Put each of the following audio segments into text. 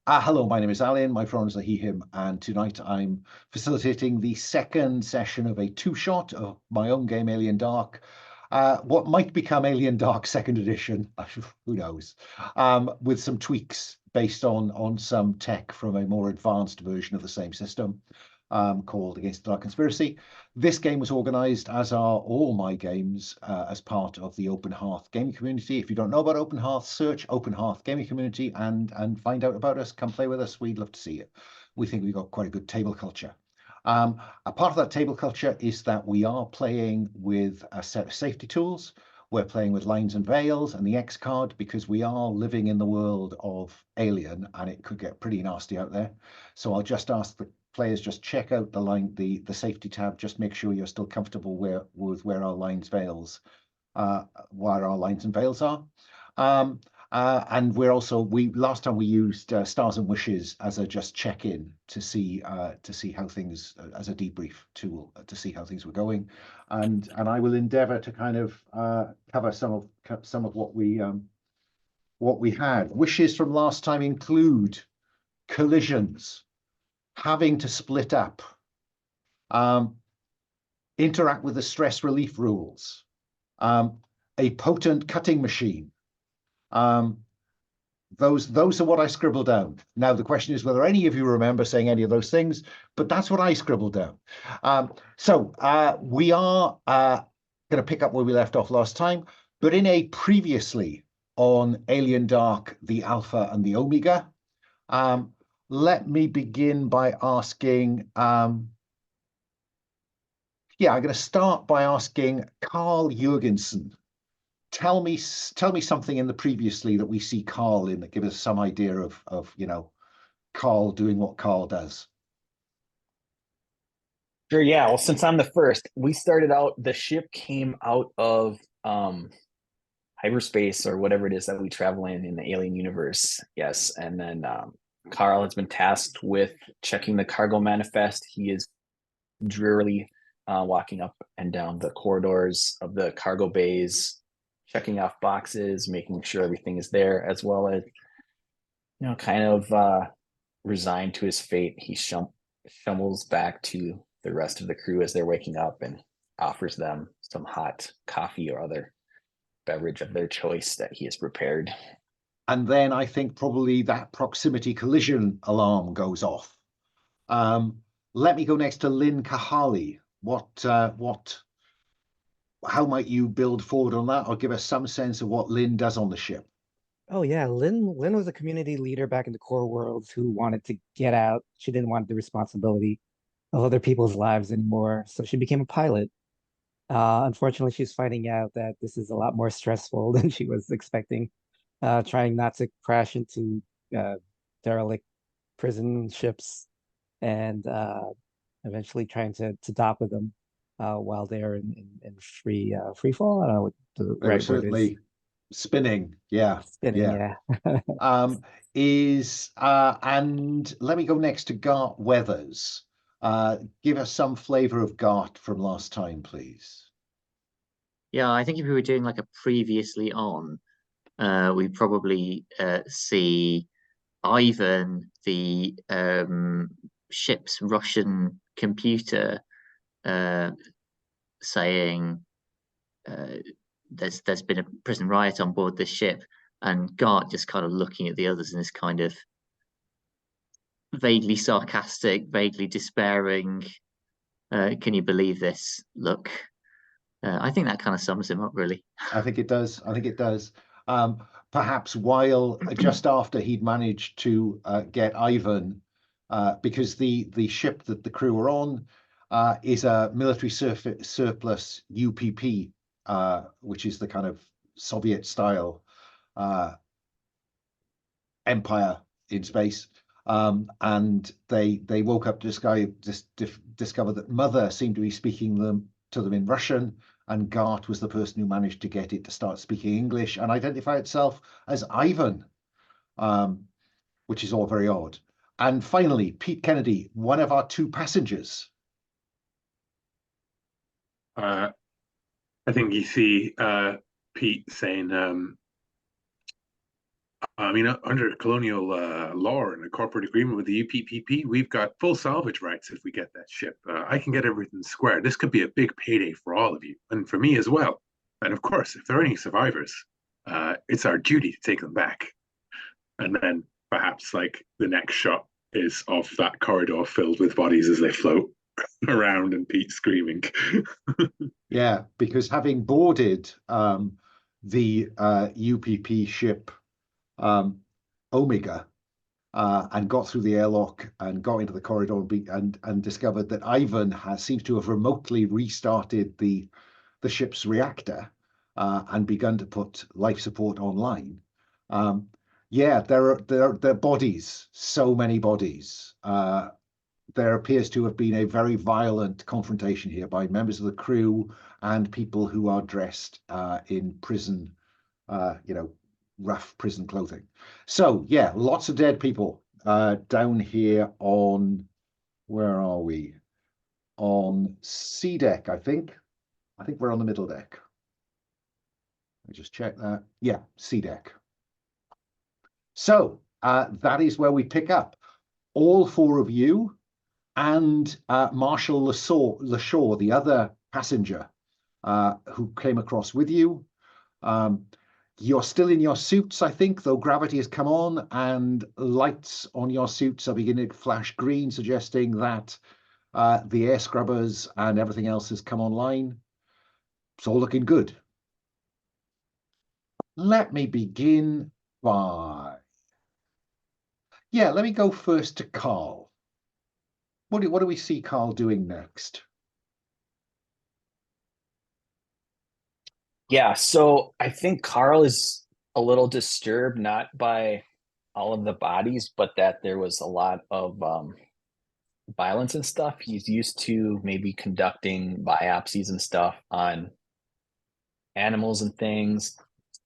Hello, my name is Alun. My pronouns are he, him, and tonight I'm facilitating the second session of a two-shot of my own game, Alien Dark. What might become Alien Dark Second Edition, who knows, with some tweaks based on some tech from a more advanced version of the same system, called Against the Dark Conspiracy. This game was organized, as are all my games, as part of the Open Hearth gaming community. If you don't know about Open Hearth, search Open Hearth gaming community and find out about us. Come play with us. We'd love to see you. We think we've got quite a good table culture. A part of that table culture is that we are playing with a set of safety tools. We're playing with lines and veils and the X card because we are living in the world of Alien and it could get pretty nasty out there. So I'll just ask the players just check out the safety tab. Just make sure you're still comfortable with where our where our lines and veils are. And we last time we used stars and wishes as a just check in to see how things as a debrief tool to see how things were going, and I will endeavour to kind of cover some of what we had. Wishes from last time include collisions, having to split up, interact with the stress relief rules, a potent cutting machine. Those are what I scribbled down. Now the question is whether any of you remember saying any of those things, but that's what I scribbled down. So we are going to pick up where we left off last time, but in a previously on Alien Dark, the Alpha and the Omega. Let me begin by asking, I'm going to start by asking Carl Jurgensen. Tell me something in the previously that we see Carl in that gives us some idea of Carl doing what Carl does. Sure, yeah. Well, since I'm the first, we started out, the ship came out of hyperspace or whatever it is that we travel in the alien universe. Yes. And then Carl has been tasked with checking the cargo manifest. He is drearily walking up and down the corridors of the cargo bays, checking off boxes, making sure everything is there, as well as, kind of resigned to his fate. He shuffles back to the rest of the crew as they're waking up and offers them some hot coffee or other beverage of their choice that he has prepared. And then I think probably that proximity collision alarm goes off. Let me go next to Lynn Kahali. How might you build forward on that, or give us some sense of what Lynn does on the ship? Oh yeah, Lynn was a community leader back in the core worlds who wanted to get out. She didn't want the responsibility of other people's lives anymore, so she became a pilot. Unfortunately, she's finding out that this is a lot more stressful than she was expecting. Trying not to crash into derelict prison ships and eventually trying to dock with them while they're in free fall. I don't know what the They were right word is. certainly spinning. Yeah, Spinning, yeah. yeah. And let me go next to Gart Weathers. Give us some flavor of Gart from last time, please. Yeah, I think if we were doing like a previously on, we probably see Ivan, the ship's Russian computer, saying there's been a prison riot on board this ship, and Gart just kind of looking at the others in this kind of vaguely sarcastic, vaguely despairing, can you believe this look. I think that kind of sums him up, really. I think it does. I think it does. Perhaps while just after he'd managed to get Ivan, because the ship that the crew were on is a military surplus UPP, which is the kind of Soviet style empire in space. And they woke up to discover that Mother seemed to be speaking to them in Russian, and Gart was the person who managed to get it to start speaking English and identify itself as Ivan, which is all very odd. And finally, Pete Kennedy, one of our two passengers. I think you see Pete saying, I mean, under colonial law and a corporate agreement with the UPPP, we've got full salvage rights if we get that ship. I can get everything square. This could be a big payday for all of you, and for me as well. And of course, if there are any survivors, it's our duty to take them back. And then perhaps like the next shot is of that corridor filled with bodies as they float around and Pete screaming. Yeah, because having boarded the UPP ship Omega and got through the airlock and got into the corridor and discovered that Ivan seems to have remotely restarted the ship's reactor and begun to put life support online. Yeah, there are bodies, so many bodies. There appears to have been a very violent confrontation here by members of the crew and people who are dressed in prison, rough prison clothing. So yeah, lots of dead people down here on, where are we? On C deck, I think. I think we're on the middle deck. Let me just check that. Yeah, C deck. So that is where we pick up. All four of you and Marshal Lashaw, the other passenger who came across with you. You're still in your suits, I think, though gravity has come on and lights on your suits are beginning to flash green, suggesting that the air scrubbers and everything else has come online. It's all looking good. Let me begin by... Yeah, let me go first to Carl. What do we see Carl doing next? Yeah, so I think Carl is a little disturbed, not by all of the bodies, but that there was a lot of violence and stuff. He's used to maybe conducting biopsies and stuff on animals and things,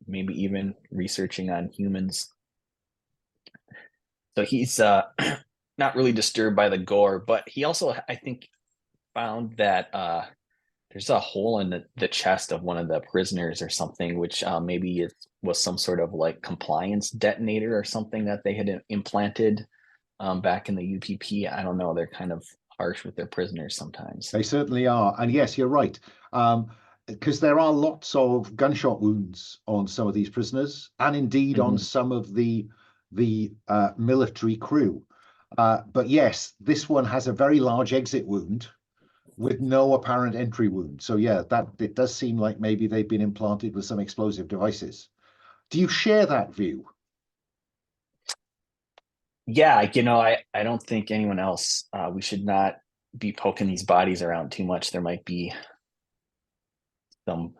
maybe even researching on humans. So he's not really disturbed by the gore, but he also, I think, found that there's a hole in the chest of one of the prisoners or something, which maybe it was some sort of like compliance detonator or something that they had implanted back in the UPP. I don't know. They're kind of harsh with their prisoners sometimes. They certainly are. And yes, you're right. Because there are lots of gunshot wounds on some of these prisoners and indeed on some of the military crew. But yes, this one has a very large exit wound with no apparent entry wound. So yeah, that it does seem like maybe they've been implanted with some explosive devices. Do you share that view? Yeah, I don't think anyone else, we should not be poking these bodies around too much. There might be some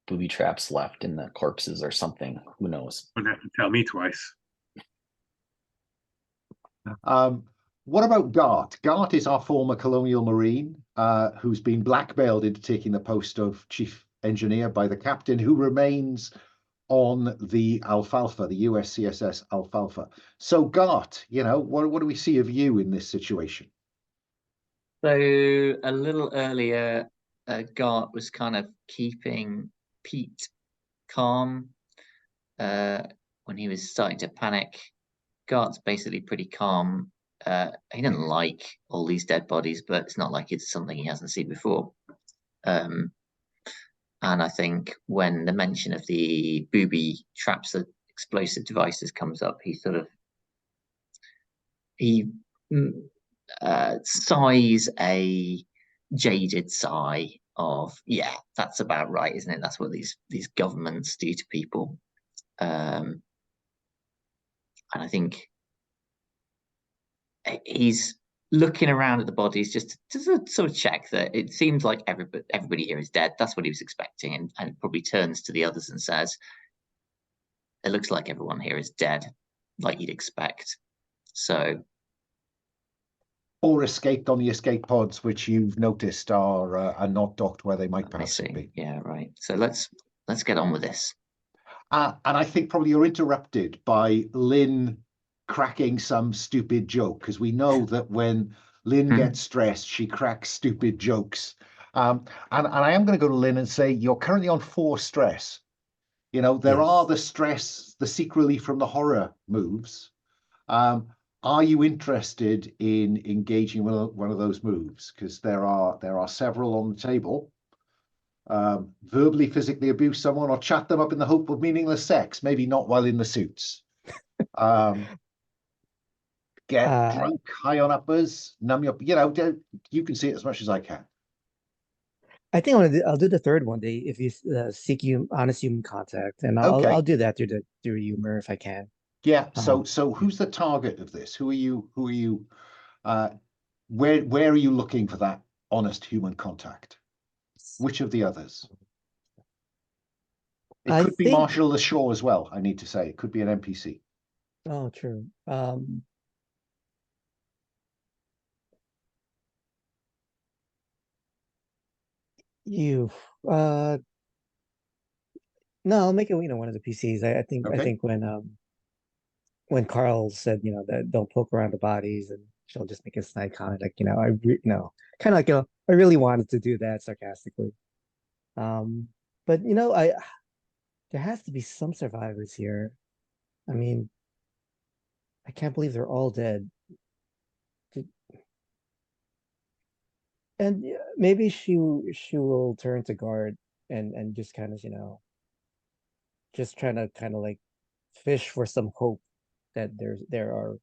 booby traps left in the corpses or something. Who knows? Wouldn't have to tell me twice. What about Gart? Gart is our former colonial marine who's been blackmailed into taking the post of chief engineer by the captain, who remains on the Alfalfa, the USCSS Alfalfa. So Gart, what do we see of you in this situation? So a little earlier, Gart was kind of keeping Pete calm when he was starting to panic. Gart's basically pretty calm. He doesn't like all these dead bodies, but it's not like it's something he hasn't seen before. And I think when the mention of the booby traps, the explosive devices comes up, he sighs a jaded sigh of, yeah, that's about right, isn't it? That's what these governments do to people. And I think he's looking around at the bodies just to sort of check that it seems like everybody here is dead. That's what he was expecting, and probably turns to the others and says, it looks like everyone here is dead, like you'd expect. So, or escaped on the escape pods, which you've noticed are not docked where they might perhaps be. Yeah, right. So let's get on with this. And I think probably you're interrupted by Lynn cracking some stupid joke, because we know that when Lynn gets stressed, she cracks stupid jokes. And I am going to go to Lynn and say, you're currently on 4 stress. You know, there Yes. are the stress, the seek relief from the horror moves. Are you interested in engaging one of those moves? Because there are several on the table. Verbally, physically abuse someone or chat them up in the hope of meaningless sex, maybe not while in the suits. Get drunk, high on uppers, numb your, you know, you can see it as much as I can. I think I'll do the third one. If you seek honest human contact, and Okay. I'll do that through humor if I can. Yeah. So who's the target of this? Who are you? Where are you looking for that honest human contact? Which of the others? It I could be think. Marshall the Shaw as well. I need to say it could be an NPC. Oh, true. You. No, I'll make it, one of the PCs. I Okay. think when Carl said, that don't poke around the bodies, and she'll just make a snide comment, like, kind of like, I really wanted to do that sarcastically. But there has to be some survivors here. I mean, I can't believe they're all dead. And maybe she will turn to guard and just kind of, just trying to kind of like fish for some hope that there are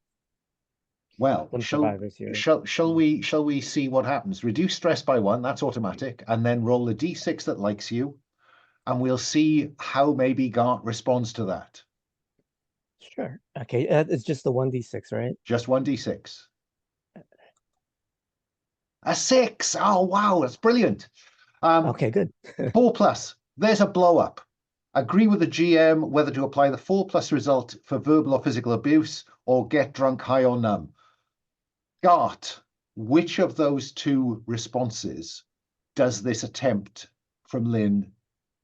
Well, some survivors here. shall we see what happens? Reduce stress by 1, that's automatic, and then roll a d6 that likes you, and we'll see how maybe Gart responds to that. Sure. Okay, it's just the 1d6, right? Just 1d6. A 6. Oh wow, that's brilliant. Okay, good. 4+. There's a blow up. Agree with the GM whether to apply the 4+ result for verbal or physical abuse, or get drunk, high, or numb. Gart, which of those 2 responses does this attempt from Lynn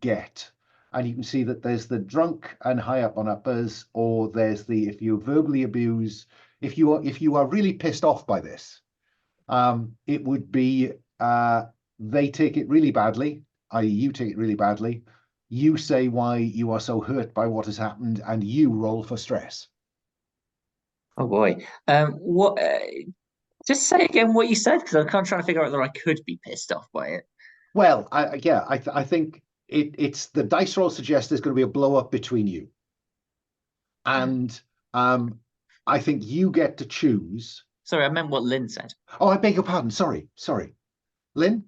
get? And you can see that there's the drunk and high up on uppers, or there's the if you verbally abuse, if you are really pissed off by this, it would be they take it really badly, i.e. you take it really badly, you say why you are so hurt by what has happened, and you roll for stress. Oh boy. What? Just say again what you said, because I'm kind of trying to figure out whether I could be pissed off by it. Well, I think it's the dice roll suggests there's going to be a blow up between you, and I think you get to choose. Sorry, I meant what Lynn said. Oh, I beg your pardon. Sorry, Lynn.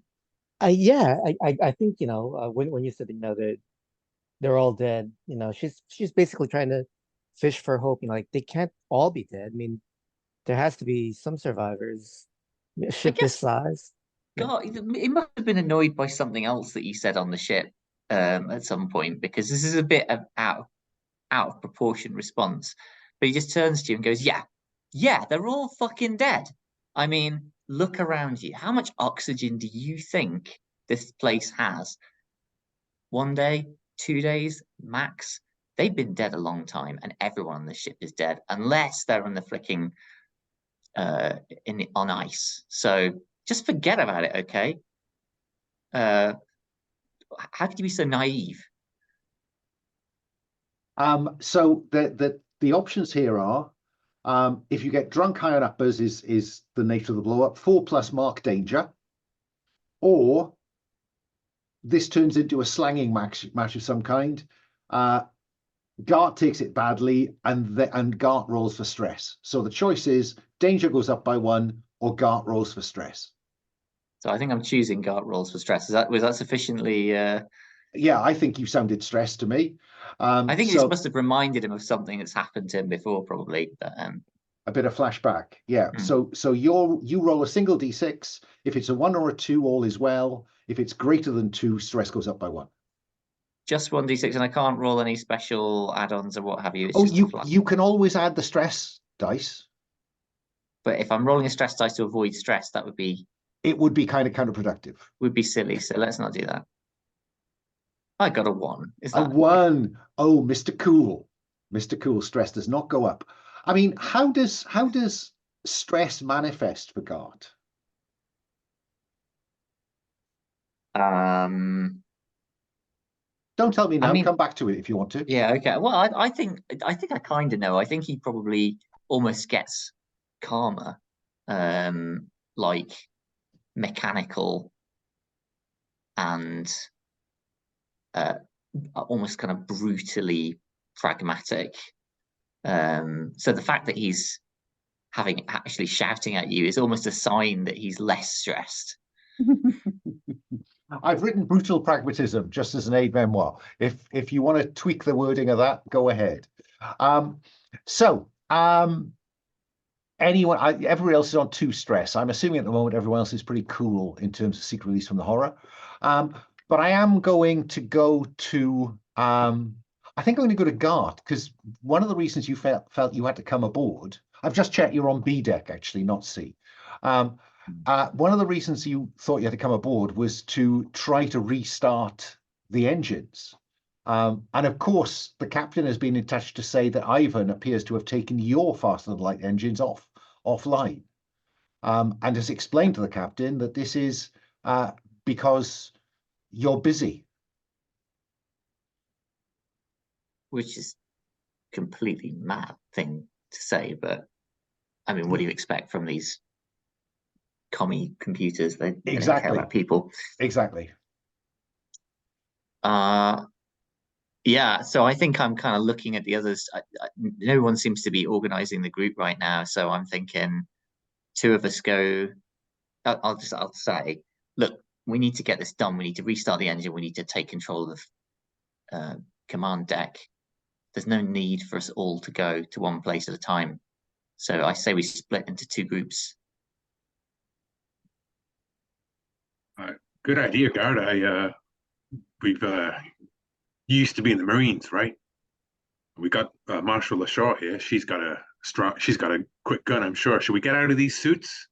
Yeah, I think when you said that they're all dead, she's basically trying to fish for hope. Like they can't all be dead. I mean, there has to be some survivors. A ship this size. God, it must have been annoyed by something else that you said on the ship at some point, because this is a bit of out of proportion response. But he just turns to you and goes, yeah, they're all fucking dead. I mean, look around you. How much oxygen do you think this place has? 1 day, 2 days, max. They've been dead a long time, and everyone on the ship is dead, unless they're on the flicking on ice. So just forget about it, okay? How could you be so naive? So the options here are, if you get drunk, high on uppers is the nature of the blow up. 4+ mark danger, or this turns into a slanging match of some kind. Gart takes it badly, and Gart rolls for stress. So the choice is danger goes up by 1, or Gart rolls for stress. So I think I'm choosing Gart rolls for stress. Was that sufficiently? Yeah, I think you sounded stressed to me. I think this must have reminded him of something that's happened to him before, probably. But, a bit of flashback. Yeah. So you roll a single d6. If it's a 1 or a 2, all is well. If it's greater than 2, stress goes up by 1. Just 1d6, and I can't roll any special add-ons or what have you. It's Oh, just you can always add the stress dice. But if I'm rolling a stress dice to avoid stress, that would be... It would be kind of counterproductive. Would be silly, so let's not do that. I got a 1. Is that a 1? Oh, Mr. Cool. Mr. Cool, stress does not go up. I mean, how does stress manifest for Gart? Don't tell me now. I mean, come back to it if you want to. yeah, okay. Well, I think I kind of know. I think he probably almost gets karma, like mechanical and almost kind of brutally pragmatic. So the fact that he's actually shouting at you is almost a sign that he's less stressed. I've written brutal pragmatism just as an aid memoir. If you want to tweak the wording of that, go ahead. Everyone else is on 2 stress. I'm assuming at the moment everyone else is pretty cool in terms of secret release from the horror. But I am going to go to I think I'm going to go to Gart, because one of the reasons you felt you had to come aboard, I've just checked you're on B deck actually, not C. One of the reasons you thought you had to come aboard was to try to restart the engines. And of course, the captain has been in touch to say that Ivan appears to have taken your faster than light engines offline, and has explained to the captain that this is because you're busy. Which is completely mad thing to say, but I mean, what do you expect from these commie computers? They don't care about people. Exactly. Yeah, so I think I'm kind of looking at the others. No one seems to be organizing the group right now, so I'm thinking 2 of us go. I'll say, look, we need to get this done. We need to restart the engine. We need to take control of the command deck. There's no need for us all to go to one place at a time. So I say we split into 2 groups. Good idea, Gard. We've used to be in the Marines, right? We got Marshal Lashaw here. She's got a quick gun, I'm sure. Should we get out of these suits?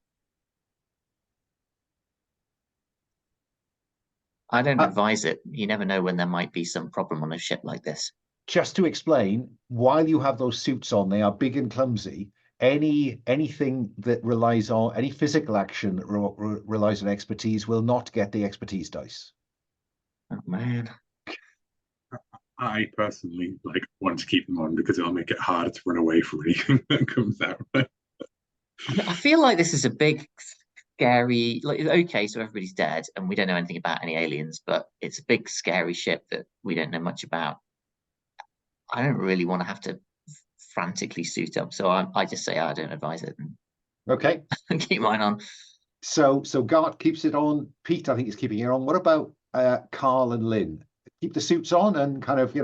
I don't advise it. You never know when there might be some problem on a ship like this. Just to explain, while you have those suits on, they are big and clumsy. Anything that relies on any physical action that relies on expertise will not get the expertise dice. Oh man. I personally want to keep them on because it'll make it harder to run away from anything that comes out. I feel like this is a big, scary. Okay, so everybody's dead, and we don't know anything about any aliens, but it's a big, scary ship that we don't know much about. I don't really want to have to frantically suit up, so I just say I don't advise it. Okay. Keep mine on. So Gart keeps it on. Pete, I think, is keeping it on. What about Carl and Lynn? Keep the suits on and kind of,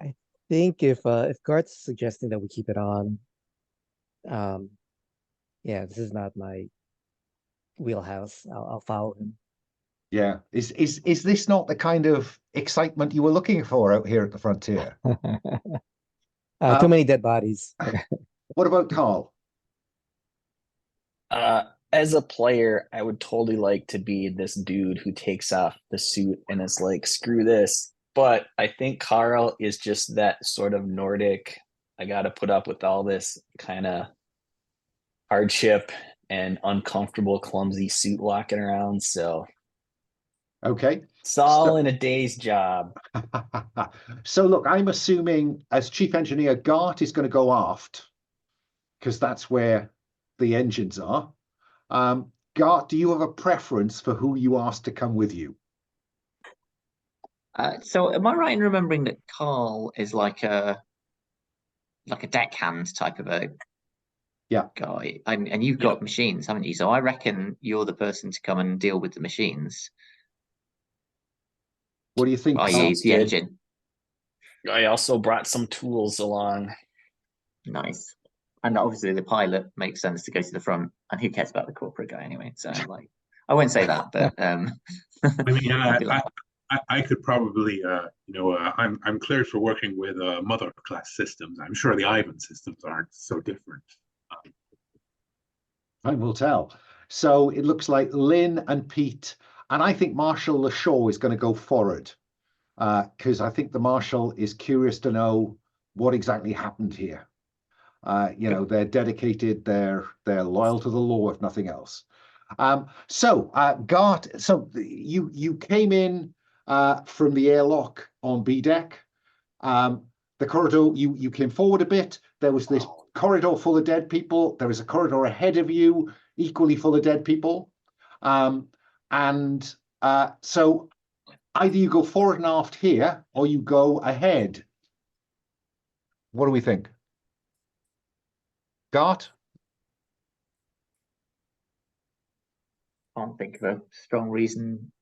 I think if Gart's suggesting that we keep it on, yeah, this is not my wheelhouse. I'll follow him. Yeah. Is this not the kind of excitement you were looking for out here at the frontier? Too many dead bodies. What about Carl? As a player, I would totally like to be this dude who takes off the suit and is like, screw this. But I think Carl is just that sort of Nordic, I got to put up with all this kind of hardship and uncomfortable, clumsy suit walking around. So, okay. It's all in a day's job. So look, I'm assuming as chief engineer, Gart is going to go aft because that's where the engines are. Gart, do you have a preference for who you asked to come with you? So am I right in remembering that Carl is like a deckhand type of a guy, and you've got machines, haven't you? So I reckon you're the person to come and deal with the machines. What do you think? I.e. the engine. I also brought some tools along. Nice. And obviously the pilot makes sense to go to the front, and who cares about the corporate guy anyway? So I won't say that, but I mean, I could probably, I'm cleared for working with mother class systems. I'm sure the Ivan systems aren't so different. Time will tell. So it looks like Lynn and Pete, and I think Marshal Lashaw is going to go forward because I think the Marshal is curious to know what exactly happened here. They're dedicated, they're loyal to the law, if nothing else. Gart, so you came in from the airlock on B deck. The corridor, you came forward a bit. There was this corridor full of dead people. There was a corridor ahead of you, equally full of dead people. So either you go forward and aft here, or you go ahead. What do we think? Gart? Can't think of a strong reason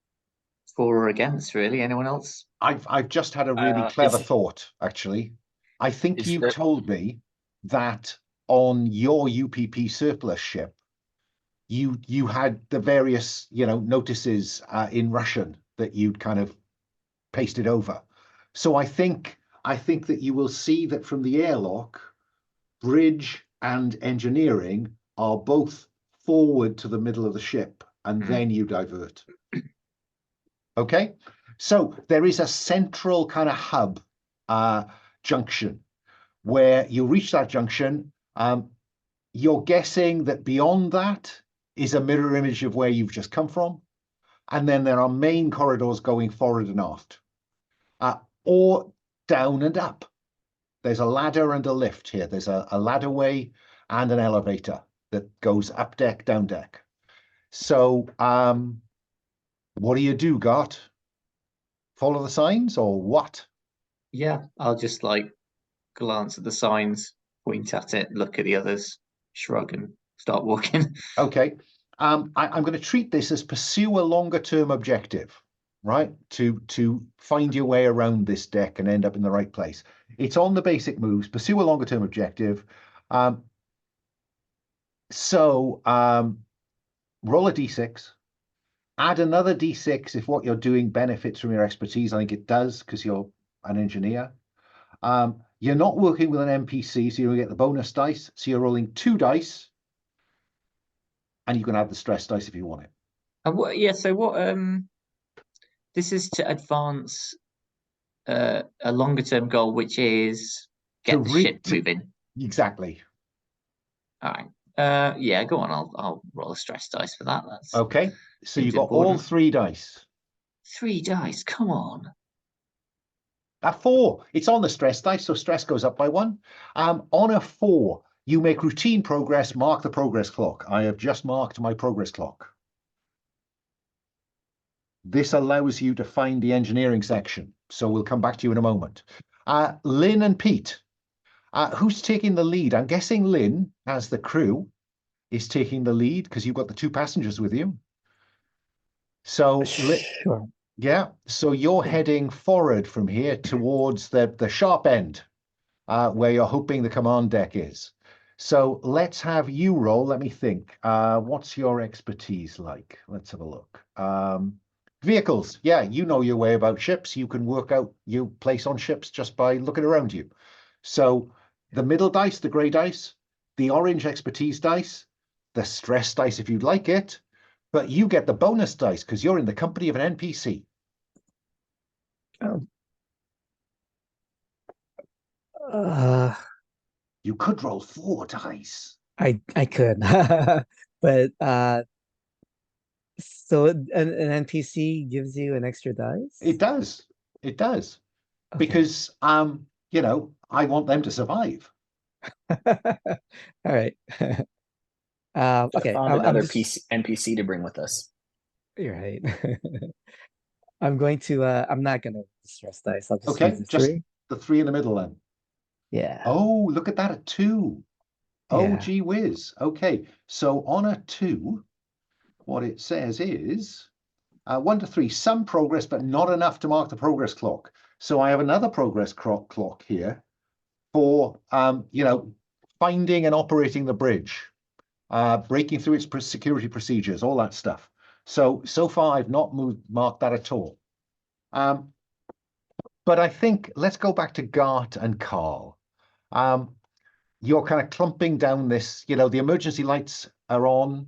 for or against, really. Anyone else? I've just had a really clever thought, actually. I think you there- told me that on your UPP surplus ship, you had the various, notices in Russian that you'd kind of pasted over. So I think that you will see that from the airlock, bridge and engineering are both forward to the middle of the ship, and then you divert. Okay, so there is a central kind of hub junction where you reach that junction. You're guessing that beyond that is a mirror image of where you've just come from. And then there are main corridors going forward and aft, or down and up. There's a ladder and a lift here. There's a ladderway and an elevator that goes up deck, down deck. So what do you do, Gart? Follow the signs or what? Yeah, I'll just like glance at the signs, point at it, look at the others, shrug, and start walking. Okay. I'm going to treat this as pursue a longer term objective, right? To find your way around this deck and end up in the right place. It's on the basic moves, pursue a longer term objective. Roll a d6, add another d6 if what you're doing benefits from your expertise. I think it does because you're an engineer. You're not working with an NPC, so you'll get the bonus dice. So you're rolling 2 dice. And you can add the stress dice if you want it. So what? This is to advance a longer term goal, which is get the ship moving. Exactly. All right. Yeah, go on. I'll roll a stress dice for that. That's okay. So you've got all 3 dice. 3 dice. Come on. 4. It's on the stress dice, so stress goes up by 1. On a 4. You make routine progress, mark the progress clock. I have just marked my progress clock. This allows you to find the engineering section. So we'll come back to you in a moment. Lynn and Pete, who's taking the lead? I'm guessing Lynn, as the crew, is taking the lead because you've got the 2 passengers with you. So, sure. Yeah, so you're heading forward from here towards the sharp end where you're hoping the command deck is. So let's have you roll. Let me think. What's your expertise like? Let's have a look. Vehicles. Yeah, you know your way about ships. You can work out your place on ships just by looking around you. So the middle dice, the grey dice, the orange expertise dice, the stress dice if you'd like it, but you get the bonus dice because you're in the company of an NPC. Oh. You could roll 4 dice. I could, but so an NPC gives you an extra dice? It does. It does. Okay. Because I want them to survive. All right. Okay. Found another NPC to bring with us. You're right. I'm going to I'm not gonna stress dice. I'll just Okay, use the just 3. the 3 in the middle then. Yeah. Oh, look at that, a 2. Oh, Yeah. gee whiz. Okay, so on a 2, what it says is 1 to 3, some progress, but not enough to mark the progress clock. So I have another progress clock here for, finding and operating the bridge, breaking through its security procedures, all that stuff. So far, I've not marked that at all. But I think let's go back to Gart and Carl. You're kind of clumping down this, the emergency lights are on.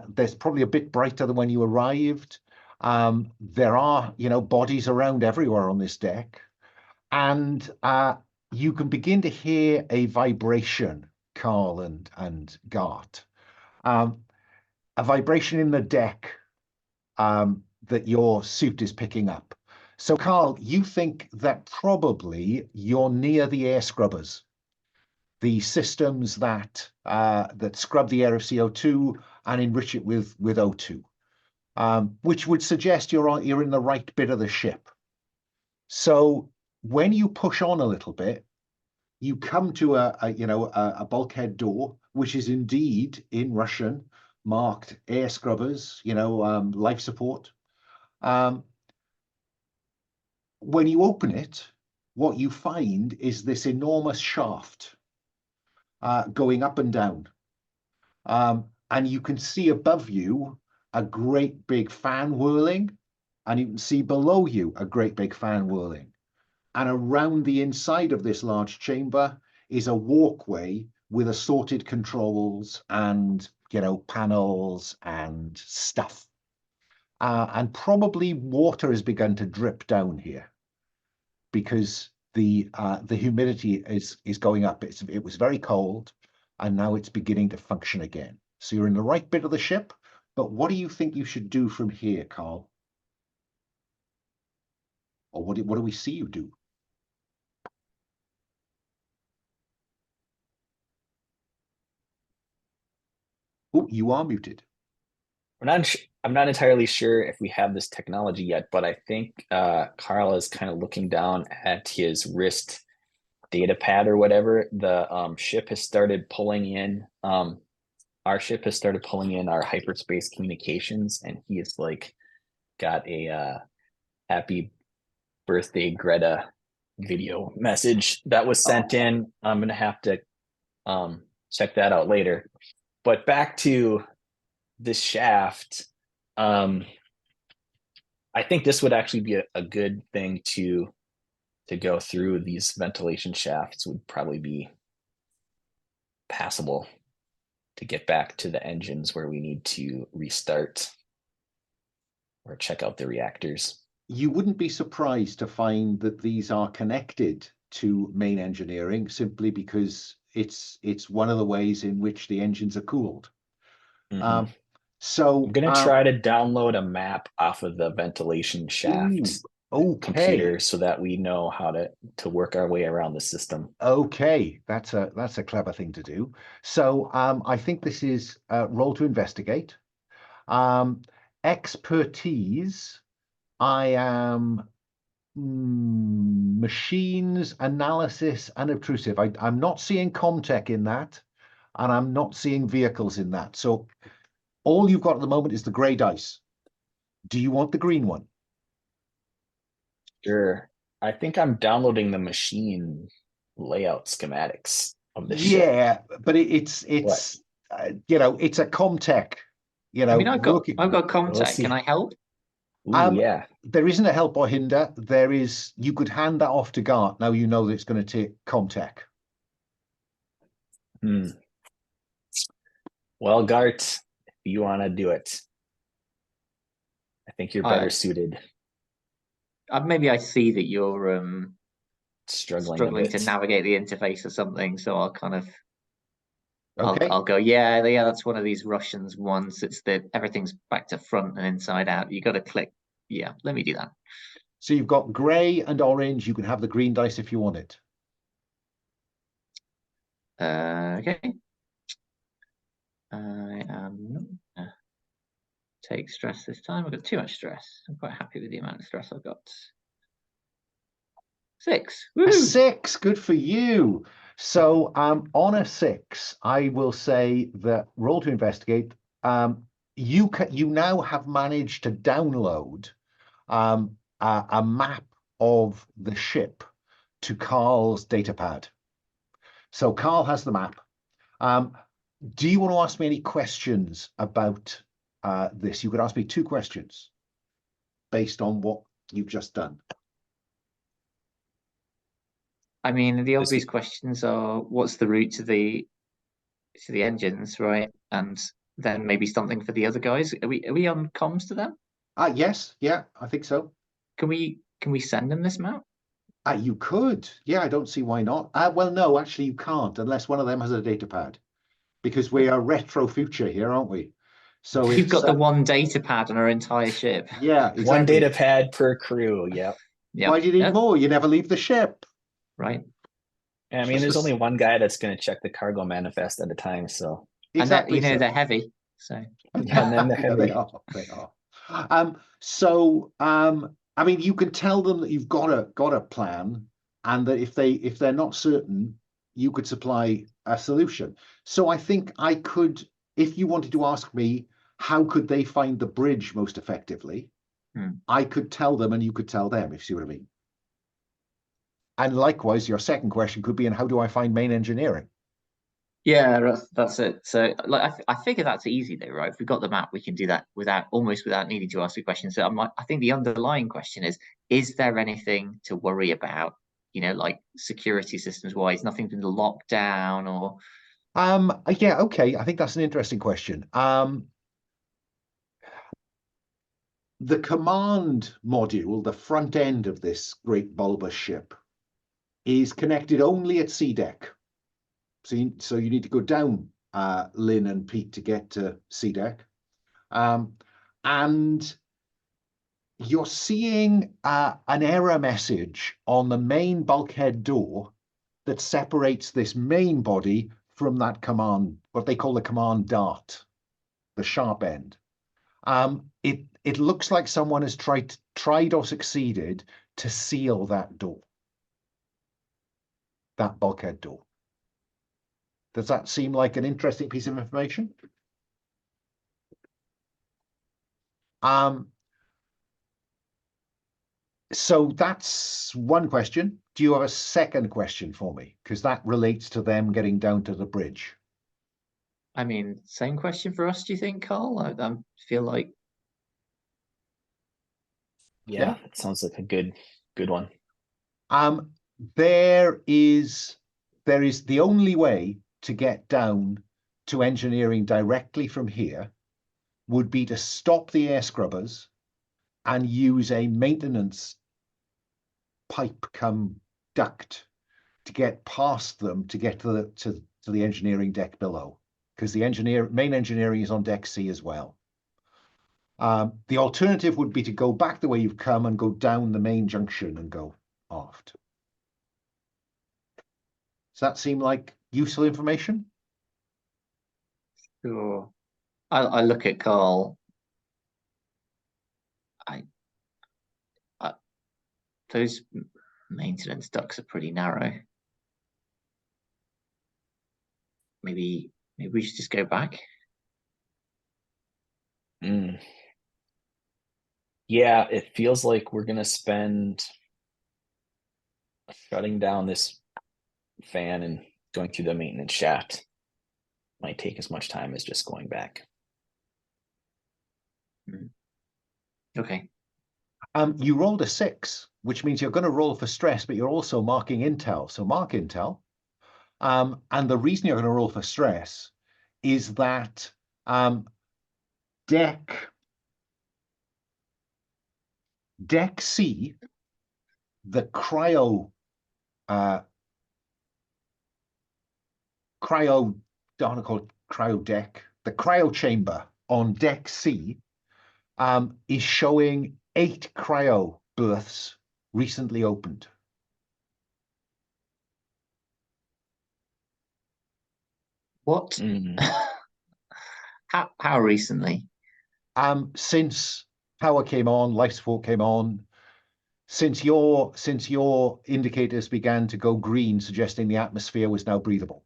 There's probably a bit brighter than when you arrived. There are, bodies around everywhere on this deck. And you can begin to hear a vibration, Carl and Gart. a vibration in the deck that your suit is picking up. So, Carl, you think that probably you're near the air scrubbers, the systems that that scrub the air of CO2 and enrich it with O2, which would suggest you're in the right bit of the ship. So when you push on a little bit, you come to a bulkhead door, which is indeed in Russian marked air scrubbers, life support. When you open it, what you find is this enormous shaft going up and down. And you can see above you a great big fan whirling, and you can see below you a great big fan whirling. And around the inside of this large chamber is a walkway with assorted controls and, panels and stuff. And probably water has begun to drip down here because the humidity is going up. It was very cold, and now it's beginning to function again. So you're in the right bit of the ship, but what do you think you should do from here, Carl? Or what do we see you do? Oh, you are muted. I'm not entirely sure if we have this technology yet, but I think Carl is kind of looking down at his wrist data pad or whatever. The ship has started pulling in. Our ship has started pulling in our hyperspace communications, and he is like got a happy birthday Greta video message that was sent in. I'm gonna have to check that out later. But back to this shaft, I think this would actually be a good thing to go through. These ventilation shafts would probably be passable to get back to the engines where we need to restart or check out the reactors. You wouldn't be surprised to find that these are connected to main engineering simply because it's one of the ways in which the engines are cooled. Mm-hmm. So I'm going to try to download a map off of the ventilation shaft computer so that we know how to work our way around the system. Okay, that's a clever thing to do. So I think this is roll to investigate. Expertise, I am machines, analysis, and obtrusive. I'm not seeing Comtech in that, and I'm not seeing vehicles in that. So all you've got at the moment is the gray dice. Do you want the green one? Sure. I think I'm downloading the machine layout schematics of the ship. Yeah, but it's it's a Comtech. I mean, I've got Comtech. Can I help? Ooh, yeah. There isn't a help or hinder. There is. You could hand that off to Gart. Now you know that it's going to take Comtech. Well, Gart, if you want to do it, I think you're better suited. Maybe I see that you're struggling to navigate the interface or something, so I'll kind of Okay. I'll go, yeah, that's one of these Russians ones. It's everything's back to front and inside out. You got to click. Yeah, let me do that. So you've got gray and orange. You can have the green dice if you want it. Okay. I am take stress this time. I've got too much stress. I'm quite happy with the amount of stress I've got. 6. Woo! A 6, good for you. So on a 6, I will say that roll to investigate. You now have managed to download a map of the ship to Carl's datapad. So Carl has the map. Do you want to ask me any questions about this? You could ask me 2 questions based on what you've just done. I mean, the obvious questions are, what's the route to the engines, right? And then maybe something for the other guys. Are we on comms to them? Yes, yeah, I think so. Can we send them this map? You could. Yeah, I don't see why not. Well, no, actually you can't unless one of them has a datapad, because we are retro future here, aren't we? So We've it's got the one data pad on our entire ship. yeah, exactly. One data pad per crew. Yep. Why do you need more? You never leave the ship. Right. I mean, there's only one guy that's going to check the cargo manifest at a time. So Exactly. And they're heavy. So and then the Yeah, heavy. they are. They are. I mean, you can tell them that you've got a plan, and that if they're not certain, you could supply a solution. So I think I could, if you wanted to ask me, how could they find the bridge most effectively? I could tell them, and you could tell them, if you see what I mean. And likewise, your second question could be, and how do I find main engineering? yeah, that's it. So like I figure that's easy though, right? If we've got the map, we can do that almost without needing to ask the question. So I think the underlying question is there anything to worry about? You know, like security systems wise, nothing been locked down or Yeah, okay. I think that's an interesting question. The command module, the front end of this great bulbous ship, is connected only at sea deck. So you need to go down, Lynn and Pete, to get to sea deck. And you're seeing an error message on the main bulkhead door that separates this main body from that command, what they call the command dart, the sharp end. It looks like someone has tried or succeeded to seal that door, that bulkhead door. Does that seem like an interesting piece of information? So that's one question. Do you have a second question for me? Because that relates to them getting down to the bridge. I mean, same question for us, do you think, Carl? I feel like Yeah, it sounds like a good one. There is the only way to get down to engineering directly from here would be to stop the air scrubbers and use a maintenance pipe come duct to get past them to get to the engineering deck below, because the main engineering is on deck C as well. The alternative would be to go back the way you've come and go down the main junction and go aft. Does that seem like useful information? sure. I look at Carl. Those maintenance ducts are pretty narrow. Maybe we should just go back. Yeah, it feels like we're gonna spend shutting down this fan and going through the maintenance shaft. Might take as much time as just going back. Okay. You rolled a 6, which means you're going to roll for stress, but you're also marking intel. So mark intel. And the reason you're going to roll for stress is that deck C, the cryo deck, the cryo chamber on deck C is showing 8 cryo berths recently opened. What? How recently? Since power came on, life support came on, since your indicators began to go green, suggesting the atmosphere was now breathable.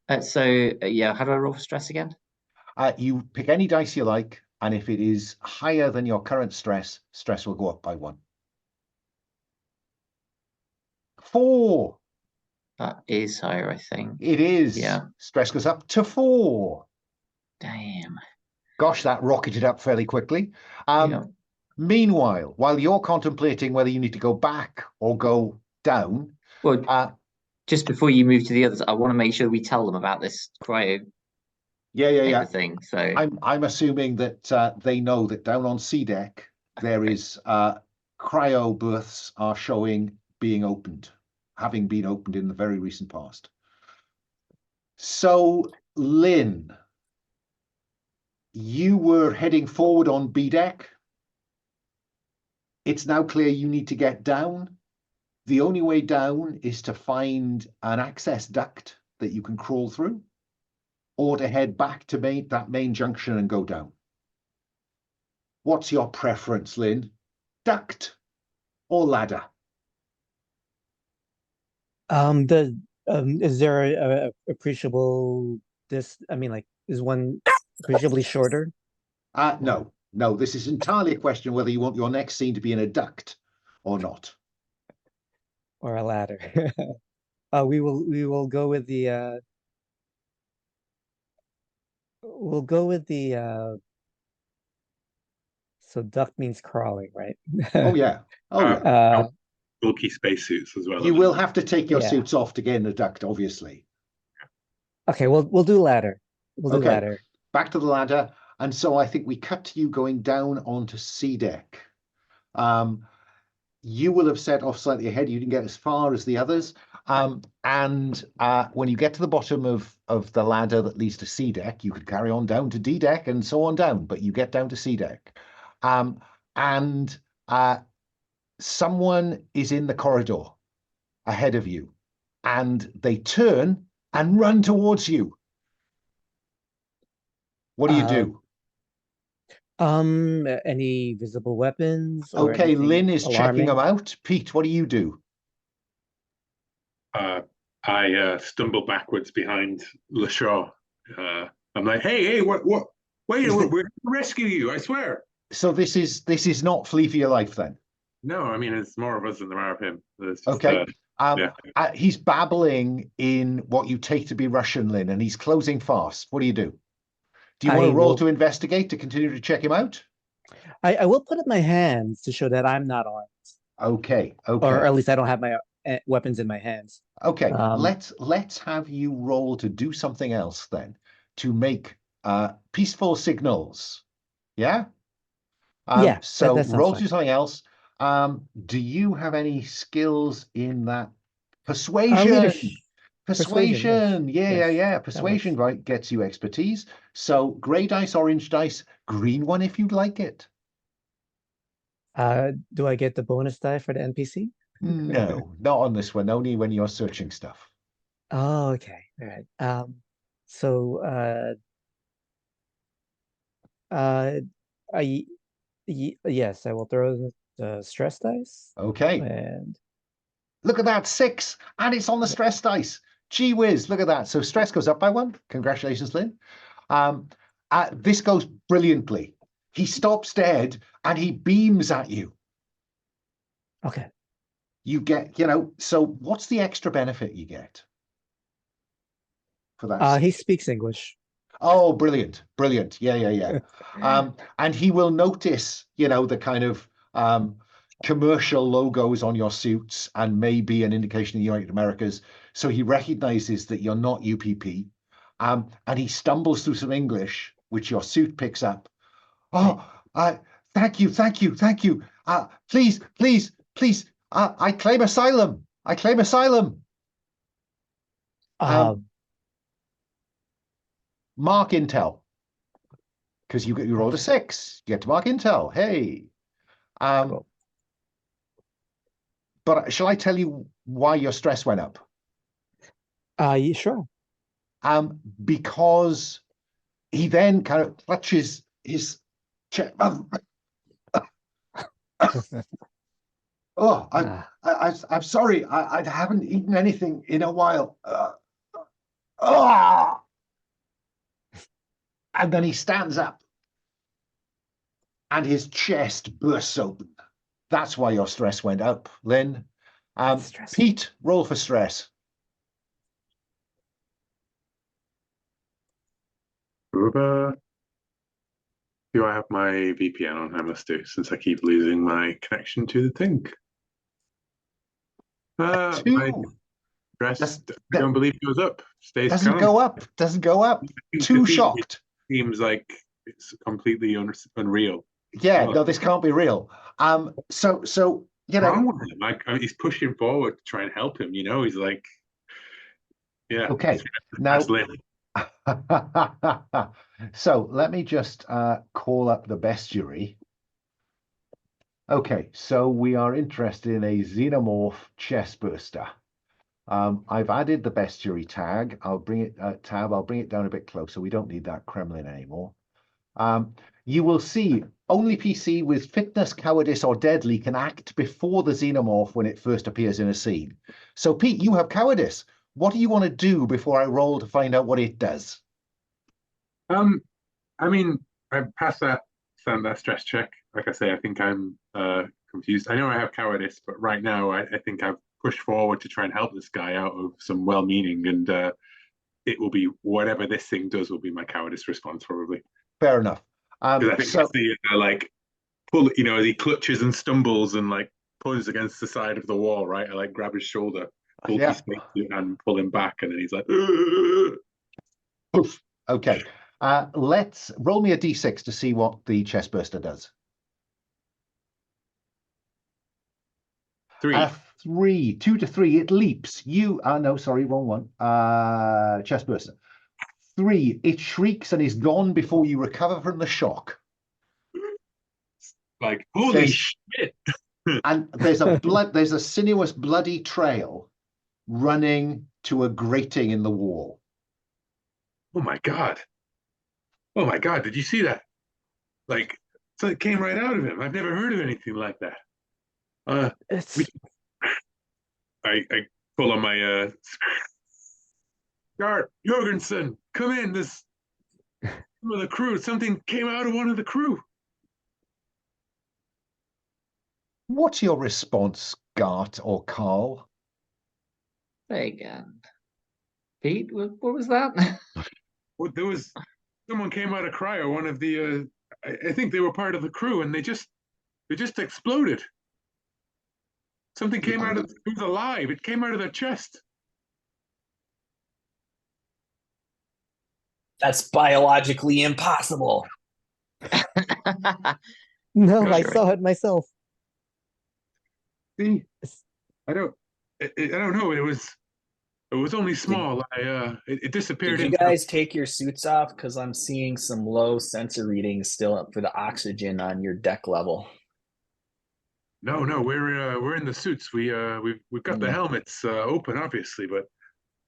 Yeah, how do I roll for stress again? You pick any dice you like, and if it is higher than your current stress will go up by 1. 4. That is higher, I think. It is. Yeah. Stress goes up to 4. Damn. Gosh, that rocketed up fairly quickly. Yeah. Meanwhile, while you're contemplating whether you need to go back or go down, well, just before you move to the others, I want to make sure we tell them about this cryo thing. So I'm assuming that they know that down on C deck there is cryo berths are showing having been opened in the very recent past. So, Lynn, You were heading forward on B deck. It's now clear you need to get down. The only way down is to find an access duct that you can crawl through, or to head back to that main junction and go down. What's your preference, Lynn? Duct or ladder? Is there a appreciable I mean, like, is one appreciably shorter? No. This is entirely a question whether you want your next scene to be in a duct or not. Or a ladder? We will go with the we'll go with the so duct means crawling, right? Oh yeah. Oh yeah. Bulky spacesuits as well. You will have to take your Yeah. suits off to get in the duct, obviously. Okay, we'll do ladder. We'll do Okay. ladder. Back to the ladder. And so I think we cut to you going down onto C deck. You will have set off slightly ahead. You didn't get as far as the others. And when you get to the bottom of the ladder that leads to C deck, you could carry on down to D deck and so on down, but you get down to C deck. And someone is in the corridor ahead of you, and they turn and run towards you. What do you do? Any visible weapons or Okay, anything Lynn is checking alarming? them out. Pete, what do you do? I stumble backwards behind LaShaw. I'm like, hey, what? Wait, we're going to rescue you, I swear. So this is not flee for your life then? No, I mean, it's more of us than there are of him. It's just, Okay. yeah. He's babbling in what you take to be Russian, Lynn, and he's closing fast. What do you do? Do you want to roll to investigate to continue to check him out? I will put up my hands to show that I'm not armed. Okay. Or at least I don't have my weapons in my hands. Okay. Let's have you roll to do something else then, to make peaceful signals. Yeah? Yeah. So that roll to fine. do something else. Do you have any skills in that? Persuasion. Persuasion. Yes. Yeah. Persuasion, right, gets you expertise. So gray dice, orange dice, green one if you'd like it. Do I get the bonus die for the NPC? No, not on this one, only when you're searching stuff. Oh, okay. All right. So yes, I will throw the stress dice. Okay. And look at that, 6, and it's on the stress dice. Gee whiz, look at that. So stress goes up by 1. Congratulations, Lynn. This goes brilliantly. He stops dead and he beams at you. Okay. You get, so what's the extra benefit you get for that? He speaks English. Oh, brilliant. Yeah. And he will notice, the kind of commercial logos on your suits and maybe an indication of the United Americas. So he recognizes that you're not UPP. And he stumbles through some English, which your suit picks up. Oh, thank you. Please. I claim asylum. Mark intel. Because you rolled a 6. You get to mark intel. Hey. Cool. But shall I tell you why your stress went up? Yeah, sure. Because he then kind of clutches his chest. Oh, I'm sorry. I haven't eaten anything in a while. And then he stands up and his chest bursts open. That's why your stress went up, Lynn. Pete, roll for stress. Do I have my VPN on? I must do, since I keep losing my connection to the thing. My 2. stress, I don't believe it goes up. Doesn't go up. 2 shocked. Seems like it's completely unreal. Yeah, no, this can't be real. So wrong with him. Like, he's pushing forward to try and help him. He's like, yeah. Okay. Now, So let me just call up the bestiary. Okay, so we are interested in a xenomorph chestburster. I've added the bestiary tag. I'll bring it I'll bring it down a bit closer. We don't need that Kremlin anymore. You will see only PC with fitness, cowardice, or deadly can act before the xenomorph when it first appears in a scene. So, Pete, you have cowardice. What do you want to do before I roll to find out what it does? I mean, I passed that stress check. Like I say, I think I'm confused. I know I have cowardice, but right now I think I've pushed forward to try and help this guy out of some well-meaning, and it will be whatever this thing does will be my cowardice response probably. Fair enough. Because I think it's the like pull, as he clutches and stumbles and like pulls against the side of the wall, right? I like grab his shoulder, bulky Yeah. spacesuit, and pull him back, and then he's like, Poof. Okay. Let's roll me a d6 to see what the chestburster does. 3. 3, 2 to 3. It leaps. No, sorry, wrong one. Chestburster. 3. It shrieks and is gone before you recover from the shock. Like, holy shit! And there's a sinuous, bloody trail running to a grating in the wall. Oh my god! Oh my god! Did you see that? Like, so it came right out of him. I've never heard of anything like that. I pull on my Gart Jorgensen, come in. This some of the crew. Something came out of one of the crew. What's your response, Gart or Carl? Hey, Pete, what was that? Well, there was someone came out of cryo. One of the I think they were part of the crew, and they just exploded. Something came out of it was alive. It came out of their chest. That's biologically impossible. No, Yeah, I sure. saw it myself. See, I don't know. It was only small. It disappeared. Did you guys take your suits off? Because I'm seeing some low sensor readings still up for the oxygen on your deck level. No, we're in the suits. We've got the helmets open, obviously, but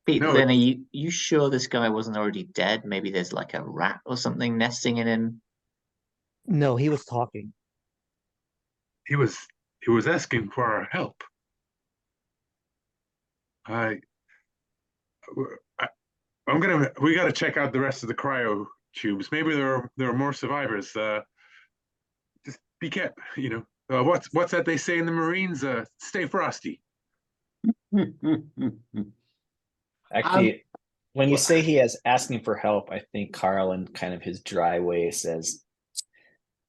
Pete, no, then are you sure this guy wasn't already dead? Maybe there's like a rat or something nesting in him. No, he was talking. he was asking for our help. We got to check out the rest of the cryo tubes. Maybe there are more survivors. Just be careful. What's that they say in the Marines? Stay frosty. Actually, when you say he is asking for help, I think Carl, in kind of his dry way, says,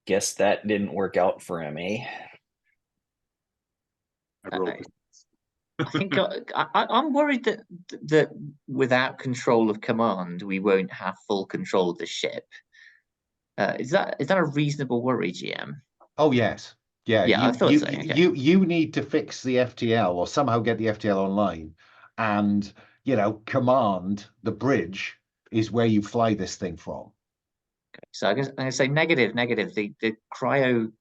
"Guess that didn't work out for him, eh?" I think I'm worried that without control of command, we won't have full control of the ship. Is that a reasonable worry, GM? Oh yes. Yeah, I thought so. Okay. You need to fix the FTL or somehow get the FTL online, and command the bridge is where you fly this thing from. So I'm gonna say negative. The cryo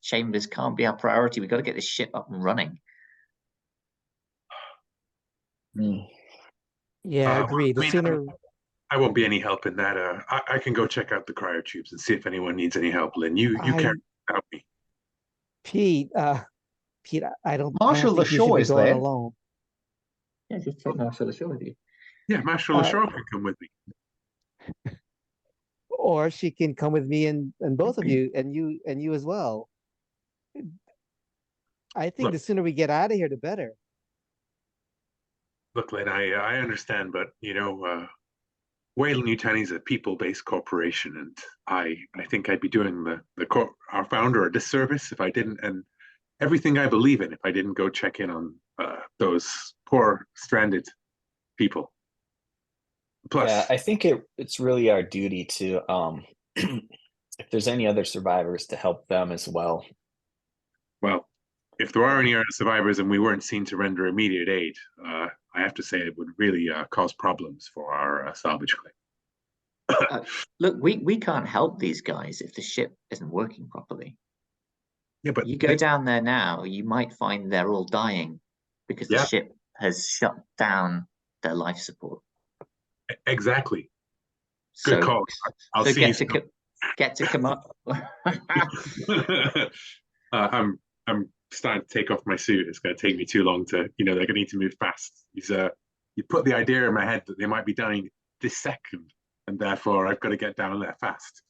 chambers can't be our priority. We've got to get this ship up and running. Yeah, agreed. The sooner I won't be any help in that. I can go check out the cryo tubes and see if anyone needs any help. Lynn, you can't help me. Pete, I don't Marshal think you should LaShaw be is going there. alone. Yeah, just take Marshal LaShaw with you. Yeah, Marshal LaShaw can come with me. Or she can come with me and both of you and you as well. I think the sooner we get out of here, the better. Look, Lynn, I understand, but Weyland-Yutani is a people-based corporation, and I think I'd be doing our founder a disservice if I didn't, and everything I believe in if I didn't go check in on those poor stranded people. Plus, yeah, I think it's really our duty to, if there's any other survivors, to help them as well. Well, if there are any other survivors and we weren't seen to render immediate aid, I have to say it would really cause problems for our salvage claim. Look, we can't help these guys if the ship isn't working properly. Yeah, but You go down there now, you might find they're all dying because the ship has shut down their life support. Exactly. Good call. I'll so see. Get to come up. I'm starting to take off my suit. It's going to take me too long to, they're going to need to move fast. You put the idea in my head that they might be dying this second, and therefore I've got to get down there fast.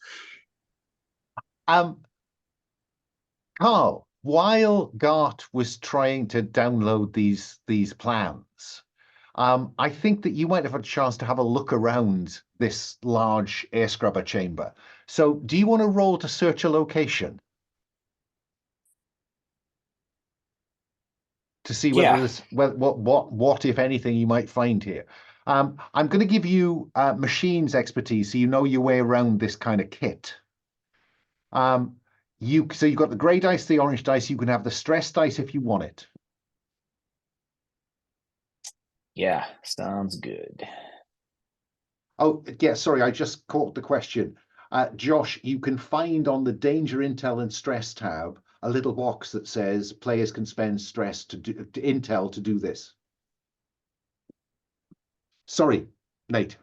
Carl, while Gart was trying to download these plans, I think that you might have had a chance to have a look around this large air scrubber chamber. So do you want to roll to search a location? To see whether this, what, if anything, you might find here. I'm going to give you machines expertise, so you know your way around this kind of kit. So you've got the grey dice, the orange dice. You can have the stress dice if you want it. Yeah, sounds good. Oh, yeah, sorry, I just caught the question. Josh, you can find on the Danger Intel and Stress tab a little box that says players can spend stress to intel to do this. Sorry, Nate.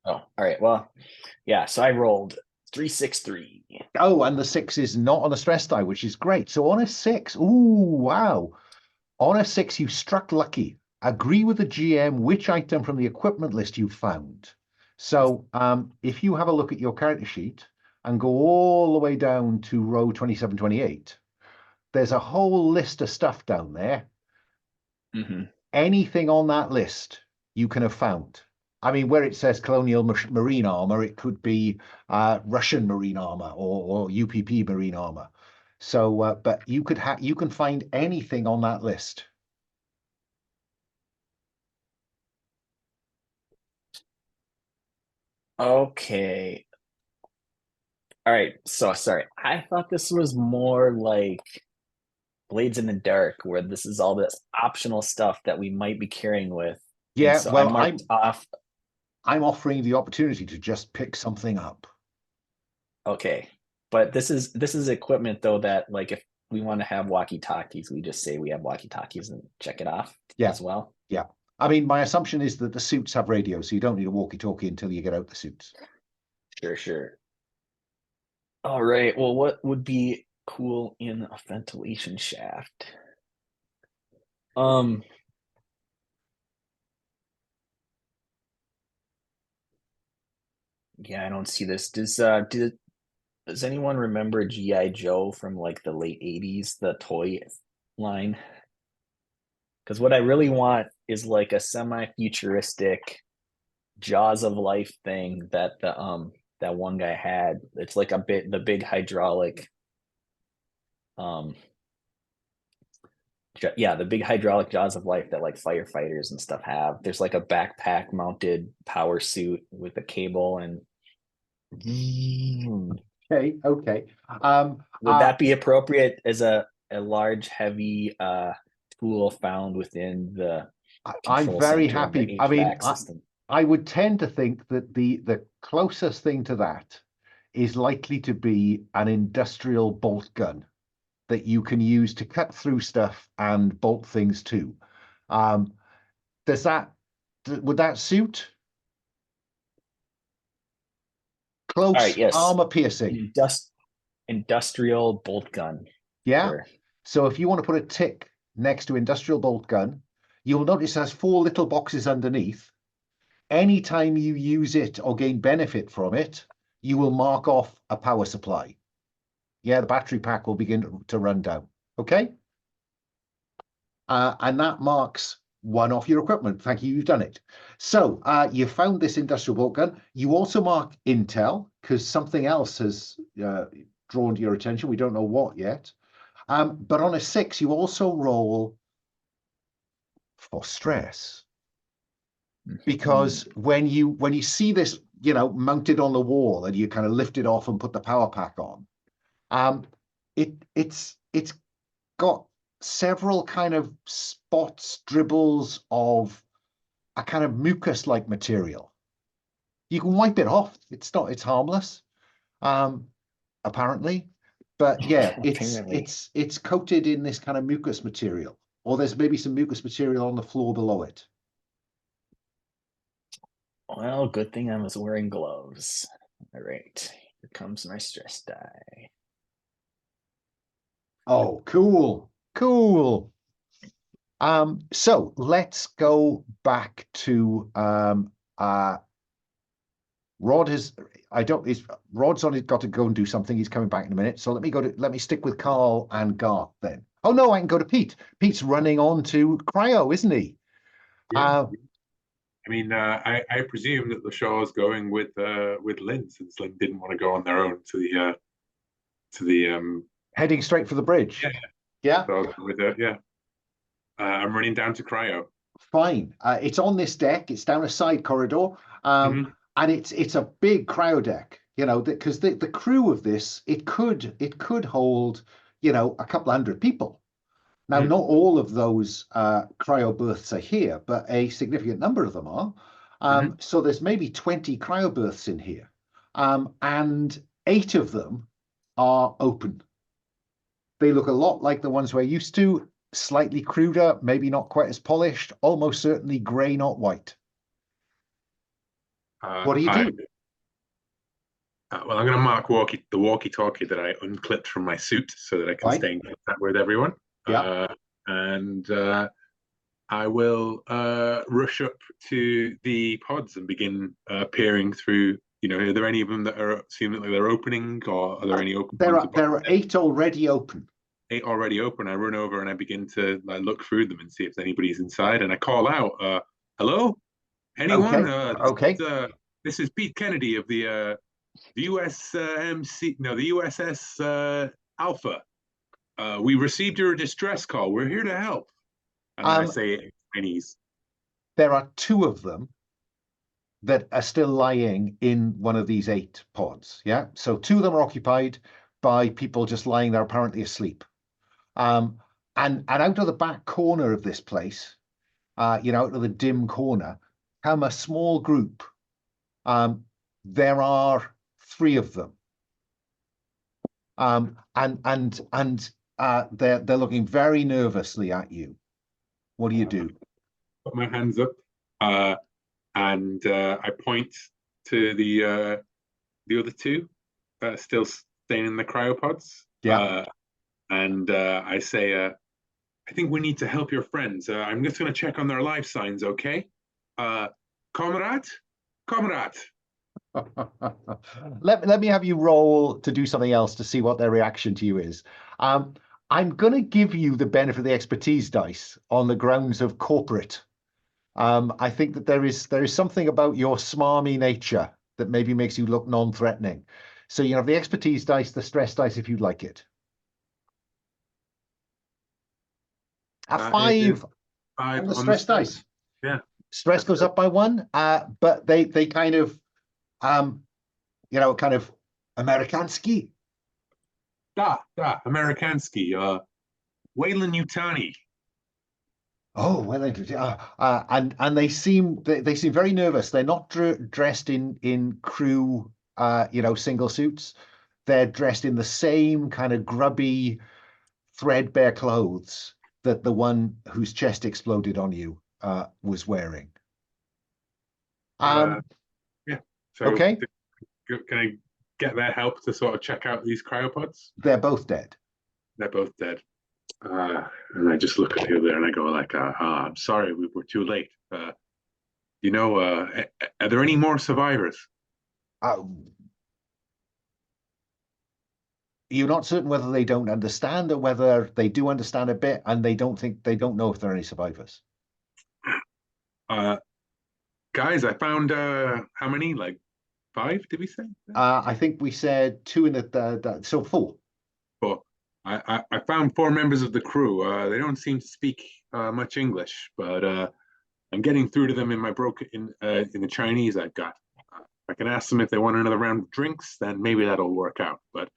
Oh, all right. Well, yeah, so I rolled 363. Oh, and the 6 is not on a stress die, which is great. So on a 6, ooh, wow. On a 6, you struck lucky. Agree with the GM which item from the equipment list you found. So if you have a look at your character sheet and go all the way down to row 2728, there's a whole list of stuff down there. Mm-hmm. Anything on that list you can have found. I mean, where it says colonial marine armor, it could be Russian marine armor or UPP marine armor. So, but you can find anything on that list. Okay. All right. So sorry. I thought this was more like Blades in the Dark, where this is all this optional stuff that we might be carrying with. Yeah, so well, I'm offering the opportunity to just pick something up. Okay. But this is equipment though that, like, if we want to have walkie-talkies, we just say we have walkie-talkies and check it off as well. Yeah. I mean, my assumption is that the suits have radios, so you don't need a walkie-talkie until you get out the suits. Sure. All right. Well, what would be cool in a ventilation shaft? Yeah, I don't see this. Does anyone remember G.I. Joe from like the late 80s, the toy line? Because what I really want is like a semi-futuristic Jaws of Life thing that that one guy had. It's like the big hydraulic the big hydraulic Jaws of Life that like firefighters and stuff have. There's like a backpack mounted power suit with a cable and Okay. would that be appropriate as a large heavy tool found within the I'm very happy. I mean, system? I would tend to think that the closest thing to that is likely to be an industrial bolt gun that you can use to cut through stuff and bolt things to. Would that suit? Close, all right, yes. armor piercing. Industrial bolt gun. Yeah. Sure. So if you want to put a tick next to industrial bolt gun, you'll notice it has 4 little boxes underneath. Anytime you use it or gain benefit from it, you will mark off a power supply. Yeah, the battery pack will begin to run down. Okay? And that marks one off your equipment. Thank you, you've done it. So you found this industrial bolt gun. You also mark intel because something else has drawn to your attention. We don't know what yet. But on a 6, you also roll for stress. Because when you see this, mounted on the wall and you kind of lift it off and put the power pack on, it's got several kind of spots, dribbles of a kind of mucus-like material. You can wipe it off. It's harmless, apparently. But yeah, Apparently. it's coated in this kind of mucus material, or there's maybe some mucus material on the floor below it. Well, good thing I was wearing gloves. All right, here comes my stress die. Oh, cool, cool. So let's go back to Rod has Rod's on it, got to go and do something. He's coming back in a minute. So let me stick with Carl and Garth then. Oh no, I can go to Pete. Pete's running on to cryo, isn't he? Yeah. I mean, I presume that the show is going with Lynn, since Lynn didn't want to go on their own to the heading straight for the bridge. Yeah. So I'm running down to cryo. Fine. It's on this deck. It's down a side corridor. And it's a big cryo deck, you know, because the crew of this, it could hold, you know, a couple hundred people. Now, not all of those cryo berths are here, but a significant number of them are. So there's maybe 20 cryo berths in here, and 8 of them are open. They look a lot like the ones we're used to, slightly cruder, maybe not quite as polished, almost certainly grey, not white. What do you do? Well, I'm going to mark the walkie-talkie that I unclipped from my suit so that I can stay in contact with everyone. Yeah. And I will rush up to the pods and begin peering through. You know, are there any of them that seem like they're opening, or are there any open? There are 8 already open. 8 already open. I run over and I begin to look through them and see if anybody's inside. And I call out, "Hello, anyone?" Okay. This is Pete Kennedy of the USS Alpha. We received your distress call. We're here to help. And I say it in Chinese. There are 2 of them that are still lying in one of these 8 pods. Yeah. So 2 of them are occupied by people just lying there, apparently asleep. And out of the back corner of this place, you know, out of the dim corner, come a small group. There are 3 of them. And they're looking very nervously at you. What do you do? Put my hands up, and I point to the other 2 still staying in the cryopods. Yeah. And I say, I think we need to help your friends. I'm just going to check on their life signs, okay? Comrade? Let me have you roll to do something else to see what their reaction to you is. I'm going to give you the benefit of the expertise dice on the grounds of corporate. I think that there is something about your smarmy nature that maybe makes you look non-threatening. So you have the expertise dice, the stress dice, if you'd like it. A 5 on the stress dice. Yeah. Stress goes up by 1, but they kind of, you know, kind of Amerikanski. Amerikanski. Wayland Yutani. Oh, well, and they seem very nervous. They're not dressed in crew, you know, single suits. They're dressed in the same kind of grubby, threadbare clothes that the one whose chest exploded on you was wearing. Yeah. So okay. Can I get their help to sort of check out these cryopods? They're both dead. They're both dead. And I just look at the other and I go like, I'm sorry, we were too late. You know, are there any more survivors? You're not certain whether they don't understand or whether they do understand a bit and they don't know if there are any survivors. Guys, I found how many? Like 5, did we say? I think we said 2 in the so 4. 4. I found 4 members of the crew. They don't seem to speak much English, but I'm getting through to them in my in the Chinese I've got. I can ask them if they want another round of drinks, then maybe that'll work out. But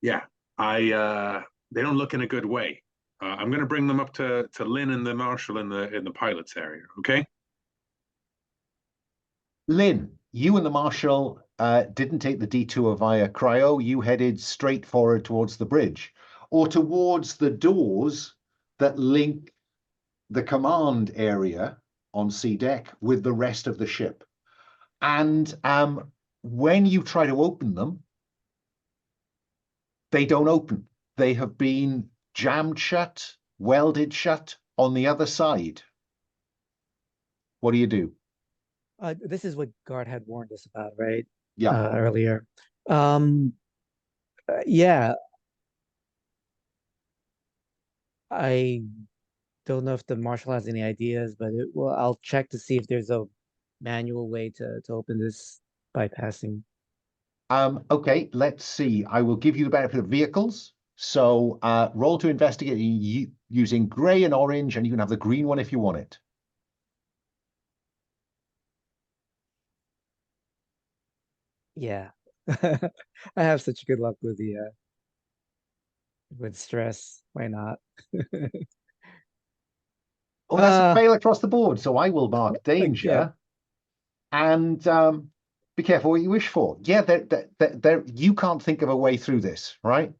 yeah, they don't look in a good way. I'm going to bring them up to Lynn and the Marshal in the pilot's area. Okay. Lynn, you and the Marshal didn't take the detour via cryo. You headed straight forward towards the bridge, or towards the doors that link the command area on C deck with the rest of the ship. And when you try to open them, they don't open. They have been jammed shut, welded shut on the other side. What do you do? This is what Guard had warned us about, right? Yeah. Earlier. Yeah. I don't know if the Marshal has any ideas, but well, I'll check to see if there's a manual way to open this bypassing. Okay, let's see. I will give you the benefit of vehicles. So roll to investigate using gray and orange, and you can have the green one if you want it. Yeah. I have such good luck with the with stress. Why not? Oh, that's a fail across the board. So I will mark danger. Yeah. And be careful what you wish for. Yeah, you can't think of a way through this, right?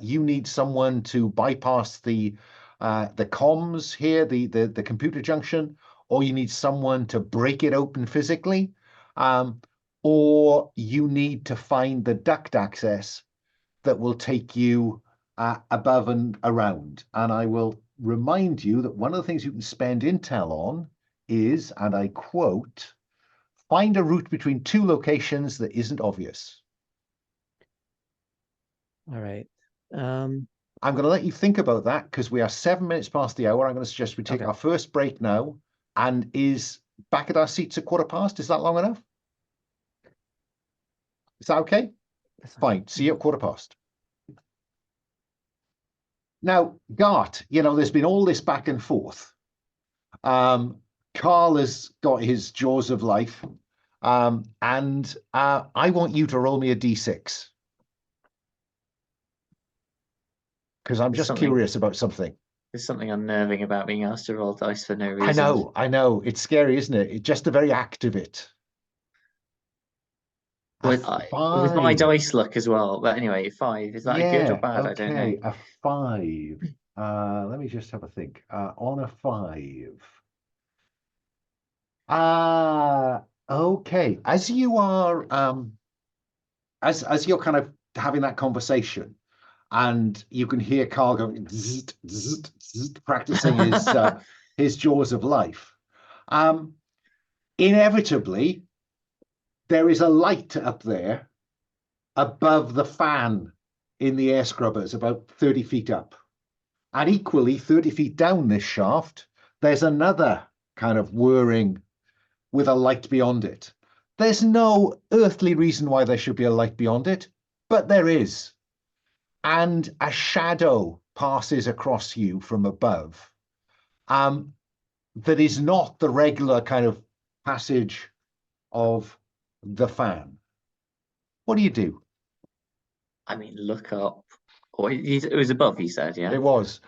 You need someone to bypass the comms here, the computer junction, or you need someone to break it open physically, or you need to find the duct access that will take you above and around. And I will remind you that one of the things you can spend intel on is, and I quote, find a route between two locations that isn't obvious. All right. I'm going to let you think about that because we are 7 minutes past the hour. I'm going to suggest we take our first break now. And is back at our seats at 15:15? Is that long enough? Is that okay? Fine. See you at 15:15. Now, Gart, there's been all this back and forth. Carl has got his jaws of life. And I want you to roll me a d6. Because I'm just curious about something. There's something unnerving about being asked to roll dice for no reason. I know. It's scary, isn't it? It's just the very act of it. With my dice luck as well. But anyway, 5. Is that a good or bad? Okay, I don't know. a 5. Let me just have a think. On a 5. Okay. As you are as you're kind of having that conversation, and you can hear Carl going zzz, zzz, zzz, practicing his jaws of life. Inevitably, there is a light up there above the fan in the air scrubbers, about 30 feet up. And equally, 30 feet down this shaft, there's another kind of whirring with a light beyond it. There's no earthly reason why there should be a light beyond it, but there is. And a shadow passes across you from above that is not the regular kind of passage of the fan. What do you do? I mean, look up. Or it was above, you said, yeah? It was.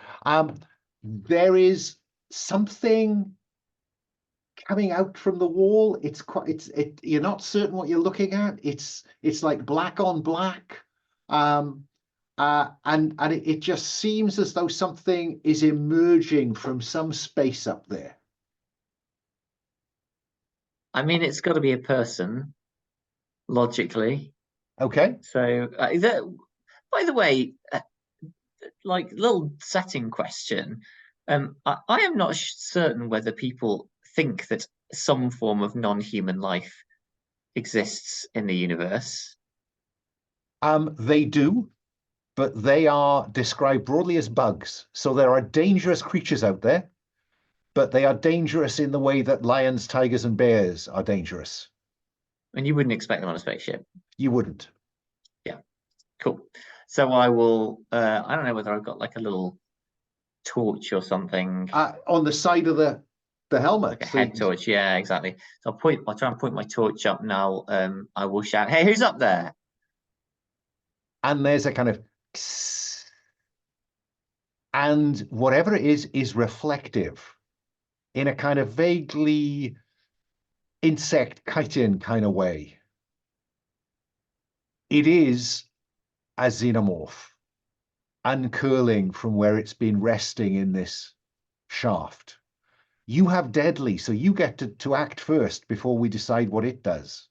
There is something coming out from the wall. You're not certain what you're looking at. It's like black on black. And it just seems as though something is emerging from some space up there. I mean, it's got to be a person, logically. Okay. So, is that, by the way, like little setting question. I am not certain whether people think that some form of non-human life exists in the universe. They do. But they are described broadly as bugs. So there are dangerous creatures out there, but they are dangerous in the way that lions, tigers, and bears are dangerous. And you wouldn't expect them on a spaceship. You wouldn't. Yeah, cool. So I will, I don't know whether I've got like a little torch or something. On the side of the helmet. Like a head torch, yeah, exactly. So I'll try and point my torch up now. I will shout, hey, who's up there? And there's a kind of And whatever it is reflective in a kind of vaguely insect chitin kind of way. It is a xenomorph uncurling from where it's been resting in this shaft. You have deadly, so you get to act first before we decide what it does.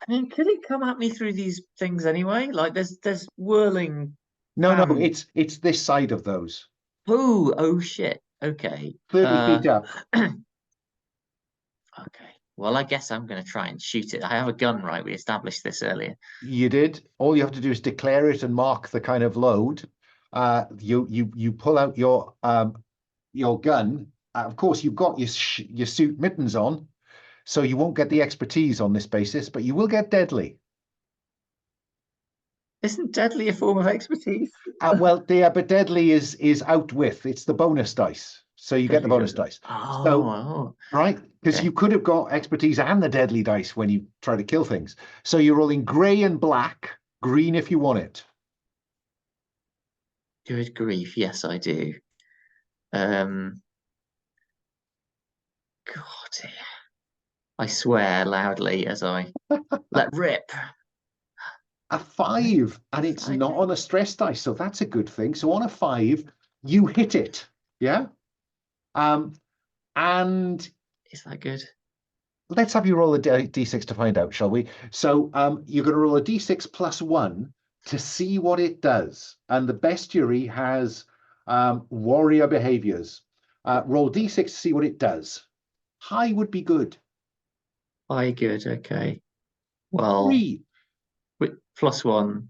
I mean, could it come at me through these things anyway? Like there's whirling. No, it's this side of those. Oh shit. Okay. 30 feet up. Okay. Well, I guess I'm going to try and shoot it. I have a gun, right? We established this earlier. You did. All you have to do is declare it and mark the kind of load. You pull out your gun. Of course, you've got your suit mittens on, so you won't get the expertise on this basis, but you will get deadly. Isn't deadly a form of expertise? Well, yeah, but deadly is out with. It's the bonus dice, so you get the bonus dice. Oh, right, because okay. you could have got expertise and the deadly dice when you try to kill things. So you're rolling grey and black, green if you want it. Good grief, yes, I do. God, I swear loudly as I let rip. A 5, and it's not on a stress dice, so that's a good thing. So on a 5, you hit it, yeah. And is that good? Let's have you roll a d6 to find out, shall we? So you're going to roll a d6 plus 1 to see what it does, and the bestiary has warrior behaviors. Roll d6 to see what it does. High would be good. High good, okay. Well, 3 with +1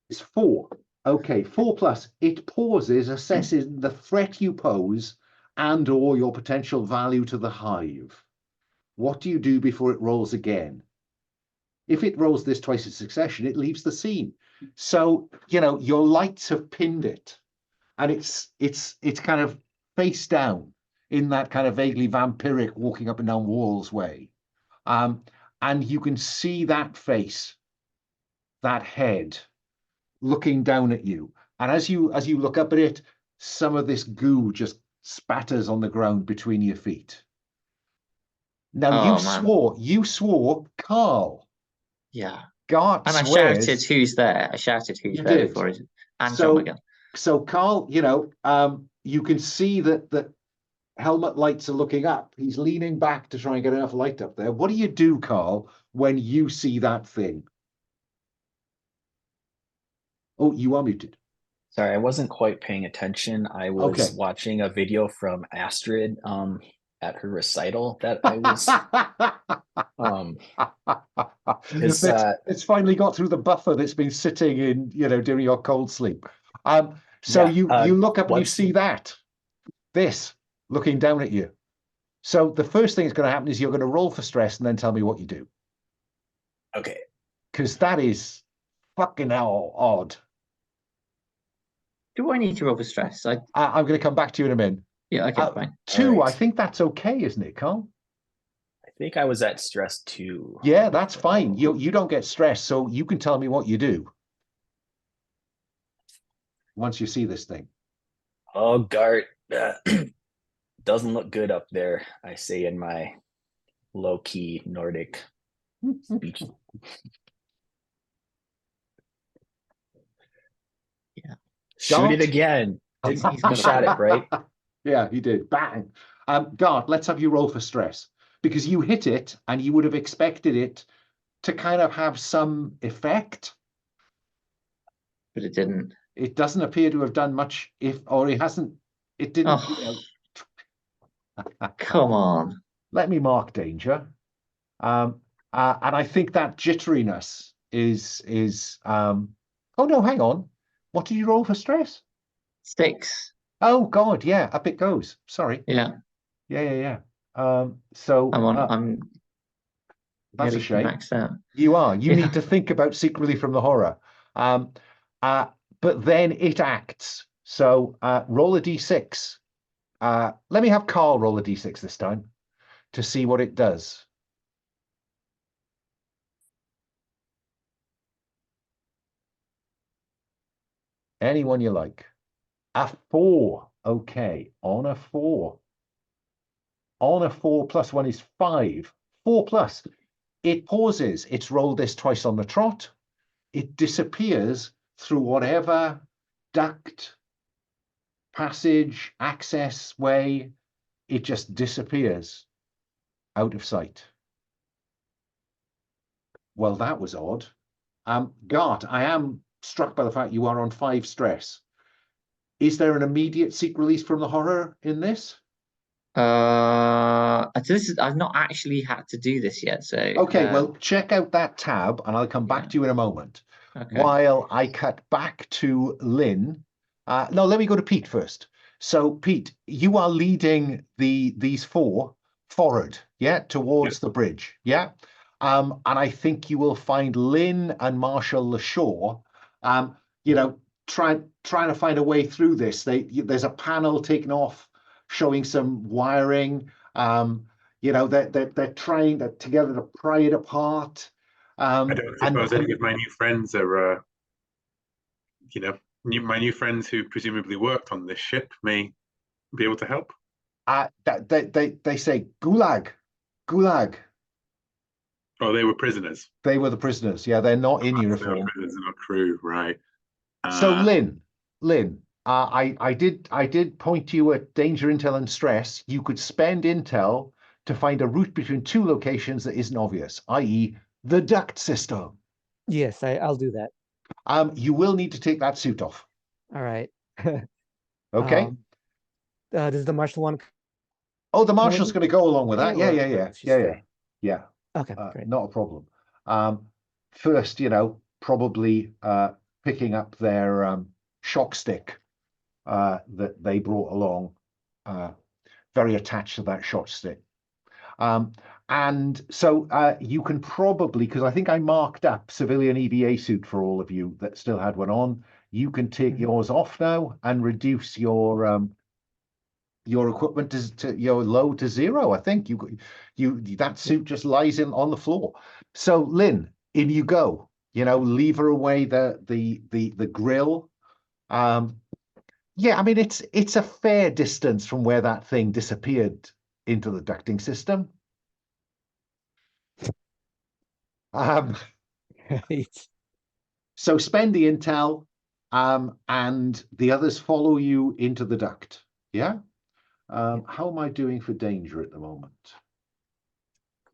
is 4. Okay, 4 plus. It pauses, assesses the threat you pose and or your potential value to the hive. What do you do before it rolls again? If it rolls this twice in succession, it leaves the scene. So, your lights have pinned it, and it's kind of face down in that kind of vaguely vampiric walking up and down walls way. And you can see that face, that head, looking down at you. And as you look up at it, some of this goo just spatters on the ground between your feet. Now you swore, Carl. Yeah. God and swears. I shouted who's there. I shouted who's You there did. before it and So- shot my gun. So Carl, you can see that the helmet lights are looking up. He's leaning back to try and get enough light up there. What do you do, Carl, when you see that thing? Oh, you are muted. Sorry, I wasn't quite paying attention. I was watching a video from Astrid at her recital that I was it's finally got through the buffer that's been sitting in, during your cold sleep. So you look up and you see this looking down at you. So the first thing that's going to happen is you're going to roll for stress and then tell me what you do. Okay. Because that is fucking hell odd. Do I need to roll for stress? I'm going to come back to you in a minute. Yeah, okay, fine. 2, right. I think that's okay, isn't it, Carl? I think I was at stress 2. Yeah, that's fine. You don't get stressed, so you can tell me what you do once you see this thing. Oh, Gart, doesn't look good up there, I say in my low-key Nordic speech. Yeah. Shoot it again. He's shot it, right? Yeah, he did. Bang. Gart, let's have you roll for stress. Because you hit it, and you would have expected it to kind of have some effect. But it didn't. It doesn't appear to have done much, it didn't. Come on. Let me mark danger. And I think that jitteriness is oh no, hang on. What did you roll for stress? 6. Oh God, yeah, up it goes. Sorry. Yeah. Yeah. So I'm that's a shame. maxed out. You are. You Yeah. need to think about Secretly from the Horror. But then it acts. So roll a d6. Let me have Carl roll a d6 this time to see what it does. Anyone you like. A 4. Okay, on a 4. On a 4 plus 1 is 5. 4 plus. It pauses. It's rolled this twice on the trot. It disappears through whatever duct, passage, access way. It just disappears out of sight. Well, that was odd. Gart, I am struck by the fact you are on 5 stress. Is there an immediate seek release from the horror in this? I've not actually had to do this yet, so Okay, well, check out that tab, and I'll come back to you in a moment. okay. While I cut back to Lynn. No, let me go to Pete first. So, Pete, you are leading these 4 forward, yeah, towards the bridge, yeah? And I think you will find Lynn and Marshall Lashaw, you know, trying to find a way through this. There's a panel taken off showing some wiring. You know, they're trying together to pry it apart. I don't suppose any of my new friends are, you know, my new friends who presumably worked on this ship may be able to help. They say gulag, gulag. Oh, they were prisoners. They were the prisoners. Yeah, they're not in uniform. They were prisoners, not crew, right? So Lynn, I did point you at danger intel and stress. You could spend intel to find a route between 2 locations that isn't obvious, i.e. the duct system. Yes, I'll do that. You will need to take that suit off. All right. Okay. Does the marshal one? Oh, the marshal's going to go along with that. Yeah. Yeah. Okay, great. Not a problem. First, you know, probably picking up their shock stick that they brought along, very attached to that shock stick. And so you can probably, because I think I marked up civilian EVA suit for all of you that still had one on. You can take yours off now and reduce your equipment to your low to 0. I think that suit just lies on the floor. So Lynn, in you go. You know, lever away the grill. Yeah, I mean it's a fair distance from where that thing disappeared into the ducting system. Right. So spend the intel, and the others follow you into the duct. Yeah. How am I doing for danger at the moment?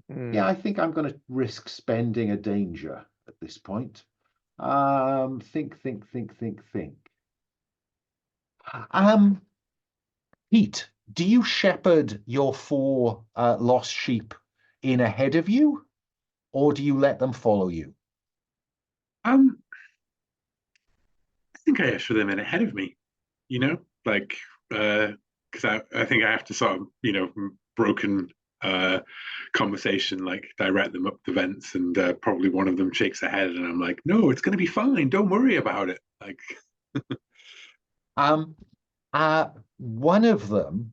Yeah, I think I'm going to risk spending a danger at this point. Think. Pete, do you shepherd your 4 lost sheep in ahead of you, or do you let them follow you? I think I usher them in ahead of me, you know, like because I think I have to sort of, you know, broken conversation, like direct them up the vents, and probably one of them shakes their head, and I'm like, no, it's going to be fine. Don't worry about it. Like, one of them,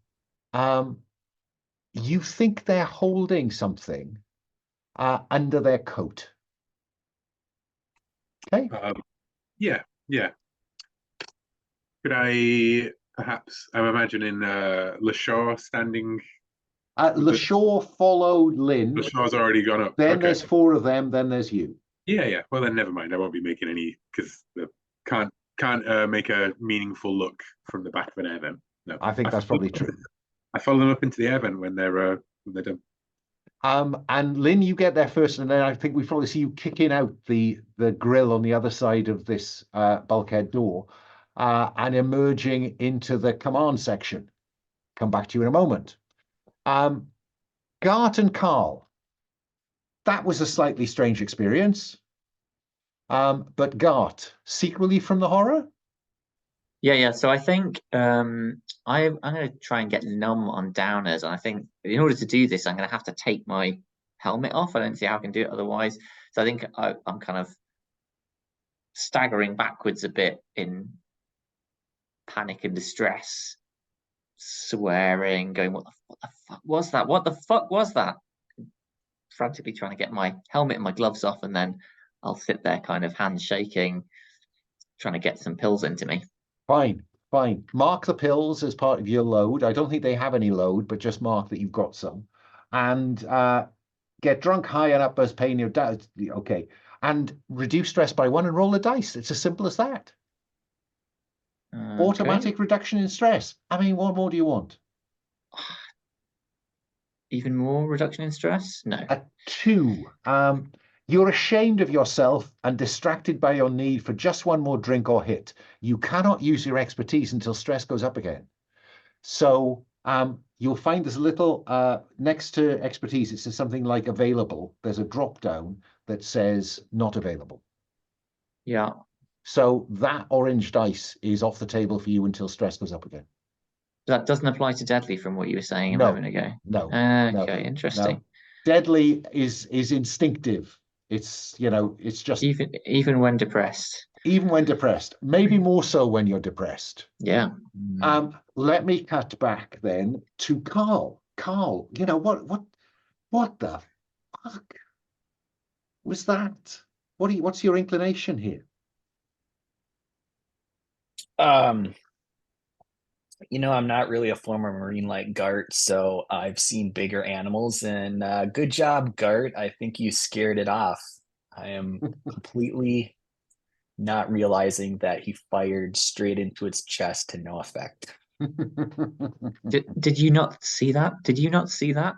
you think they're holding something under their coat. Okay. Yeah. Could I perhaps? I'm imagining Lashaw standing. Lashaw folled Lynn. Lashaw's already gone up. Then there's 4 of them. Then there's you. Yeah. Well, then never mind. I won't be making any, because can't make a meaningful look from the back of an air vent. No, I think that's probably true. I follow them up into the air vent when they're done. And Lynn, you get there first, and then I think we probably see you kicking out the grill on the other side of this bulkhead door, and emerging into the command section. Come back to you in a moment. Gart and Carl, that was a slightly strange experience. But Gart, seek relief from the horror? Yeah. So I think I'm going to try and get numb on downers, and I think in order to do this, I'm going to have to take my helmet off. I don't see how I can do it otherwise. So I think I'm kind of staggering backwards a bit in panic and distress, swearing, going, what the fuck was that? What the fuck was that? Frantically trying to get my helmet and my gloves off, and then I'll sit there kind of hands shaking, trying to get some pills into me. Fine. Fine. Mark the pills as part of your load. I don't think they have any load, but just mark that you've got some. And get drunk, high, and up as pain your dad. Okay. And reduce stress by 1 and roll the dice. It's as simple as that. Automatic reduction in stress. I mean, what more do you want? Even more reduction in stress? No. A 2. You're ashamed of yourself and distracted by your need for just one more drink or hit. You cannot use your expertise until stress goes up again. So you'll find there's a little next to expertise, it says something like available. There's a drop down that says not available. Yeah. So that orange dice is off the table for you until stress goes up again. That doesn't apply to deadly from what you were saying a moment ago. No. Okay, interesting. No. Deadly is instinctive. It's, it's just even when depressed. Even when depressed, maybe more so when you're depressed. Yeah. Let me cut back then to Carl. Carl, what the fuck was that? What's your inclination here? I'm not really a former Marine like Gart, so I've seen bigger animals, and good job, Gart. I think you scared it off. I am completely not realizing that he fired straight into its chest to no effect. Did you not see that? Did you not see that?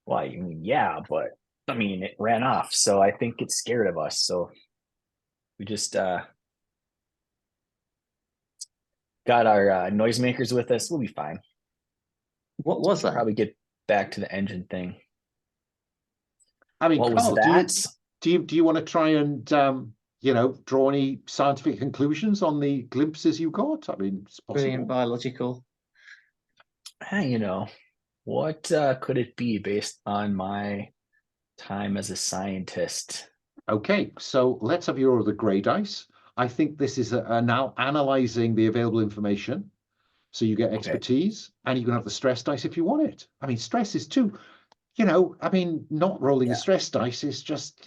Well, I mean, yeah, but I mean, it ran off, so I think it's scared of us. So we just got our noisemakers with us. We'll be fine. What was that? Probably get back to the engine thing. I mean, what Carl, was that? Do you want to try and draw any scientific conclusions on the glimpses you got? I mean, it's possible. Brilliant biological. What could it be based on my time as a scientist? Okay, so let's have your other grey dice. I think this is now analyzing the available information. So you get expertise, and you can have the stress dice if you want it. I mean, stress is too, not rolling the stress dice is just,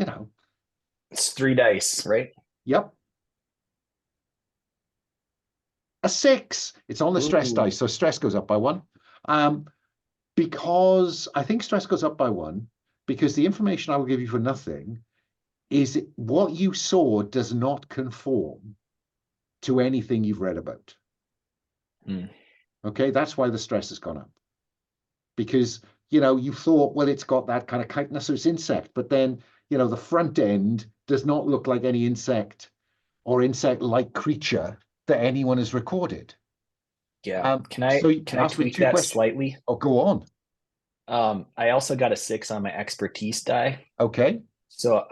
It's 3 dice, right? Yep. A 6. It's on the stress dice, so stress goes up by 1. Because I think stress goes up by 1, because the information I will give you for nothing is what you saw does not conform to anything you've read about. Okay, that's why the stress has gone up. Because, you thought, well, it's got that kind of chitinous, so it's insect, but then, the front end does not look like any insect or insect-like creature that anyone has recorded. Yeah. Can I tweak that slightly? Oh, go on. I also got a 6 on my expertise die. Okay. So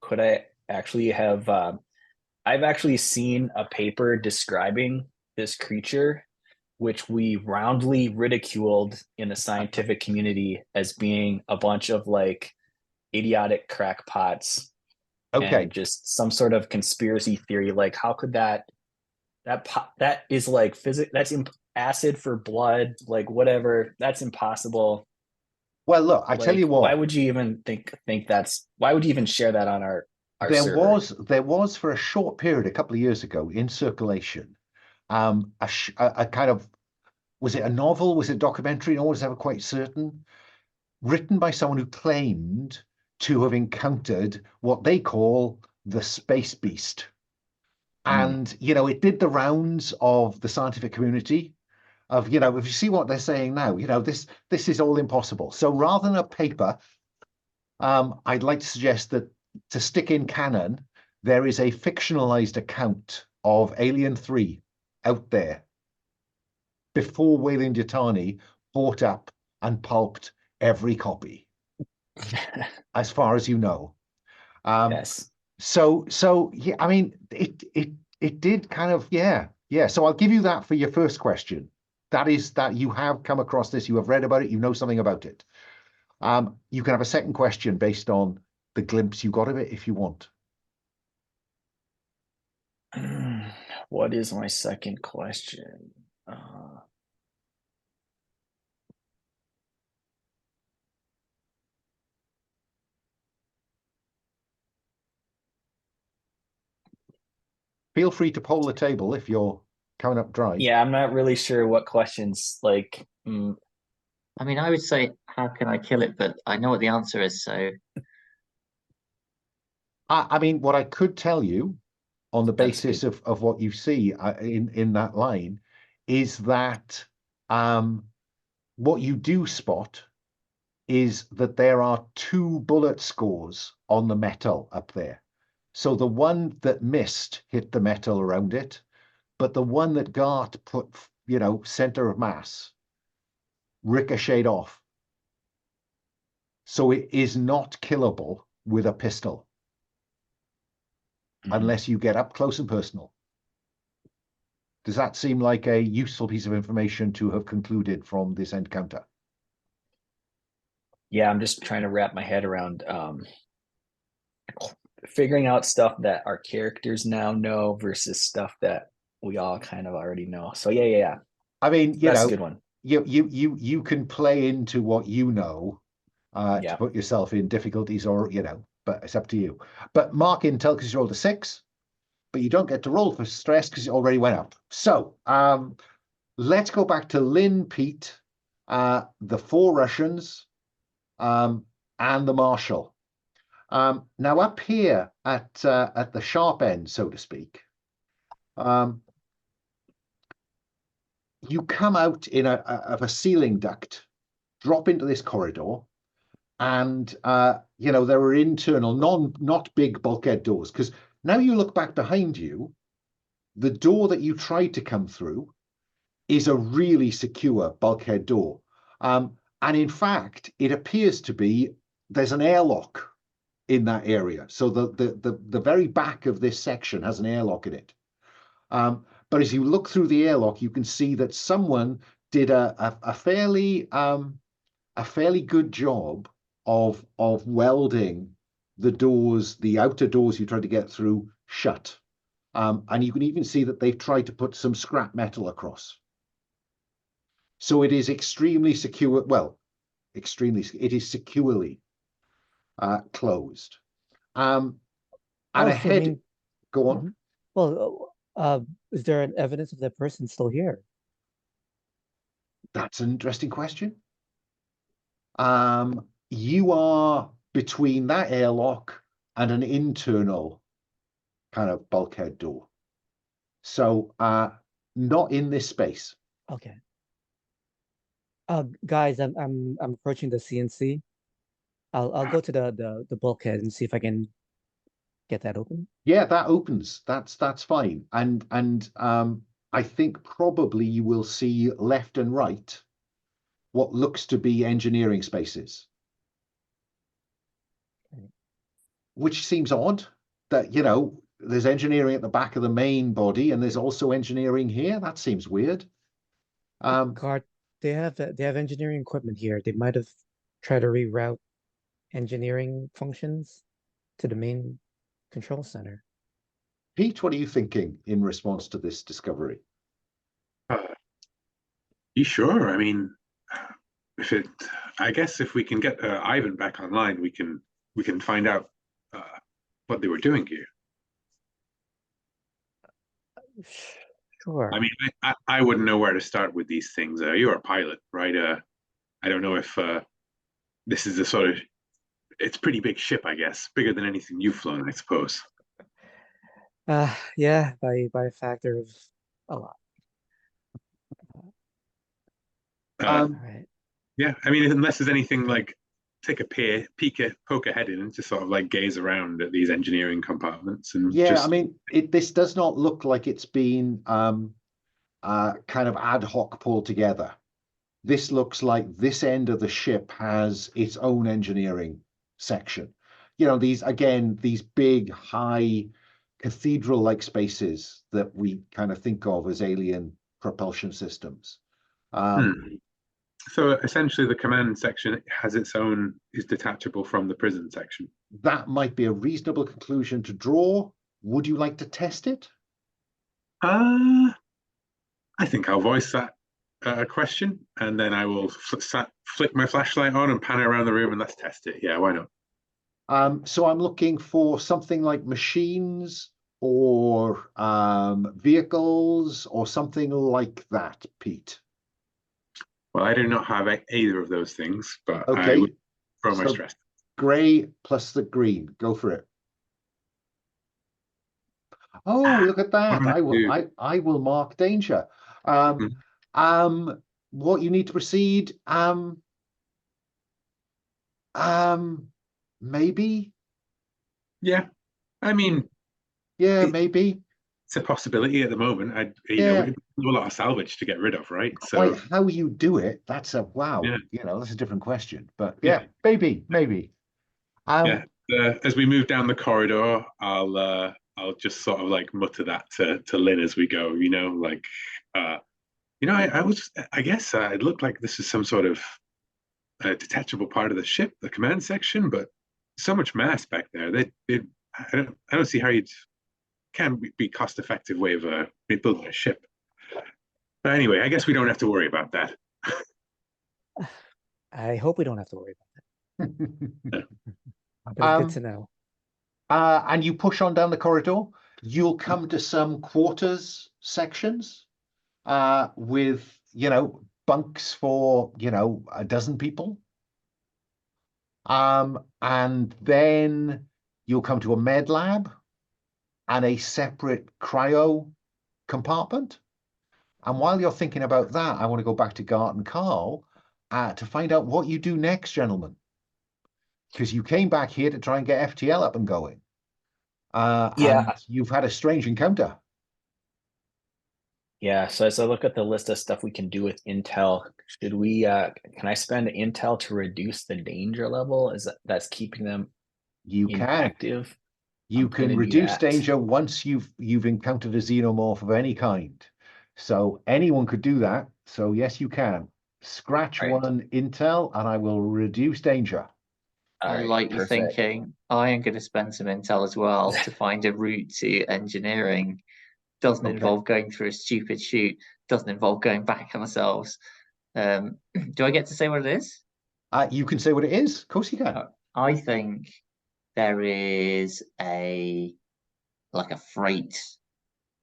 could I actually have I've actually seen a paper describing this creature, which we roundly ridiculed in the scientific community as being a bunch of like idiotic crackpots. Okay. And just some sort of conspiracy theory. Like, how could that is like physics? That's acid for blood, like whatever. That's impossible. Well, look, I tell you what. Why would you even think that's? Why would you even share that on our server? There was for a short period a couple of years ago in circulation, a kind of, was it a novel? Was it a documentary? No one's ever quite certain. Written by someone who claimed to have encountered what they call the space beast. And, it did the rounds of the scientific community of, if you see what they're saying now, this is all impossible. So rather than a paper, I'd like to suggest that to stick in canon, there is a fictionalized account of Alien 3 out there before Weyland-Yutani bought up and pulped every copy, as far as you know. Yes. So yeah, I mean, it did kind of, yeah. So I'll give you that for your first question. That is that you have come across this, you have read about it, you know something about it. You can have a second question based on the glimpse you got of it if you want. What is my second question? Feel free to poll the table if you're coming up dry. Yeah, I'm not really sure what questions like. I mean, I would say, how can I kill it? But I know what the answer is, so I mean, what I could tell you on the that's basis good. of what you see in that line is that what you do spot is that there are 2 bullet scores on the metal up there. So the one that missed hit the metal around it, but the one that got put, center of mass ricocheted off. So it is not killable with a pistol unless you get up close and personal. Does that seem like a useful piece of information to have concluded from this encounter? Yeah, I'm just trying to wrap my head around figuring out stuff that our characters now know versus stuff that we all kind of already know. So yeah. I mean, That's a good one. You can play into what you know to Yeah. put yourself in difficulties, or but it's up to you. But mark intel because you rolled a 6, but you don't get to roll for stress because it already went up. So let's go back to Lynn, Pete, the 4 Russians, and the Marshal. Now up here at the sharp end, so to speak, you come out in of a ceiling duct, drop into this corridor, and there are internal, not big bulkhead doors. Because now you look back behind you, the door that you tried to come through is a really secure bulkhead door. And in fact, it appears to be there's an airlock in that area. So the very back of this section has an airlock in it. But as you look through the airlock, you can see that someone did a fairly good job of welding the doors, the outer doors you tried to get through, shut. And you can even see that they've tried to put some scrap metal across. So it is extremely secure. Well, it is securely closed. And ahead, go on. Well, is there an evidence of that person still here? That's an interesting question. You are between that airlock and an internal kind of bulkhead door. So not in this space. Okay. Guys, I'm approaching the CNC. I'll go to the bulkhead and see if I can get that open. Yeah, that opens. That's fine. And I think probably you will see left and right what looks to be engineering spaces. Okay. Which seems odd that, there's engineering at the back of the main body and there's also engineering here. That seems weird. Cart, they have engineering equipment here. They might have tried to reroute engineering functions to the main control center. Pete, what are you thinking in response to this discovery? You sure? I mean, I guess if we can get Ivan back online, we can find out what they were doing here. Sure. I mean, I wouldn't know where to start with these things. You're a pilot, right? I don't know if this is a sort of, it's a pretty big ship, I guess, bigger than anything you've flown, I suppose. Yeah, by a factor of a lot. All right. Yeah, I mean, unless there's anything like, take a poke a head in and just sort of like gaze around at these engineering compartments and I mean, this does not look like it's been kind of ad hoc pulled together. This looks like this end of the ship has its own engineering section. These big, high cathedral-like spaces that we kind of think of as alien propulsion systems. So essentially the command section has its own, is detachable from the prison section. That might be a reasonable conclusion to draw. Would you like to test it? I think I'll voice that question, and then I will flick my flashlight on and pan it around the room, and let's test it. Yeah, why not? So I'm looking for something like machines or vehicles or something like that, Pete? Well, I do not have either of those things, but I Okay, would throw my so stress. grey plus the green. Go for it. Oh, look at that. I will mark danger. Mhm. What you need to proceed, maybe? Yeah, I mean, Yeah, it, maybe. it's a possibility at the moment. We Yeah, have a lot of salvage to get rid of, right? quite So how you do it, that's a wow. yeah, That's a different question. But yeah, yeah, maybe. yeah. As we move down the corridor, I'll just sort of like mutter that to Lynn as we go. I guess it looked like this is some sort of detachable part of the ship, the command section, but so much mass back there. I don't see how you'd can be cost effective way of building a ship. But anyway, I guess we don't have to worry about that. I hope we don't have to worry about that. But it's good to know. And you push on down the corridor, you'll come to some quarters sections with, bunks for, a dozen people. And then you'll come to a med lab and a separate cryo compartment. And while you're thinking about that, I want to go back to Gart and Carl to find out what you do next, gentlemen. Because you came back here to try and get FTL up and going. Yeah. And you've had a strange encounter. Yeah, so as I look at the list of stuff we can do with intel, should we can I spend intel to reduce the danger level? That's keeping them You can. inactive? You I'm gonna can do reduce that. danger once you've encountered a xenomorph of any kind. So anyone could do that. So yes, you can. Scratch Right. one intel and I will reduce danger. All I right, like your perfect. thinking. I am going to spend some intel as well to find a route to engineering. Doesn't Okay. involve going through a stupid chute. Doesn't involve going back on ourselves. Do I get to say what it is? You can say what it is. Of course you can. I think there is a freight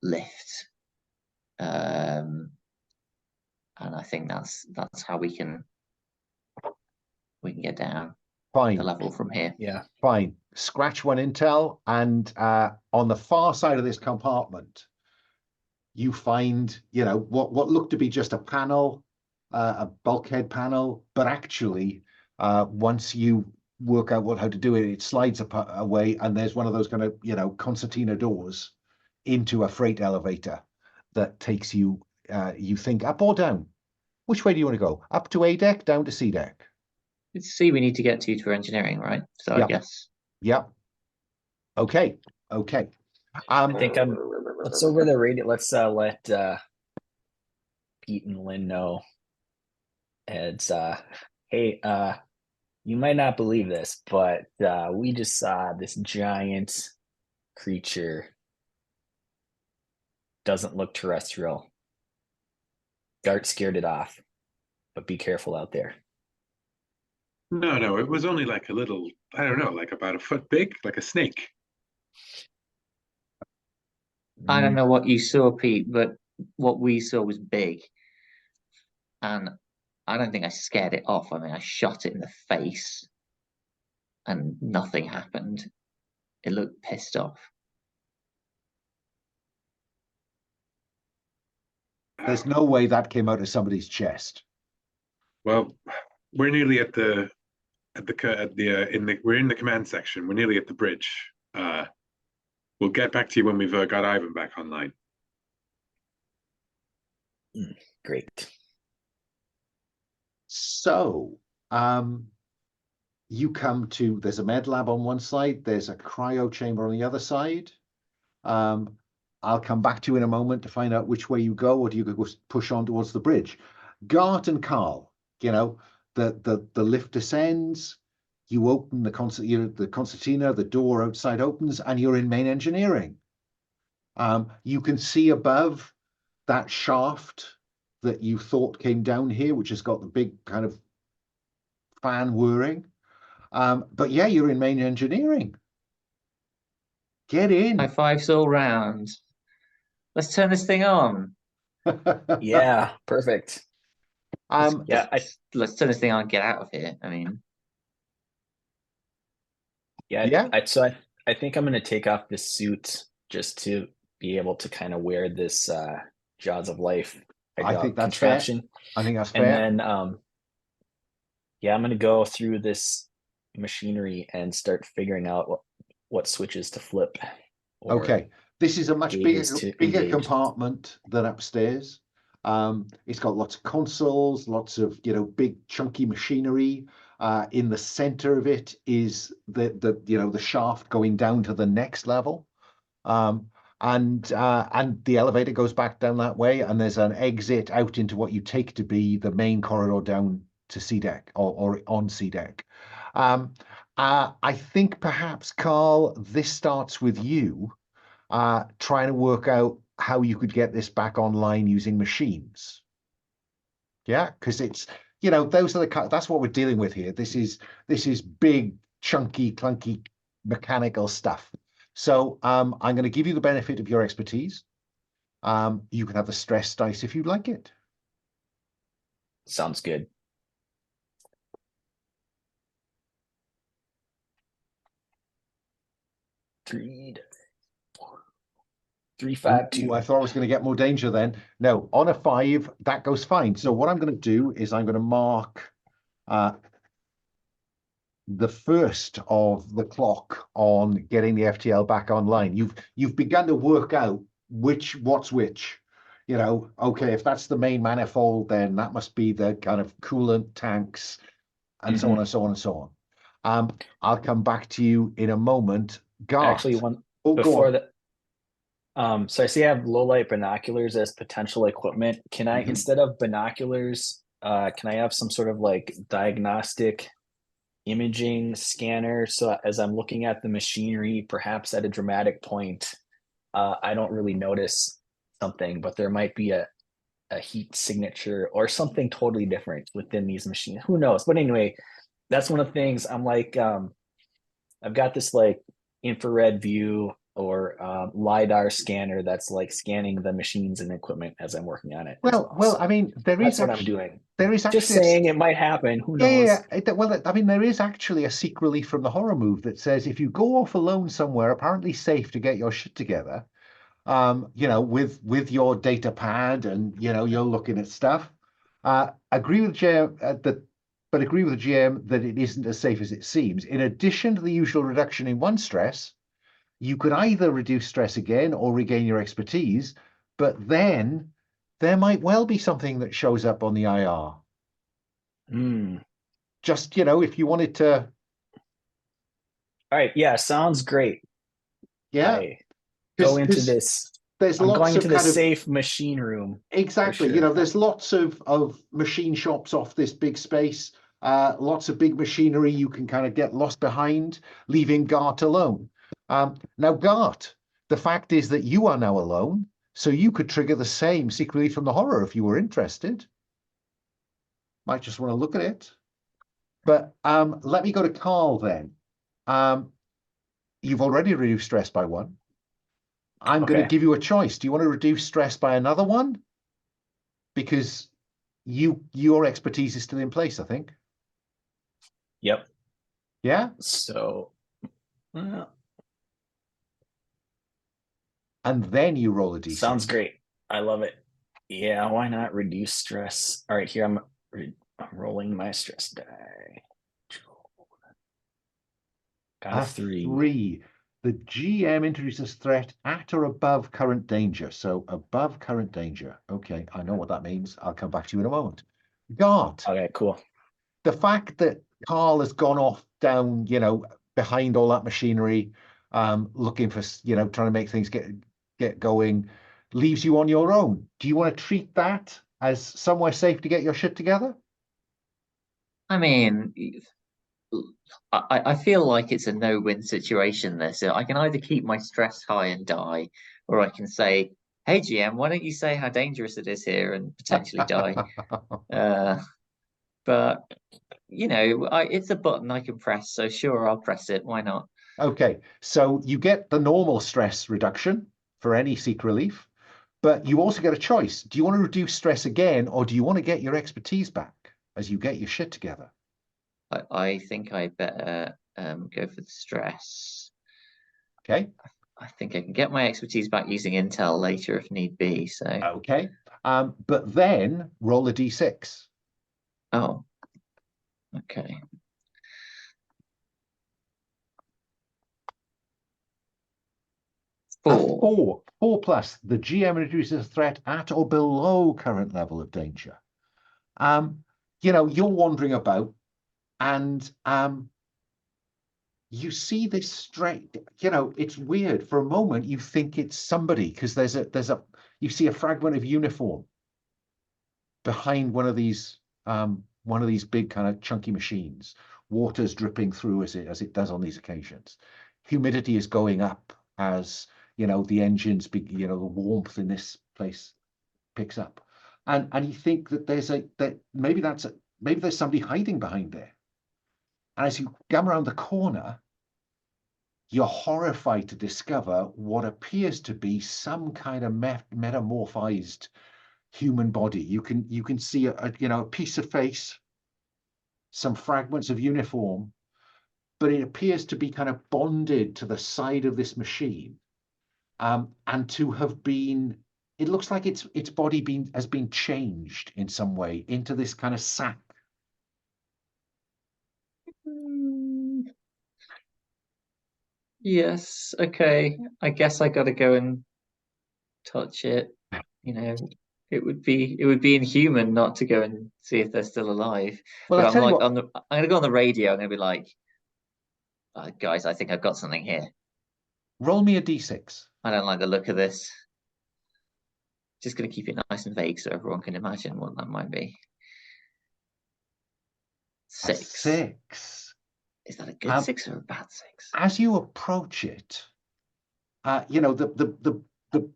lift, and I think that's how we can get down the Fine. level from here. Yeah. Fine. Scratch one intel and on the far side of this compartment, you find, what looked to be just a panel, a bulkhead panel, but actually, once you work out how to do it, it slides away, and there's one of those kind of, concertina doors into a freight elevator that takes you, you think, up or down? Which way do you want to go? Up to A deck, down to C deck? It's C we need to get to for engineering, right? So I Yeah. guess. Yep. Okay. I think let's over the radio. Let's let Pete and Lynn know. It's hey, you might not believe this, but we just saw this giant creature. Doesn't look terrestrial. Dart scared it off, but be careful out there. No, it was only like a little, I don't know, like about a foot big, like a snake. I don't know what you saw, Pete, but what we saw was big. And I don't think I scared it off. I mean, I shot it in the face and nothing happened. It looked pissed off. There's no way that came out of somebody's chest. Well, we're nearly at the we're in the command section. We're nearly at the bridge. We'll get back to you when we've got Ivan back online. Great. So, you come to, there's a med lab on one side, there's a cryo chamber on the other side. I'll come back to you in a moment to find out which way you go, or do you go push on towards the bridge? Gart and Carl, the lift descends, you open the concertina, the door outside opens, and you're in main engineering. You can see above that shaft that you thought came down here, which has got the big kind of fan whirring. But yeah, you're in main engineering. Get in. High fives all round. Let's turn this thing on. Yeah, perfect. Yeah, Let's turn this thing on and get out of here. I mean, yeah. I think I'm gonna take off this suit just to be able to kind of wear this Jaws of Life I think that's fair. contraption. I think that's And fair. then yeah, I'm gonna go through this machinery and start figuring out what switches to flip. Okay, this is a much bigger engage. compartment than upstairs. It's got lots of consoles, lots of big chunky machinery. In the center of it is the shaft going down to the next level. And the elevator goes back down that way, and there's an exit out into what you take to be the main corridor down to C deck or on C deck. I think perhaps, Carl, this starts with you trying to work out how you could get this back online using machines. Yeah, because it's those are that's what we're dealing with here. This is big, chunky, clunky mechanical stuff. So I'm going to give you the benefit of your expertise. You can have the stress dice if you'd like it. Sounds good. Three, 5, 2. I thought I was going to get more danger then. No, on a 5, that goes fine. So what I'm going to do is I'm going to mark the first of the clock on getting the FTL back online. You've begun to work out what's which. Okay, if that's the main manifold, then that must be the kind of coolant tanks, and so on and so on and so on. I'll come back to you in a moment. Actually, before that. So I see I have low light binoculars as potential equipment. Can I, instead of binoculars, can I have some sort of like diagnostic imaging scanner? So as I'm looking at the machinery, perhaps at a dramatic point, I don't really notice something, but there might be a heat signature or something totally different within these machines. Who knows? But anyway, that's one of the things I'm like, I've got this like infrared view or LiDAR scanner that's like scanning the machines and equipment as I'm working on it. Well, I mean, that's what I'm doing. There is actually just saying it might happen. Who knows? Well, I mean, there is actually a seek relief from the horror move that says if you go off alone somewhere, apparently safe, to get your shit together, with your data pad and you're looking at stuff. Agree with GM but agree with the GM that it isn't as safe as it seems. In addition to the usual reduction in 1 stress, you could either reduce stress again or regain your expertise, but then there might well be something that shows up on the IR. Just, if you wanted to. All right. Yeah. Sounds great. Yeah. Go into this. I'm going into the safe machine room. Exactly. Sure. There's lots of machine shops off this big space. Lots of big machinery you can kind of get lost behind, leaving Gart alone. Now, Gart, the fact is that you are now alone, so you could trigger the same seek relief from the horror if you were interested. Might just want to look at it. But let me go to Carl then. You've already reduced stress by 1. I'm going to give you a choice. Do you want to reduce stress by another 1? Because your expertise is still in place, I think. Yep. Yeah? So... and then you roll a d6. Sounds great. I love it. Yeah, why not reduce stress? All right, here I'm rolling my stress die. Got a 3. 3. The GM introduces threat at or above current danger. So above current danger. Okay, I know what that means. I'll come back to you in a moment. Gart. Okay, cool. The fact that Carl has gone off down, behind all that machinery, looking for, trying to make things get going, leaves you on your own. Do you want to treat that as somewhere safe to get your shit together? I mean, I feel like it's a no-win situation there. So I can either keep my stress high and die, or I can say, hey, GM, why don't you say how dangerous it is here and potentially die? But, it's a button I can press. So sure, I'll press it. Why not? Okay, so you get the normal stress reduction for any seek relief, but you also get a choice. Do you want to reduce stress again, or do you want to get your expertise back as you get your shit together? I think I better go for the stress. Okay. I think I can get my expertise back using intel later if need be. So Okay. But then roll a d6. oh, okay. A 4. 4 plus. The GM reduces a threat at or below current level of danger. You're wandering about, and you see this straight. It's weird. For a moment, you think it's somebody because you see a fragment of uniform behind one of these big kind of chunky machines. Water's dripping through as it does on these occasions. Humidity is going up as the engines the warmth in this place picks up, and you think that maybe there's somebody hiding behind there. And as you come around the corner, you're horrified to discover what appears to be some kind of metamorphized human body. You can see a piece of face, some fragments of uniform, but it appears to be kind of bonded to the side of this machine, and to have been. It looks like its body has been changed in some way into this kind of sack. Yes, okay. I guess I gotta go and touch it. It would be inhuman not to go and see if they're still alive. Well, But I'll I'm tell you like what. I'm gonna go on the radio and I'll be like, guys, I think I've got something here. Roll me a d6. I don't like the look of this. Just gonna keep it nice and vague so everyone can imagine what that might be. A 6. 6. Is that a good 6 or a bad 6? As you approach it, the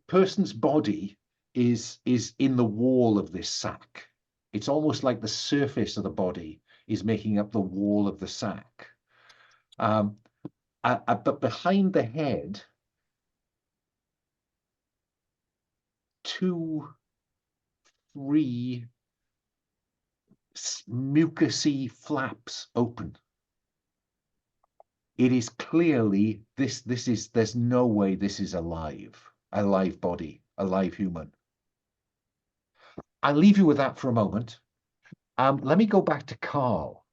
person's body is in the wall of this sack. It's almost like the surface of the body is making up the wall of the sack. But behind the head, 2, 3 mucousy flaps open. It is clearly there's no way this is a live body, a live human. I'll leave you with that for a moment. Let me go back to Carl.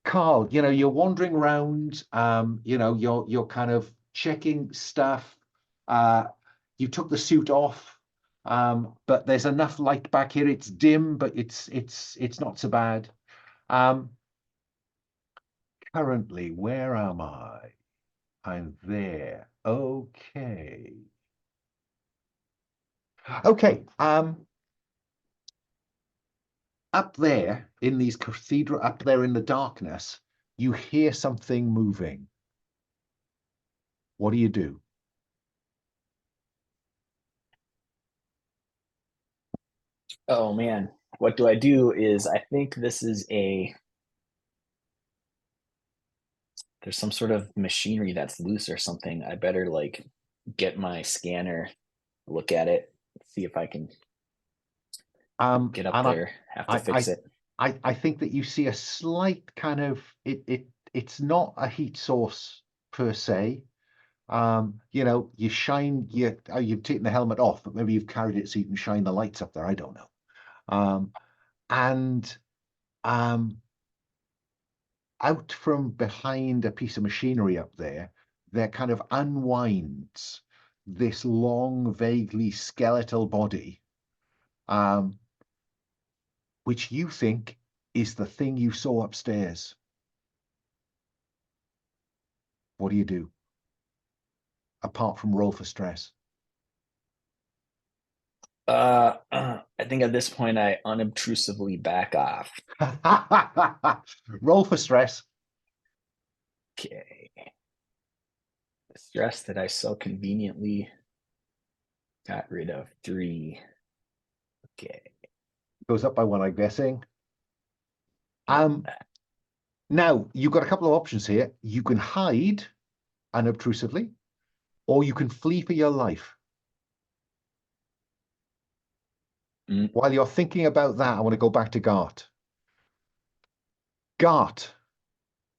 Carl, you're wandering around, you're kind of checking stuff. You took the suit off, but there's enough light back here. It's dim, but it's not so bad. Currently, where am I? I'm there. Okay. Okay. Up there in these cathedral, up there in the darkness, you hear something moving. What do you do? Oh man, what do I do is I think this is there's some sort of machinery that's loose or something. I better like get my scanner, look at it, see if I can get up there, have to fix it. I think that you see a slight kind of it's not a heat source per se. You shine you've taken the helmet off, but maybe you've carried it so you can shine the lights up there. I don't know. And out from behind a piece of machinery up there kind of unwinds this long, vaguely skeletal body, which you think is the thing you saw upstairs. What do you do? Apart from roll for stress. I think at this point I unobtrusively back off. Roll for stress. Okay. The stress that I so conveniently got rid of. 3. Okay. Goes up by 1, I'm guessing. Now you've got a couple of options here. You can hide, unobtrusively, or you can flee for your life. While you're thinking about that, I want to go back to Gart. Gart,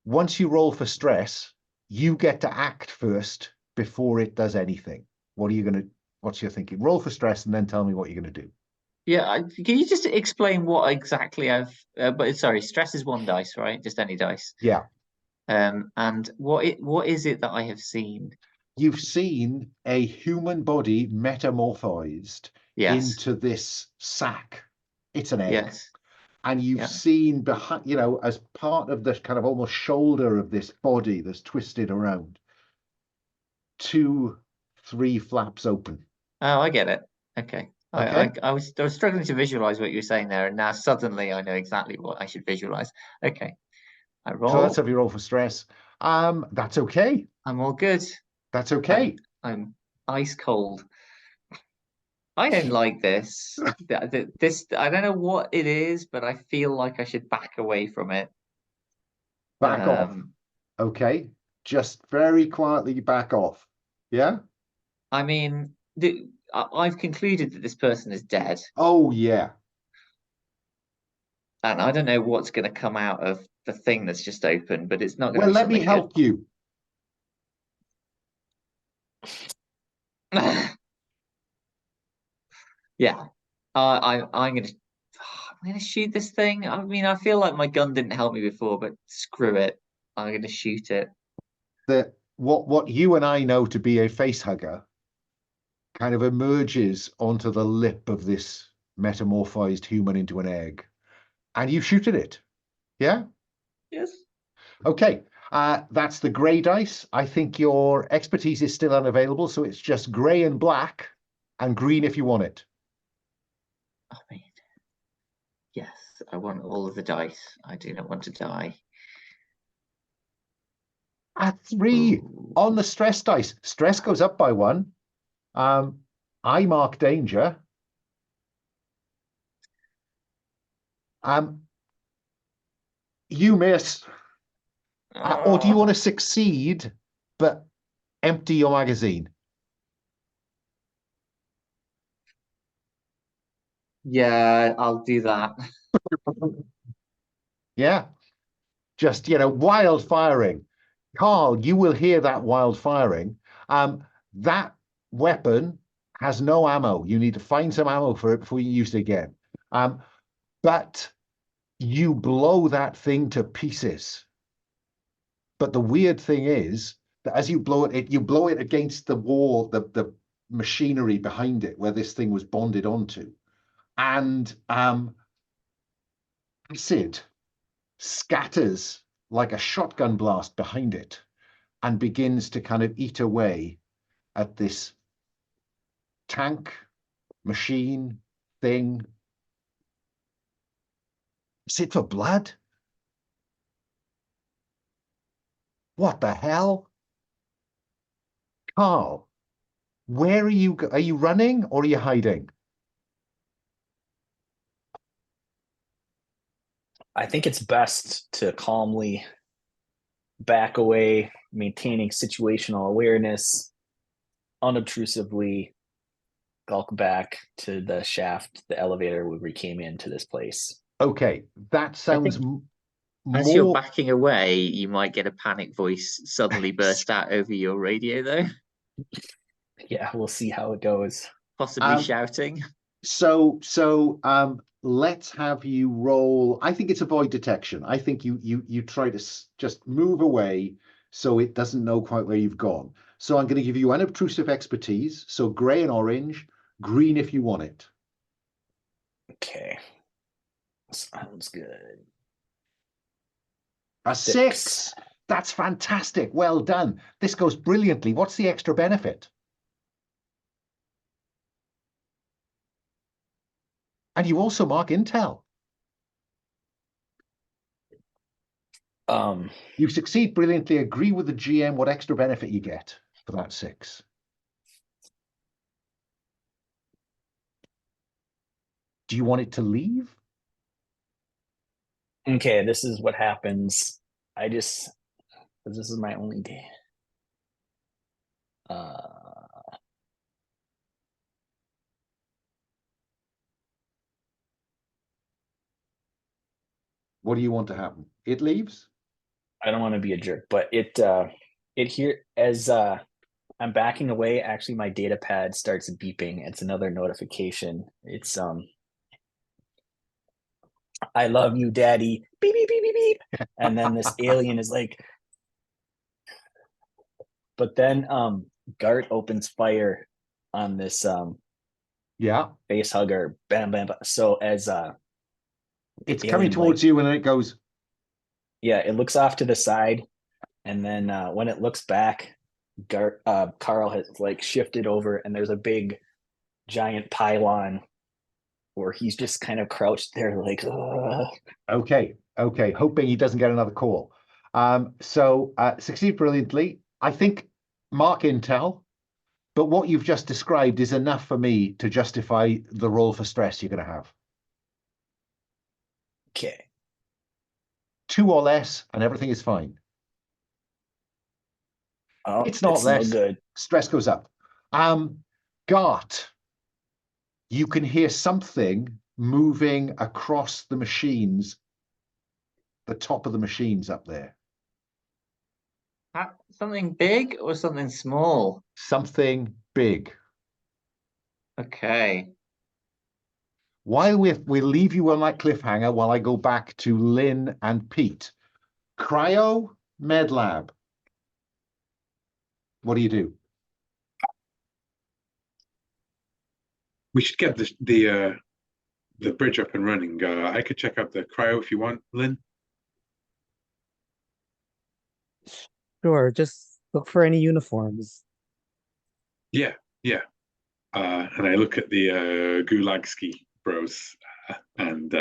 once you roll for stress, you get to act first before it does anything. What's your thinking? Roll for stress and then tell me what you're going to do. Yeah, can you just explain what exactly I've? But sorry, stress is one dice, right? Just any dice. Yeah. And what is it that I have seen? You've seen a human body metamorphosed Yes. into this sack. It's an egg. Yes. And you've seen behind, as part of this kind of almost shoulder of this body that's twisted around, 2, 3 flaps open. Oh, I get it. Okay. Okay. I was struggling to visualize what you were saying there, and now suddenly I know exactly what I should visualize. Okay. I roll. So that's how you roll for stress. That's okay. I'm all good. That's okay. I'm ice cold. I don't like this. This I don't know what it is, but I feel like I should back away from it. Back off. Okay. Just very quietly back off. Yeah? I mean, I've concluded that this person is dead. Oh, yeah. And I don't know what's going to come out of the thing that's just opened, but it's not going to Well, be let me help you. Yeah. I'm gonna shoot this thing. I mean, I feel like my gun didn't help me before, but screw it. I'm gonna shoot it. What you and I know to be a face hugger kind of emerges onto the lip of this metamorphosed human into an egg, and you shoot at it. Yeah? Yes. Okay. That's the grey dice. I think your expertise is still unavailable, so it's just grey and black and green if you want it. I mean, yes, I want all of the dice. I do not want to die. At 3 Ooh. on the stress dice. Stress goes up by 1. I mark danger. You miss. Or do you want to succeed but empty your magazine? Yeah, I'll do that. Yeah. Just, wild firing. Carl, you will hear that wild firing. That weapon has no ammo. You need to find some ammo for it before you use it again. But you blow that thing to pieces. But the weird thing is that as you blow it, you blow it against the wall, the machinery behind it, where this thing was bonded onto. And acid scatters like a shotgun blast behind it and begins to kind of eat away at this tank, machine, thing. Is it for blood? What the hell? Carl, where are you? Are you running or are you hiding? I think it's best to calmly back away, maintaining situational awareness, unobtrusively gulk back to the shaft, the elevator where we came into this place. Okay, that sounds as you're backing away, you might get a panic voice suddenly burst out over your radio, though. Yeah, we'll see how it goes. Possibly shouting. So let's have you roll. I think it's avoid detection. I think you try to just move away so it doesn't know quite where you've gone. So I'm going to give you unobtrusive expertise. So grey and orange, green if you want it. Okay. Sounds good. A 6. That's fantastic. Well done. This goes brilliantly. What's the extra benefit? And you also mark intel. You succeed brilliantly. Agree with the GM what extra benefit you get for that 6. Do you want it to leave? Okay, this is what happens. This is my only day. What do you want to happen? It leaves? I don't want to be a jerk, but it here as I'm backing away, actually my data pad starts beeping. It's another notification. It's I love you, daddy. Beep beep beep beep beep. And then this alien is like, but then Gart opens fire on this Yeah. face hugger. Bam bam bam. So as It's alien, coming towards you and then it goes. yeah, it looks off to the side, and then when it looks back, Carl has like shifted over, and there's a big giant pylon where he's just kind of crouched there like, ugh. Okay. Hoping he doesn't get another call. So succeed brilliantly. I think mark intel, but what you've just described is enough for me to justify the roll for stress you're going to have. Okay. 2 or less, and everything is fine. Oh, It's not no less. good. Stress goes up. Gart, you can hear something moving across the machines, the top of the machines up there. Something big or something small? Something big. Okay. While we'll leave you on that cliffhanger while I go back to Lynn and Pete. Cryo Med Lab. What do you do? We should get the bridge up and running. I could check out the cryo if you want, Lynn. Sure, just look for any uniforms. Yeah. And I look at the Gulagski bros and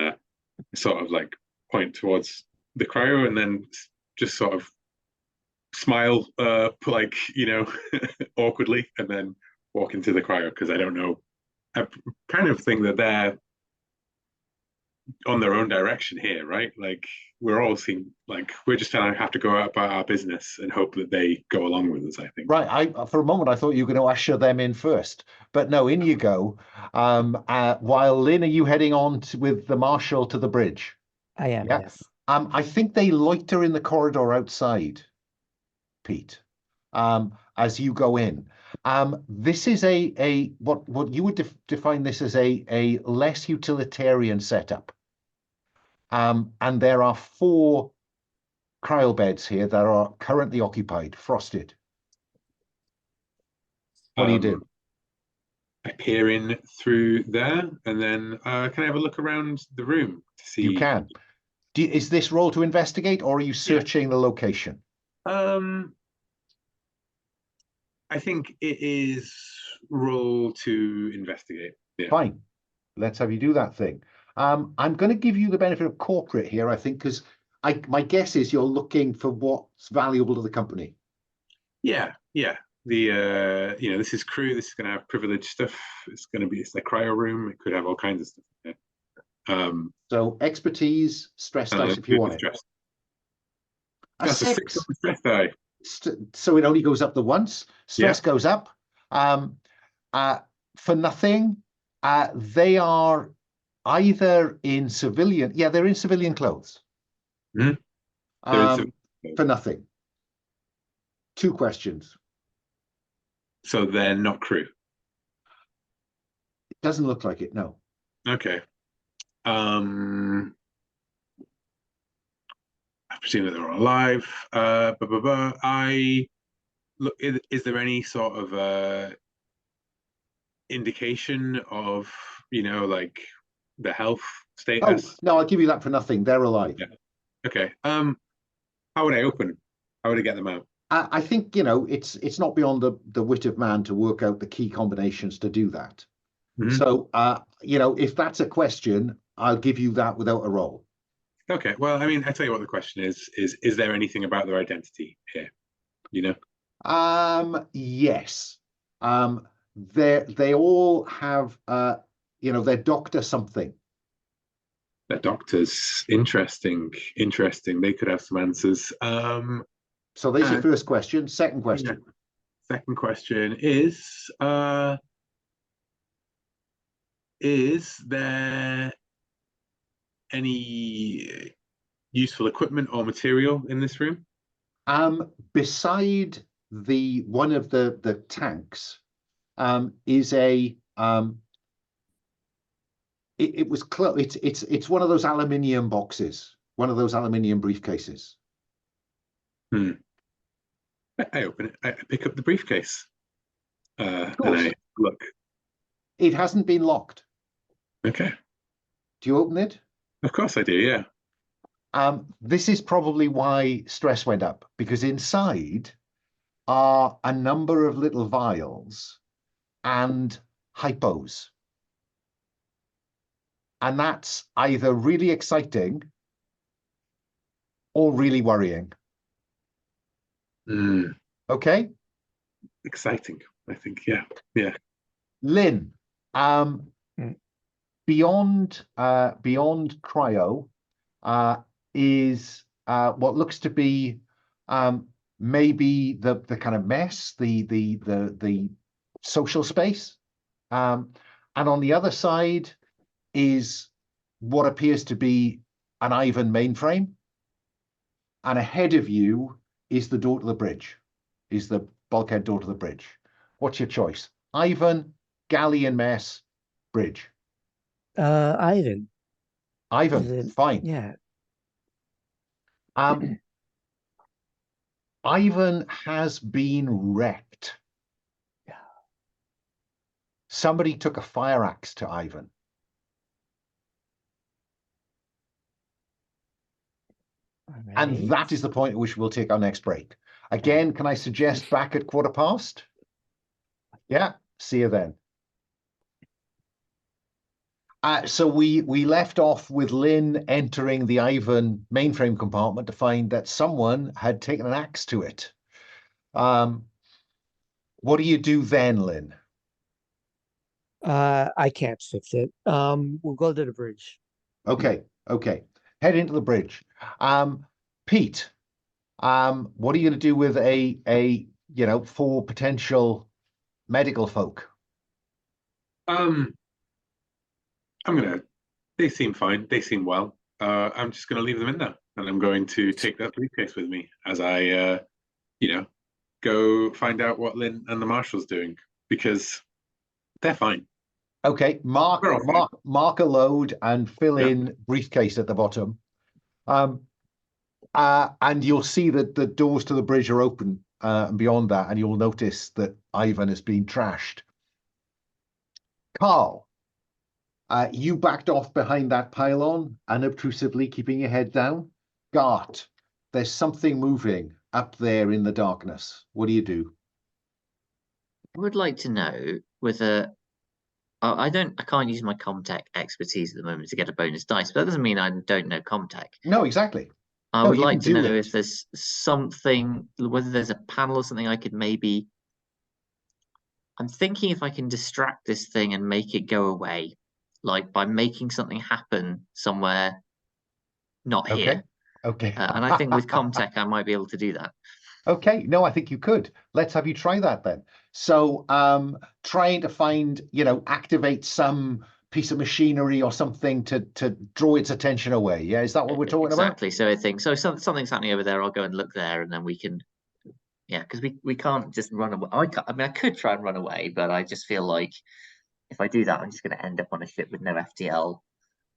sort of like point towards the cryo and then just sort of smile like, awkwardly and then walk into the cryo because I don't know. I kind of think that they're on their own direction here, right? Like we're all seeing like we're just gonna have to go out about our business and hope that they go along with us, I think. Right. For a moment I thought you were going to usher them in first, but no, in you go. While Lynn, are you heading on with the marshal to the bridge? I am, Yeah. yes. I think they loiter in the corridor outside, Pete, as you go in. This is what you would define this as a less utilitarian setup. And there are 4 cryobeds here that are currently occupied, frosted. What do you do? I peer in through there, and then can I have a look around the room to see? You can. Is this roll to investigate, or are you searching the location? I think it is roll to investigate. Yeah. Fine. Let's have you do that thing. I'm going to give you the benefit of corporate here, I think, because my guess is you're looking for what's valuable to the company. Yeah. This is crew. This is going to have privileged stuff. It's the cryo room. It could have all kinds of stuff. Yeah. So expertise, stress dice if you want it. A That's 6. a 6 on the stress die. So it only goes up the once. Stress goes up. For nothing. They are either in civilian. Yeah, they're in civilian clothes. Mm-hmm. For nothing. 2 questions. So they're not crew. It doesn't look like it. No. Okay. I presume that they're alive. Is there any sort of indication of like the health status? Oh no, I'll give you that for nothing. They're alive. Yeah. Okay. How would I open? How would I get them out? I think it's not beyond the wit of man to work out the key combinations to do that. Mm-hmm. So if that's a question, I'll give you that without a roll. Okay. Well, I mean, I tell you what the question is there anything about their identity here? Yes. They all have they're doctor something. They're doctors. Interesting. They could have some answers. So there's your first question. Second question. second question is there any useful equipment or material in this room? Beside the one of the tanks, is a it's one of those aluminium boxes, one of those aluminium briefcases. I open it. I pick up the briefcase, and course. I look. It hasn't been locked. Okay. Do you open it? Of course I do. Yeah. This is probably why stress went up, because inside are a number of little vials and hypos. And that's either really exciting or really worrying. Okay? Exciting, I think. Yeah. Yeah. Lynn, beyond cryo is what looks to be maybe the kind of mess, the social space, and on the other side is what appears to be an Ivan mainframe, and ahead of you is the door to the bridge, is the bulkhead door to the bridge. What's your choice? Ivan, Galleon mess, bridge. Ivan. Fine. Yeah. Ivan has been wrecked. Yeah. Somebody took a fire axe to Ivan. And that is the point at which we'll take our next break. Again, can I suggest back at 1:15? Yeah, see you then. So we left off with Lynn entering the Ivan mainframe compartment to find that someone had taken an axe to it. What do you do then, Lynn? I can't fix it. We'll go to the bridge. Okay. Head into the bridge. Pete, what are you going to do with four potential medical folk? They seem fine. They seem well. I'm just gonna leave them in there, and I'm going to take that briefcase with me as I, go find out what Lynn and the marshal's doing, because they're fine. Okay, mark a load and fill in briefcase at the bottom. And you'll see that the doors to the bridge are open, and beyond that, and you'll notice that Ivan has been trashed. Carl, you backed off behind that pylon, unobtrusively keeping your head down. Gart, there's something moving up there in the darkness. What do you do? I would like to know whether I can't use my Comtech expertise at the moment to get a bonus dice, but that doesn't mean I don't know Comtech. No, exactly. I would like to know if there's something, whether there's a panel or something I could maybe. I'm thinking if I can distract this thing and make it go away, like by making something happen somewhere not here. Okay. And I think with Comtech, I might be able to do that. Okay, no, I think you could. Let's have you try that then. So trying to find, activate some piece of machinery or something to draw its attention away. Yeah, is that what we're talking about? Exactly. So I think something's happening over there. I'll go and look there, and then we can. Yeah, because we can't just run away. I could try and run away, but I just feel like if I do that, I'm just going to end up on a ship with no FTL.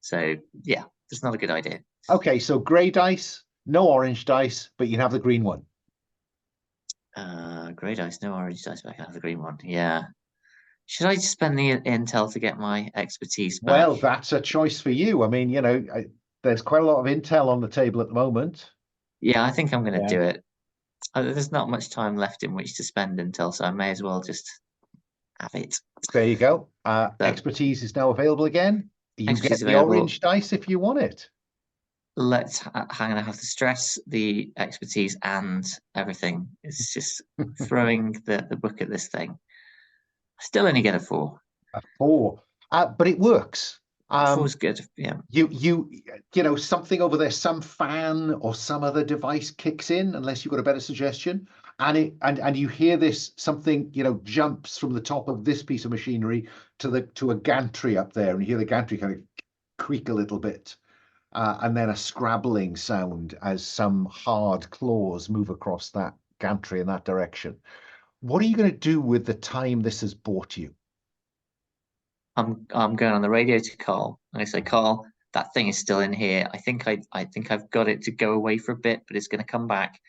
So yeah, it's not a good idea. Okay, so grey dice, no orange dice, but you can have the green one. Grey dice, no orange dice, but I can have the green one. Yeah. Should I just spend the intel to get my expertise back? Well, that's a choice for you. I mean, there's quite a lot of intel on the table at the moment. Yeah, I think I'm going to do it. There's not much time left in which to spend intel, so I may as well just have it. There you go. Expertise is now available again. You get the orange dice if you want it. Let's hang on. I have to stress the expertise and everything. It's just throwing the book at this thing. I still only get a 4. A 4, but it works. 4's good. Yeah. You something over there, some fan or some other device kicks in, unless you've got a better suggestion, and you hear this, something, you know, jumps from the top of this piece of machinery to a gantry up there, and you hear the gantry kind of creak a little bit, and then a scrabbling sound as some hard claws move across that gantry in that direction. What are you going to do with the time this has bought you? I'm going on the radio to Carl, and I say, Carl, that thing is still in here. I think I've got it to go away for a bit, but it's going to come back.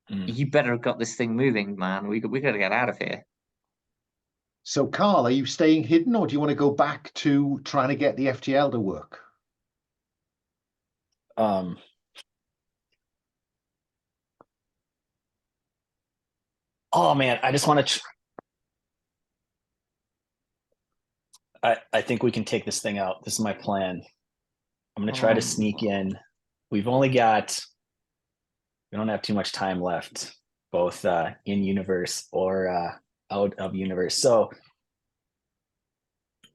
You better have got this thing moving, man. We got to get out of here. So, Carl, are you staying hidden, or do you want to go back to trying to get the FTL to work? Oh man, I just want to. I think we can take this thing out. This is my plan. I'm gonna try to sneak in. We don't have too much time left, both in universe or out of universe. So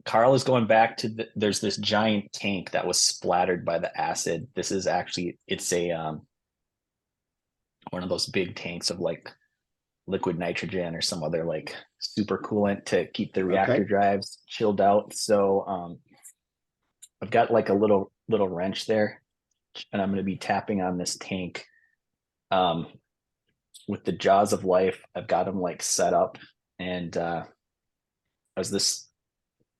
Carl is going back to there's this giant tank that was splattered by the acid. This is actually, it's a one of those big tanks of like liquid nitrogen or some other like super coolant to keep the reactor drives chilled out. So I've got like a little wrench there, and I'm going to be tapping on this tank with the jaws of life. I've got them like set up, and as this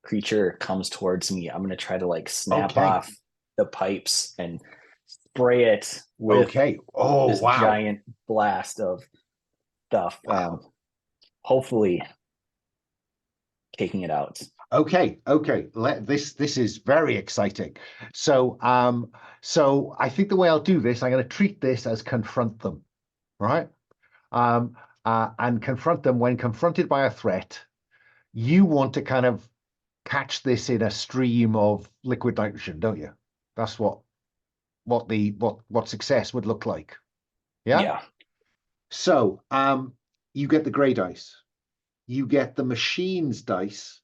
creature comes towards me, I'm going to try to like snap off the pipes and spray it with this giant blast of stuff. Hopefully taking it out. Okay. This is very exciting. So I think the way I'll do this, I'm going to treat this as confront them, right? And confront them when confronted by a threat. You want to kind of catch this in a stream of liquid nitrogen, don't you? That's what success would look like. Yeah. So you get the gray dice. You get the machine's dice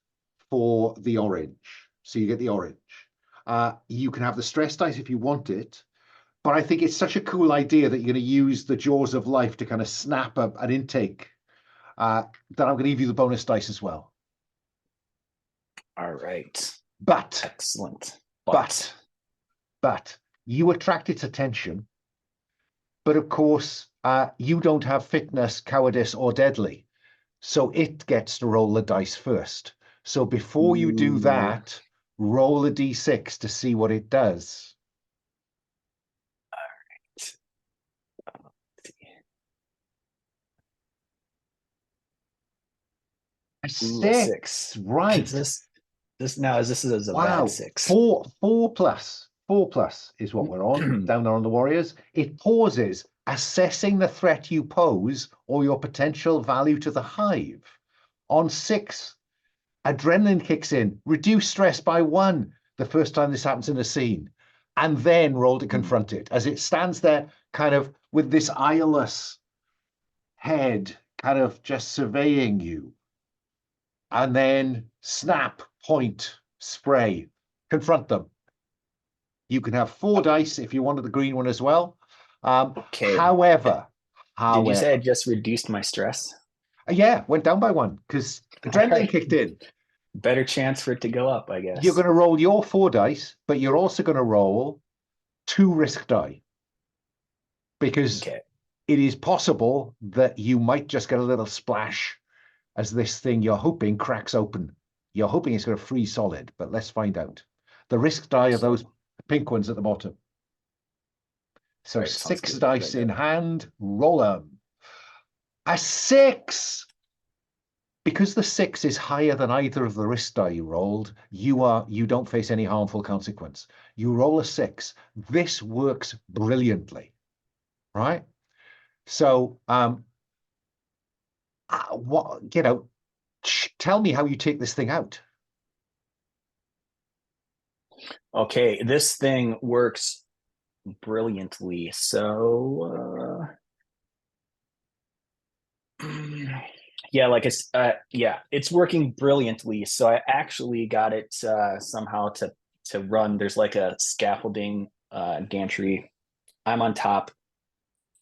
for the orange. So you get the orange. You can have the stress dice if you want it, but I think it's such a cool idea that you're going to use the jaws of life to kind of snap up an intake that I'm going to give you the bonus dice as well. All right. But excellent. But you attract its attention. But of course, you don't have fitness, cowardice, or deadly. So it gets to roll the dice first. So before you do that, roll a d6 to see what it does. All right. Let's see. A six. Right. Is this is a bad 6. 4 plus. 4 plus is what we're on down there on the Warriors. It pauses, assessing the threat you pose or your potential value to the hive. On 6, adrenaline kicks in. Reduce stress by 1 the first time this happens in a scene. And then roll to confront it as it stands there kind of with this eyeless head kind of just surveying you. And then snap, point, spray, confront them. You can have 4 dice if you wanted the green one as well. However, did you say I just reduced my stress? Yeah, went down by 1 because adrenaline kicked in. Better chance for it to go up, I guess. You're going to roll your 4 dice, but you're also going to roll 2 risk die because it is possible that you might just get a little splash as this thing you're hoping cracks open. You're hoping it's going to freeze solid, but let's find out. The risk die are those pink ones at the bottom. So right, 6 dice in hand, roll them. A 6! Because the 6 is higher than either of the risk die you rolled, you don't face any harmful consequence. You roll a 6. This works brilliantly, right? So, tell me how you take this thing out. Okay, this thing works brilliantly. So, yeah, like it's working brilliantly. So I actually got it somehow to run. There's like a scaffolding gantry. I'm on top.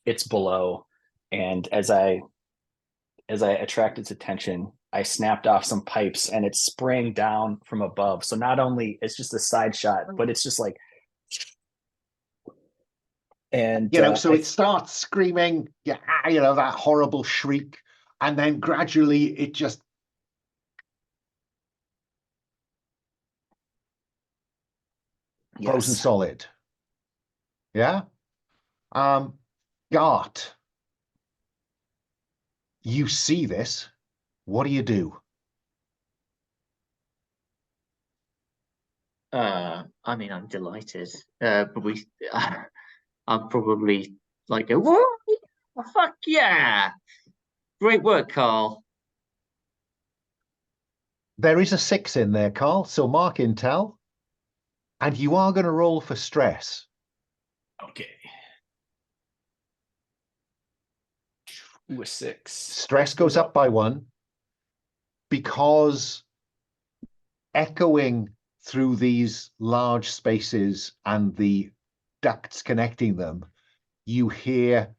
It's below. And as I attract its attention, I snapped off some pipes and it sprang down from above. So not only it's just a side shot, but it's just like, and so it starts screaming, that horrible shriek, and then gradually it just frozen solid. Yeah. Gart, you see this. What do you do? I mean, I'm delighted. But I'm probably like, whoa, fuck yeah! Great work, Carl. There is a 6 in there, Carl, so mark intel. And you are going to roll for stress. Okay. Ooh, a 6. Stress goes up by 1 because echoing through these large spaces and the ducts connecting them, you hear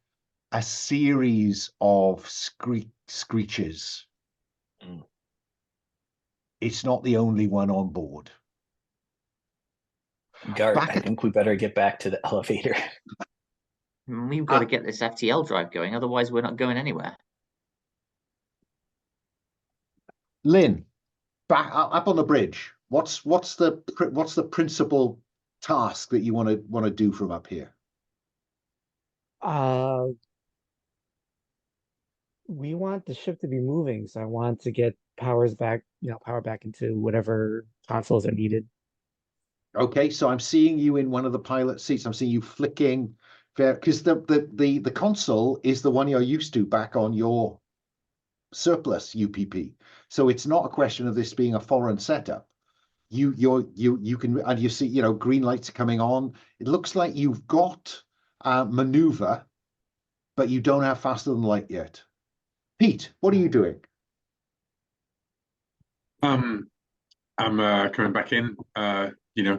a series of screeches. Mm. It's not the only one on board. Gart, I think we better get back to the elevator. We've got to get this FTL drive going, otherwise we're not going anywhere. Lynn, back up on the bridge. What's the principal task that you want to do from up here? We want the ship to be moving, so I want to get power back into whatever consoles are needed. Okay, so I'm seeing you in one of the pilot seats. I'm seeing you flicking there because the console is the one you're used to back on your surplus UPP. So it's not a question of this being a foreign setup. You can, and you see, green lights are coming on. It looks like you've got maneuver, but you don't have faster than light yet. Pete, what are you doing? I'm coming back in,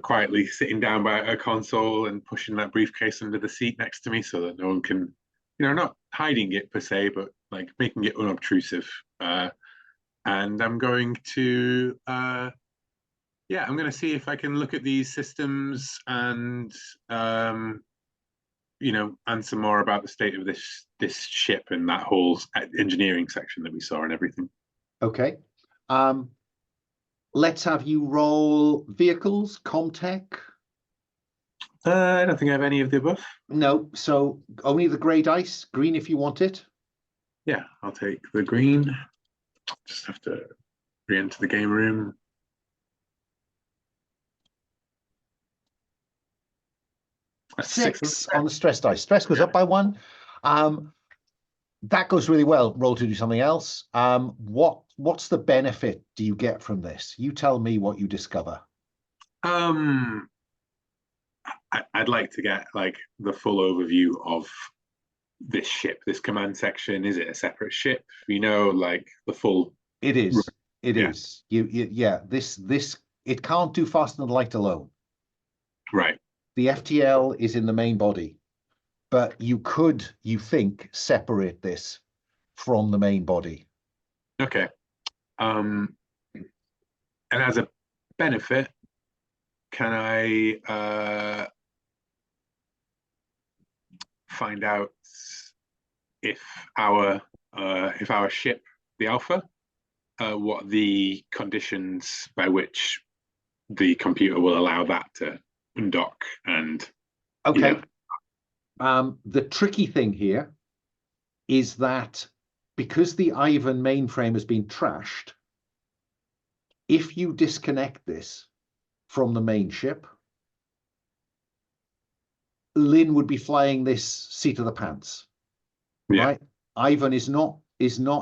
quietly sitting down by a console and pushing that briefcase under the seat next to me so that no one can, not hiding it per se, but like making it unobtrusive. And I'm going to, I'm going to see if I can look at these systems and, answer more about the state of this ship and that whole engineering section that we saw and everything. Okay. Let's have you roll vehicles, Comtech. I don't think I have any of the above. No, so only the grey dice, green if you want it. Yeah, I'll take the green. Just have to re-enter the game room. A 6 on the stress dice. Stress goes up by 1. That goes really well. Roll to do something else. What's the benefit do you get from this? You tell me what you discover. I'd like to get like the full overview of this ship, this command section. Is it a separate ship? Like the full. It is. It is. This it can't do faster than light alone. Right. The FTL is in the main body, but you could, you think, separate this from the main body. Okay. And as a benefit, can I find out if our ship, the Alpha, what the conditions by which the computer will allow that to undock and okay. The tricky thing here is that because the Ivan mainframe has been trashed, if you disconnect this from the main ship, Lynn would be flying this seat of the pants. Yeah. Right? Ivan is not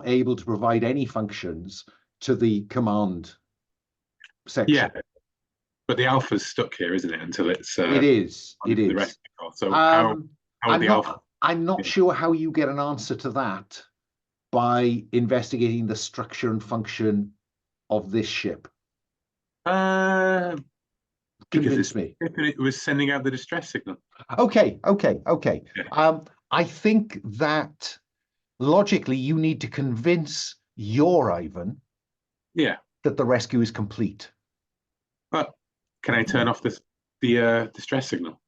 able to provide any functions to the command section. Yeah. But the Alpha's stuck here, isn't it? Until it's it is. The rest of the so how would the Alpha? I'm not sure how you get an answer to that by investigating the structure and function of this ship. Convince me. It was sending out the distress signal. Okay. Yeah. I think that logically, you need to convince your Ivan Yeah. that the rescue is complete. Well, can I turn off the distress signal?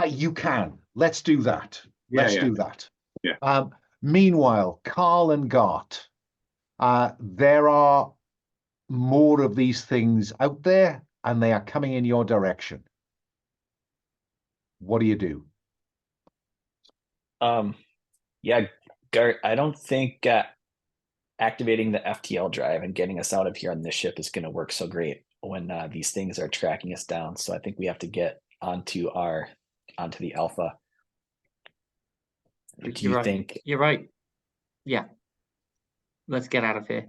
You can. Let's do that. Yeah, Let's yeah. do that. Yeah. Meanwhile, Carl and Gart, there are more of these things out there, and they are coming in your direction. What do you do? Yeah, Gart, I don't think activating the FTL drive and getting us out of here on this ship is going to work so great when these things are tracking us down. So I think we have to get onto the Alpha. Do you right. think? You're right. Yeah. Let's get out of here.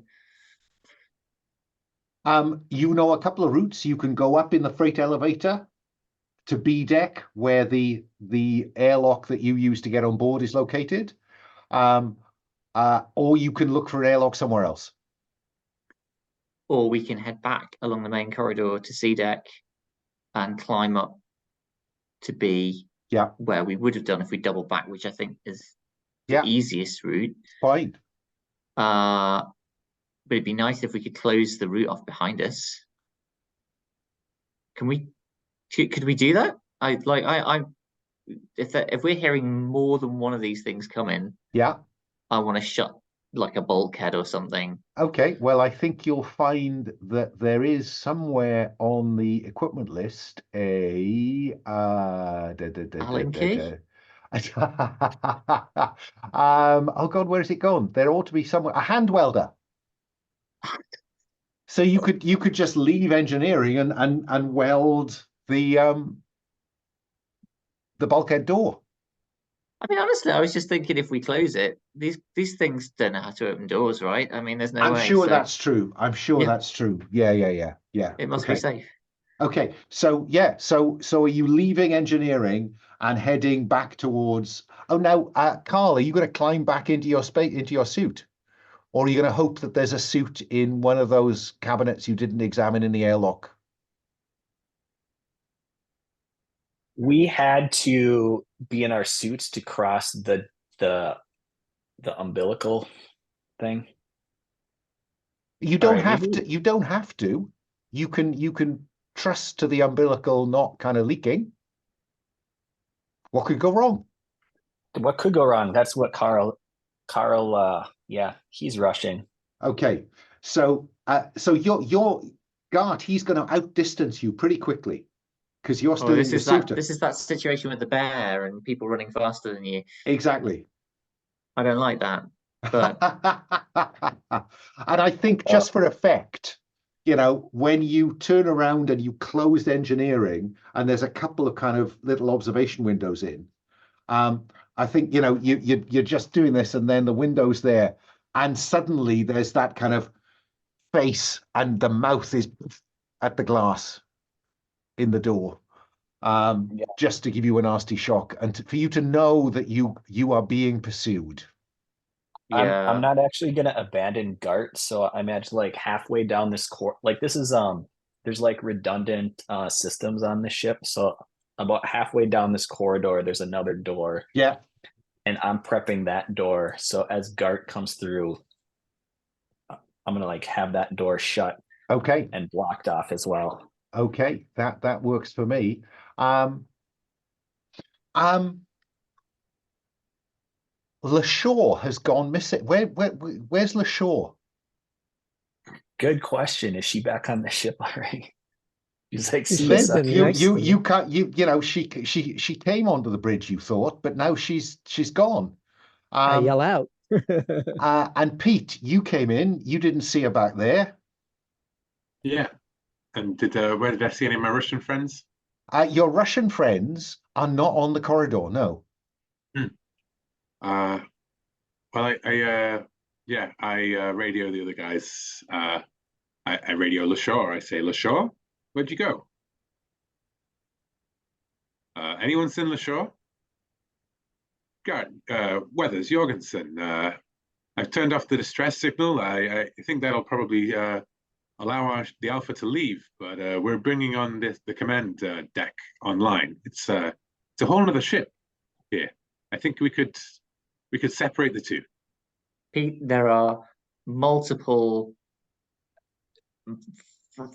You know a couple of routes. You can go up in the freight elevator to B deck, where the airlock that you use to get on board is located. Or you can look for an airlock somewhere else. Or we can head back along the main corridor to C deck and climb up to B, where we would have done if we doubled back, which I think is the easiest route. Fine. But it'd be nice if we could close the route off behind us. Could we do that? If we're hearing more than one of these things coming, I want to shut like a bulkhead or something. Okay, well, I think you'll find that there is somewhere on the equipment list a Allen key? Oh God, where has it gone? There ought to be somewhere a hand welder. So you could just leave engineering and weld the bulkhead door. I mean, honestly, I was just thinking if we close it, these things don't know how to open doors, right? I mean, there's no way. I'm sure that's true. I'm sure that's true. Yeah. It must be safe. Okay, so so are you leaving engineering and heading back towards? Oh, now, Carl, are you going to climb back into your suit, or are you going to hope that there's a suit in one of those cabinets you didn't examine in the airlock? We had to be in our suits to cross the umbilical thing. You don't have to. You don't have to. You can trust to the umbilical not kind of leaking. What could go wrong? What could go wrong? That's what Carl, he's rushing. Okay, so your Gart, he's going to outdistance you pretty quickly because you're still in the suit. This is that situation with the bear and people running faster than you. Exactly. I don't like that. But and I think just for effect, when you turn around and you closed engineering and there's a couple of kind of little observation windows in, I think you're just doing this and then the window's there and suddenly there's that kind of face and the mouth is at the glass in the door, just to give you a nasty shock and for you to know that you are being pursued. Yeah. I'm not actually gonna abandon Gart, so I imagine like halfway down this like this is there's like redundant systems on the ship, so about halfway down this corridor there's another door. Yeah. And I'm prepping that door, so as Gart comes through, I'm gonna like have that door shut. Okay. And blocked off as well. Okay, that works for me. LaShaw has gone missing. Where's LaShaw? Good question. Is she back on the ship already? She's like, you can't. She came onto the bridge. You thought, but now she's gone. I yell out. And Pete, you came in. You didn't see her back there. Yeah. And where did I see any of my Russian friends? Your Russian friends are not on the corridor. No. Well, I radio the other guys. I radio LaShaw. I say, LaShaw, where'd you go? Anyone seen LaShaw? God, Weathers, Jorgensen. I've turned off the distress signal. I think that'll probably allow the Alpha to leave, but we're bringing on the command deck online. It's a whole other ship here. I think we could separate the two. Pete, there are multiple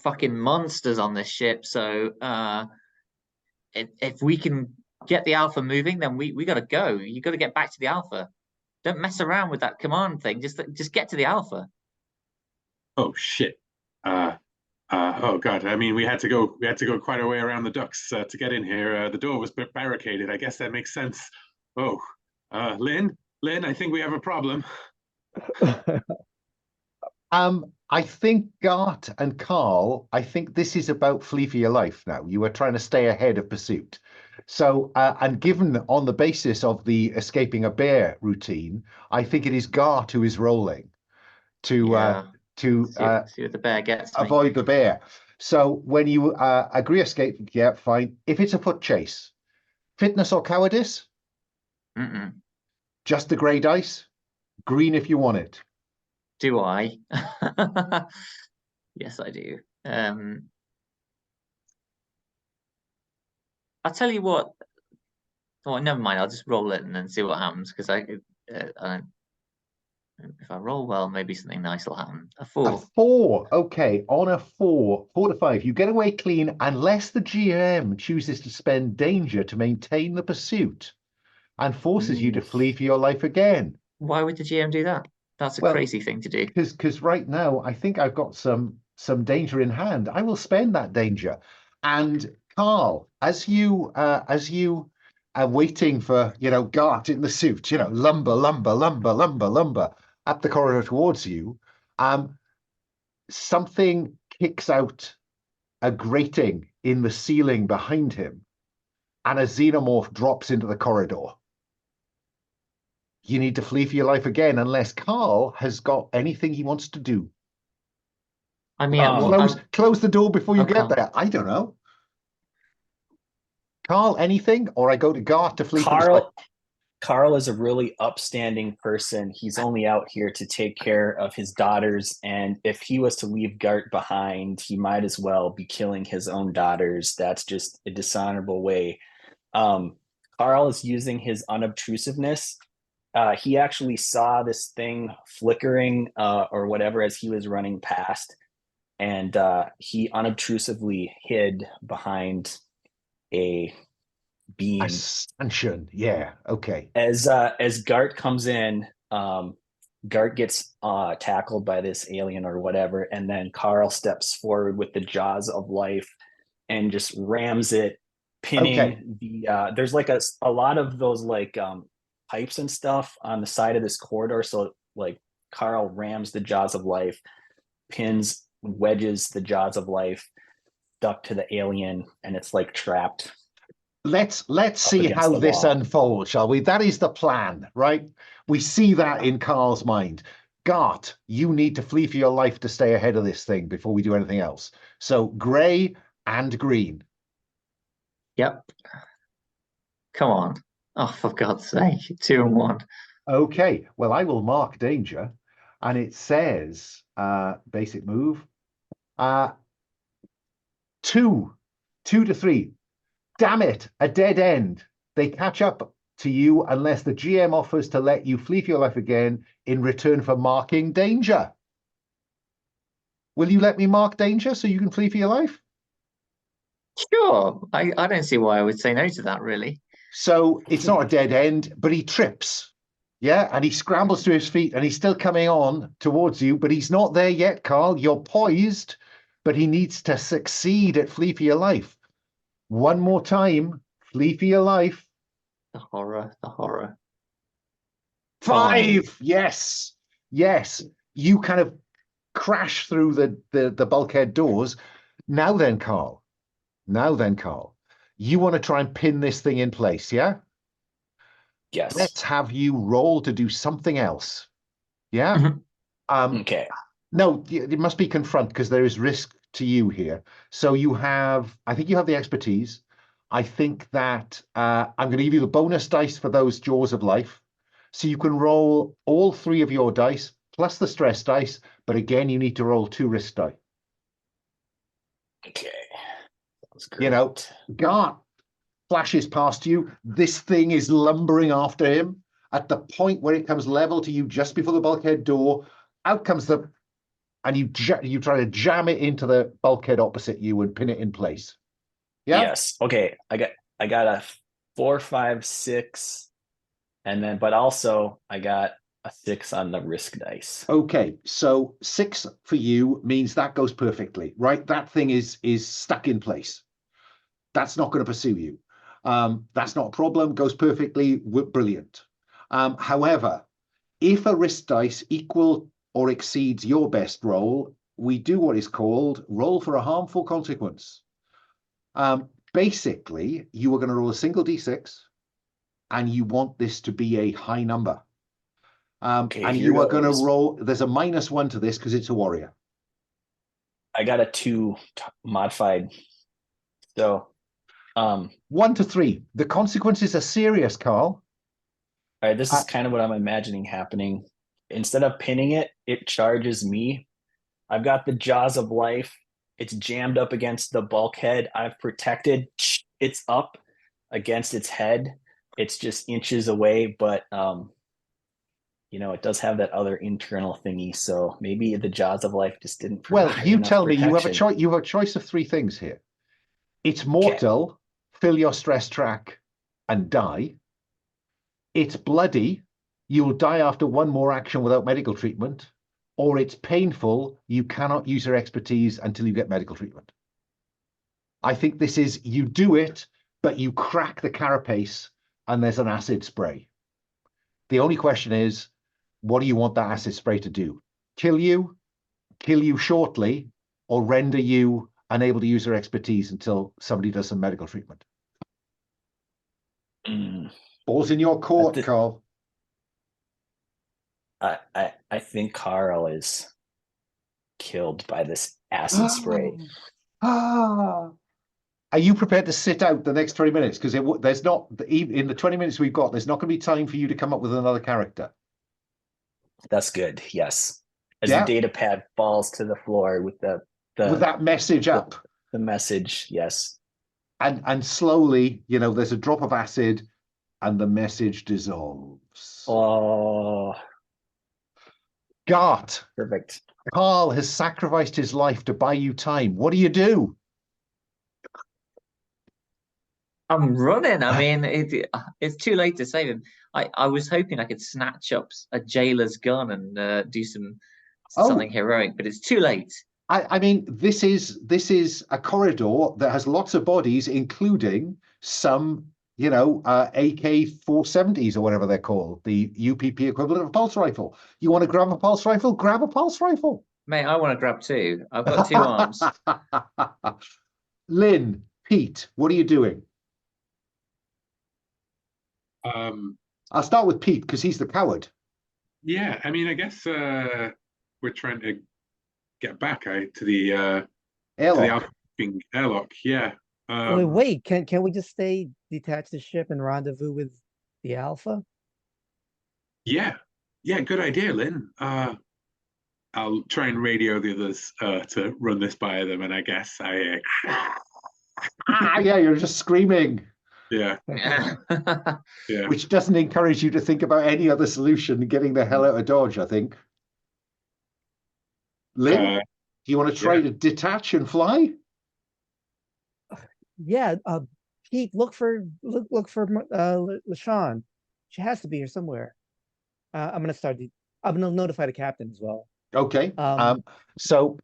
fucking monsters on this ship. So if we can get the Alpha moving, then we gotta go. You gotta get back to the Alpha. Don't mess around with that command thing. Just get to the Alpha. Oh shit. Oh god. I mean, we had to go quite a way around the ducts to get in here. The door was barricaded. I guess that makes sense. Oh, Lynn, I think we have a problem. I think Gart and Carl, I think this is about flee for your life now. You are trying to stay ahead of pursuit. So, and given on the basis of the escaping a bear routine, I think it is Gart who is rolling to see what the bear gets me. avoid the bear. So when you agree escape, yeah, fine. If it's a foot chase, fitness or cowardice? Just the grey dice. Green if you want it. Do I? Yes, I do. I'll tell you what. Oh, never mind. I'll just roll it and then see what happens. Because if I roll well, maybe something nice will happen. A 4. A 4. Okay, on a 4 to 5, you get away clean unless the GM chooses to spend danger to maintain the pursuit and forces you to flee for your life again. Why would the GM do that? That's a crazy thing to do. Because right now I think I've got some danger in hand. I will spend that danger. And Carl, as you are waiting for Gart in the suit, lumber up the corridor towards you, something kicks out a grating in the ceiling behind him, and a xenomorph drops into the corridor. You need to flee for your life again, unless Carl has got anything he wants to do. I mean, close the door before you get there. I don't know. Carl, anything? Or I go to Gart to flee for his life? Carl is a really upstanding person. He's only out here to take care of his daughters, and if he was to leave Gart behind, he might as well be killing his own daughters. That's just a dishonorable way. Carl is using his unobtrusiveness. He actually saw this thing flickering or whatever as he was running past, and he unobtrusively hid behind a beam. A stanchion, yeah, okay. As Gart comes in, Gart gets tackled by this alien or whatever, and then Carl steps forward with the jaws of life and just rams it, pinning the. There's like a lot of those like pipes and stuff on the side of this corridor, so like Carl rams the jaws of life, wedges the jaws of life stuck to the alien, and it's like trapped. Let's see how this unfolds, shall we? That is the plan, right? We see that in Carl's mind. Gart, you need to flee for your life to stay ahead of this thing before we do anything else. So grey and green. Yep. Come on. Oh, for God's sake, 2 and 1. Okay, well, I will mark danger, and it says basic move 2 to 3. Damn it, a dead end. They catch up to you unless the GM offers to let you flee for your life again in return for marking danger. Will you let me mark danger so you can flee for your life? Sure. I don't see why I would say no to that, really. So it's not a dead end, but he trips. Yeah, and he scrambles to his feet, and he's still coming on towards you, but he's not there yet, Carl. You're poised, but he needs to succeed at flee for your life. One more time, flee for your life. The horror. 5. Yes. You kind of crash through the bulkhead doors. Now then, Carl, you want to try and pin this thing in place, yeah? Yes. Let's have you roll to do something else. Yeah? Okay. No, it must be confront, because there is risk to you here. So I think you have the expertise. I think that I'm going to give you the bonus dice for those jaws of life. So you can roll all 3 of your dice plus the stress dice, but again, you need to roll 2 risk die. Okay. That's great. Gart flashes past you. This thing is lumbering after him. at the point where it comes level to you just before the bulkhead door, out comes the, and you try to jam it into the bulkhead opposite you and pin it in place. Yeah. Yes. Okay. I got a 4, 5, 6, and then but also I got a 6 on the risk dice. Okay, so 6 for you means that goes perfectly, right? That thing is stuck in place. That's not going to pursue you. That's not a problem. Goes perfectly. Brilliant. However, if a risk dice equal or exceeds your best roll, we do what is called roll for a harmful consequence. Basically, you are going to roll a single d6, and you want this to be a high number. Okay, and here you are going to goes. roll. There's a -1 to this because it's a warrior. I got a 2 modified. So 1 to 3. The consequences are serious, Carl. all right, this is kind of what I'm imagining happening. Instead of pinning it, it charges me. I've got the jaws of life. It's jammed up against the bulkhead. I've protected. It's up against its head. It's just inches away, but you know, it does have that other internal thingy. So maybe the jaws of life just didn't provide Well, you enough tell me. You have a protection. choice. You have a choice of 3 things here. It's mortal. Fill your stress track and die. It's bloody. You'll die after 1 more action without medical treatment. Or it's painful. You cannot use your expertise until you get medical treatment. I think this is, you do it, but you crack the carapace and there's an acid spray. The only question is, what do you want that acid spray to do? Kill you shortly, or render you unable to use your expertise until somebody does some medical treatment? Ball's in your court, Carl. I think Carl is killed by this acid spray. Are you prepared to sit out the next 20 minutes? Because there's not, in the 20 minutes we've got, there's not going to be time for you to come up with another character. That's good. Yes. As Yeah. the data pad falls to the floor with with that message up. The message, yes. And slowly, you know, there's a drop of acid and the message dissolves. Oh. Gart. Perfect. Carl has sacrificed his life to buy you time. What do you do? I'm running. I mean, it's too late to save him. I was hoping I could snatch up a jailer's gun and do something heroic, but it's too late. I mean, this is a corridor that has lots of bodies, including some, you know, AK-470s or whatever they're called, the UPP equivalent of a pulse rifle. You want to grab a pulse rifle? Grab a pulse rifle. Mate, I want to grab 2. I've got 2 arms. Lynn, Pete, what are you doing? I'll start with Pete because he's the coward. Yeah, I mean, I guess we're trying to get back to the airlock. Airlock. Yeah. Wait, can we just stay, detach the ship, and rendezvous with the Alpha? Yeah, good idea, Lynn. I'll try and radio the others to run this by them, and I guess yeah, you're just screaming. Yeah. Yeah. Which doesn't encourage you to think about any other solution than getting the hell out of Dodge, I think. Lynn, do you want to try to detach and fly? Yeah, Pete, look for LaShawn. She has to be here somewhere. I'm gonna notify the captain as well. Okay. So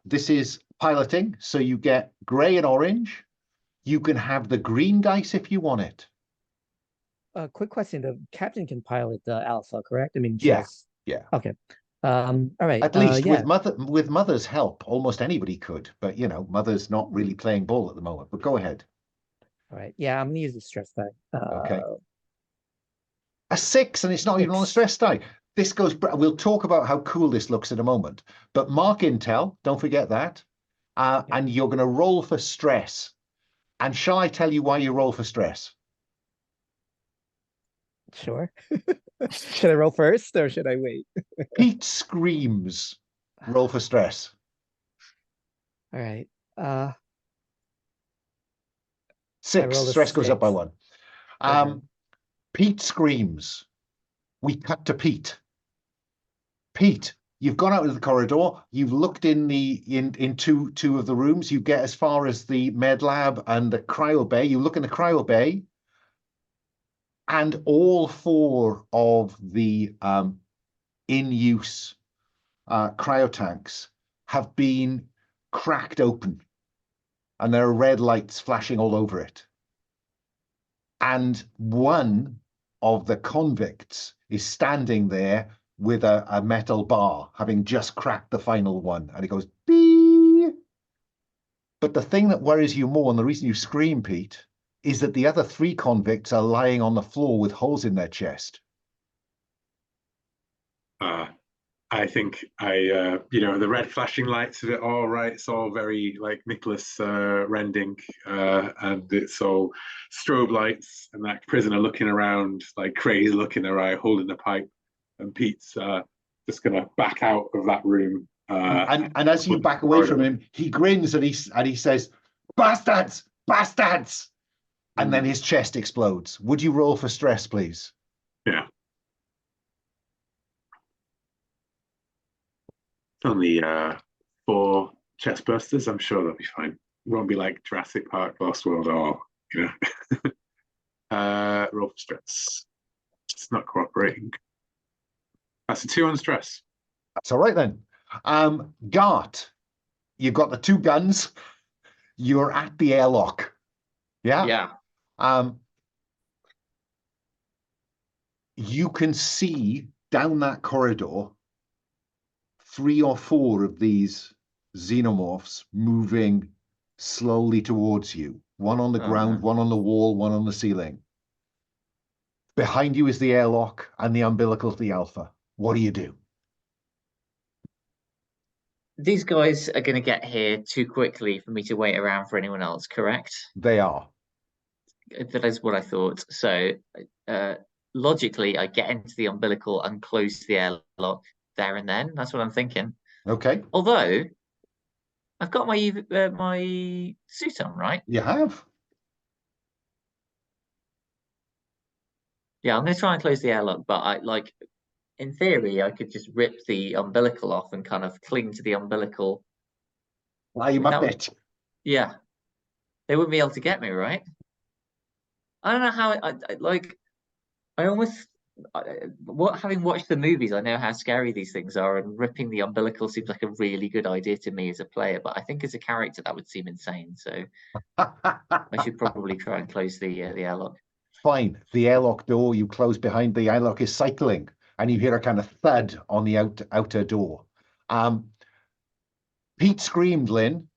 this is piloting, so you get gray and orange. You can have the green dice if you want it. Quick question: the captain can pilot the Alpha, correct? I mean, yeah. Okay. All right. At least with Mother's help, almost anybody could. But you know, Mother's not really playing ball at the moment. But go ahead. All right. Yeah, I'm gonna use the stress die. Okay. A 6, and it's not even on a stress die. This goes. We'll talk about how cool this looks in a moment. But mark intel. Don't forget that. And you're going to roll for stress. And shall I tell you why you roll for stress? Sure. Should I roll first or should I wait? Pete screams. Roll for stress. All right. 6. Stress goes up by 1. Okay. Pete screams. We cut to Pete. Pete, you've gone out of the corridor. You've looked in two of the rooms. You get as far as the med lab and the cryo bay. You look in the cryo bay, and all four of the in use cryotanks have been cracked open, and there are red lights flashing all over it. And one of the convicts is standing there with a metal bar, having just cracked the final one, and it goes beep. But the thing that worries you more, and the reason you scream, Pete, is that the other three convicts are lying on the floor with holes in their chest. I think the red flashing lights of it all, right? It's all very like Nicholas Rending, and it's all strobe lights and that prisoner looking around like crazy, look in their eye, holding the pipe, and Pete's just gonna back out of that room. And as you back away from him, he grins and he says, "Bastards, bastards!" And then his chest explodes. Would you roll for stress, please? Yeah. Only 4 chest bursters. I'm sure they'll be fine. It won't be like Jurassic Park, Lost World, or roll for stress. It's not cooperating. That's a 2 on stress. That's all right then. Gart, you've got the 2 guns. You're at the airlock. Yeah. Yeah. You can see down that corridor 3 or 4 of these xenomorphs moving slowly towards you. One on the ground, one on the wall, one on the ceiling. Behind you is the airlock and the umbilical of the Alpha. What do you do? These guys are going to get here too quickly for me to wait around for anyone else, correct? They are. That is what I thought. So logically, I get into the umbilical and close the airlock there and then. That's what I'm thinking. Okay. Although I've got my suit on, right? You have. Yeah, I'm going to try and close the airlock, but in theory, I could just rip the umbilical off and kind of cling to the umbilical. I'm a bit. Yeah, they wouldn't be able to get me, right? I don't know how having watched the movies, I know how scary these things are, and ripping the umbilical seems like a really good idea to me as a player, but I think as a character that would seem insane. So I should probably try and close the airlock. Fine. The airlock door you close behind the airlock is cycling, and you hear a kind of thud on the outer door. Pete screamed, Lynn.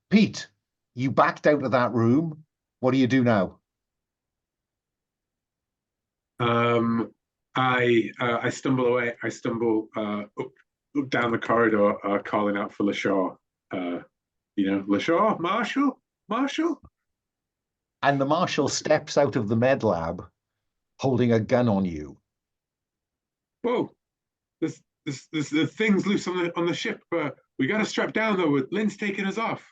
Pete, you backed out of that room. What do you do now? I stumble away. I stumble up down the corridor, calling out for LaShaw. LaShaw, Marshall. And the marshal steps out of the med lab, holding a gun on you. Whoa! There's things loose on the ship. We got to strap down though. Lynn's taking us off.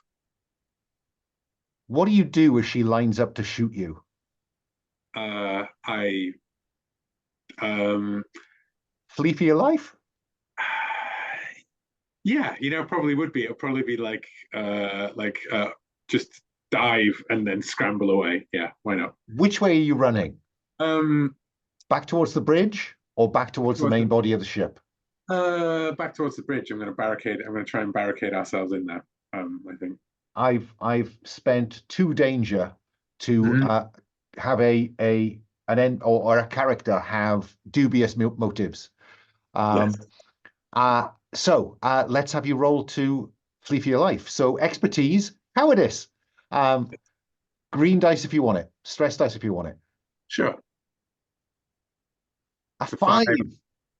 What do you do as she lines up to shoot you? Flee for your life? Yeah, probably would be. It'll probably be like just dive and then scramble away. Yeah, why not? Which way are you running? Back towards the bridge or back towards the main body of the ship? Back towards the bridge. I'm going to try and barricade ourselves in there. I think. I've spent 2 danger to have an end or a character have dubious motives. Yes. So let's have you roll to flee for your life. So expertise, cowardice. Green dice if you want it. Stress dice if you want it. Sure. A 5.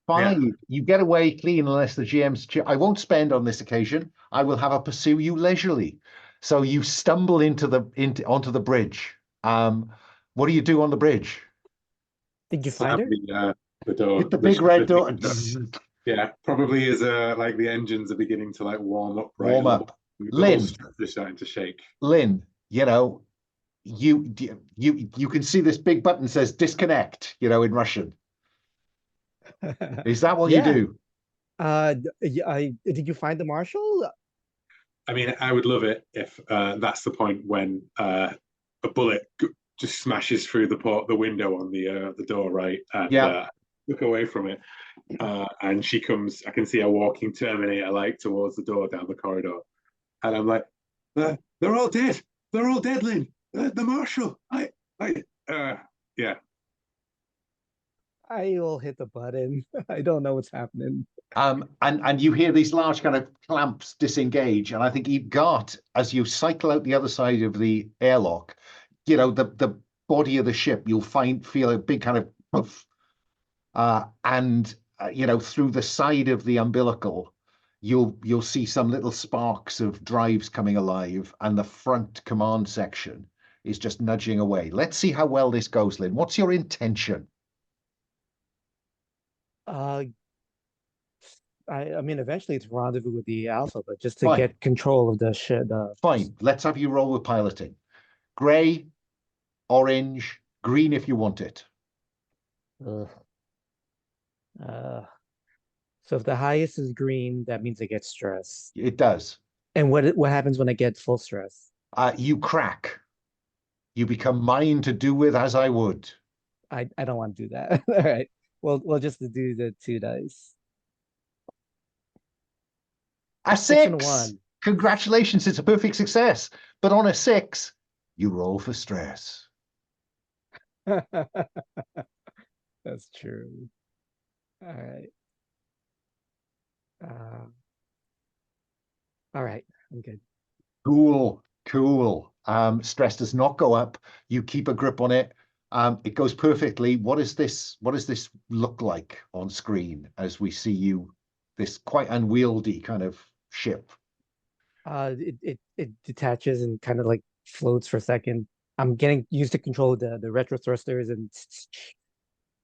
5. Yeah. You get away clean unless the GM's... I won't spend on this occasion. I will have a pursue you leisurely. So you stumble onto the bridge. What do you do on the bridge? Did you find her? The door. Hit the big red door. Yeah, probably as like the engines are beginning to like warm up. Right? Warm up. Lynn, they're starting to shake. Lynn, you can see this big button says disconnect, in Russian. Is that what you Yeah. do? Did you find the marshal? I mean, I would love it if that's the point when a bullet just smashes through the window on the door, right? And Yeah. look away from it. And she comes, I can see her walking Terminator like towards the door down the corridor. And I'm like, they're all dead. They're all dead, Lynn. The marshal. Yeah. I will hit the button. I don't know what's happening. And you hear these large kind of clamps disengage, and I think you've got, as you cycle out the other side of the airlock, you know, the body of the ship, you'll feel a big kind of puff, and you know, through the side of the umbilical, you'll see some little sparks of drives coming alive, and the front command section is just nudging away. Let's see how well this goes, Lynn. What's your intention? I mean, eventually it's rendezvous with the Alpha, but just to Fine. get control of the ship. Fine. Let's have you roll with piloting. Gray, orange, green if you want it. Ugh. So if the highest is green, that means I get stress. It does. And what happens when I get full stress? You crack. You become mine to do with as I would. I don't want to do that. All right. Well, just to do the 2 dice. A 6 and a 6. 1. Congratulations, it's a perfect success. But on a 6, you roll for stress. That's true. All right. All right. I'm good. Cool. Stress does not go up. You keep a grip on it. It goes perfectly. What does this look like on screen as we see you, this quite unwieldy kind of ship? It detaches and kind of like floats for a second. I'm getting used to control the retro thrusters, and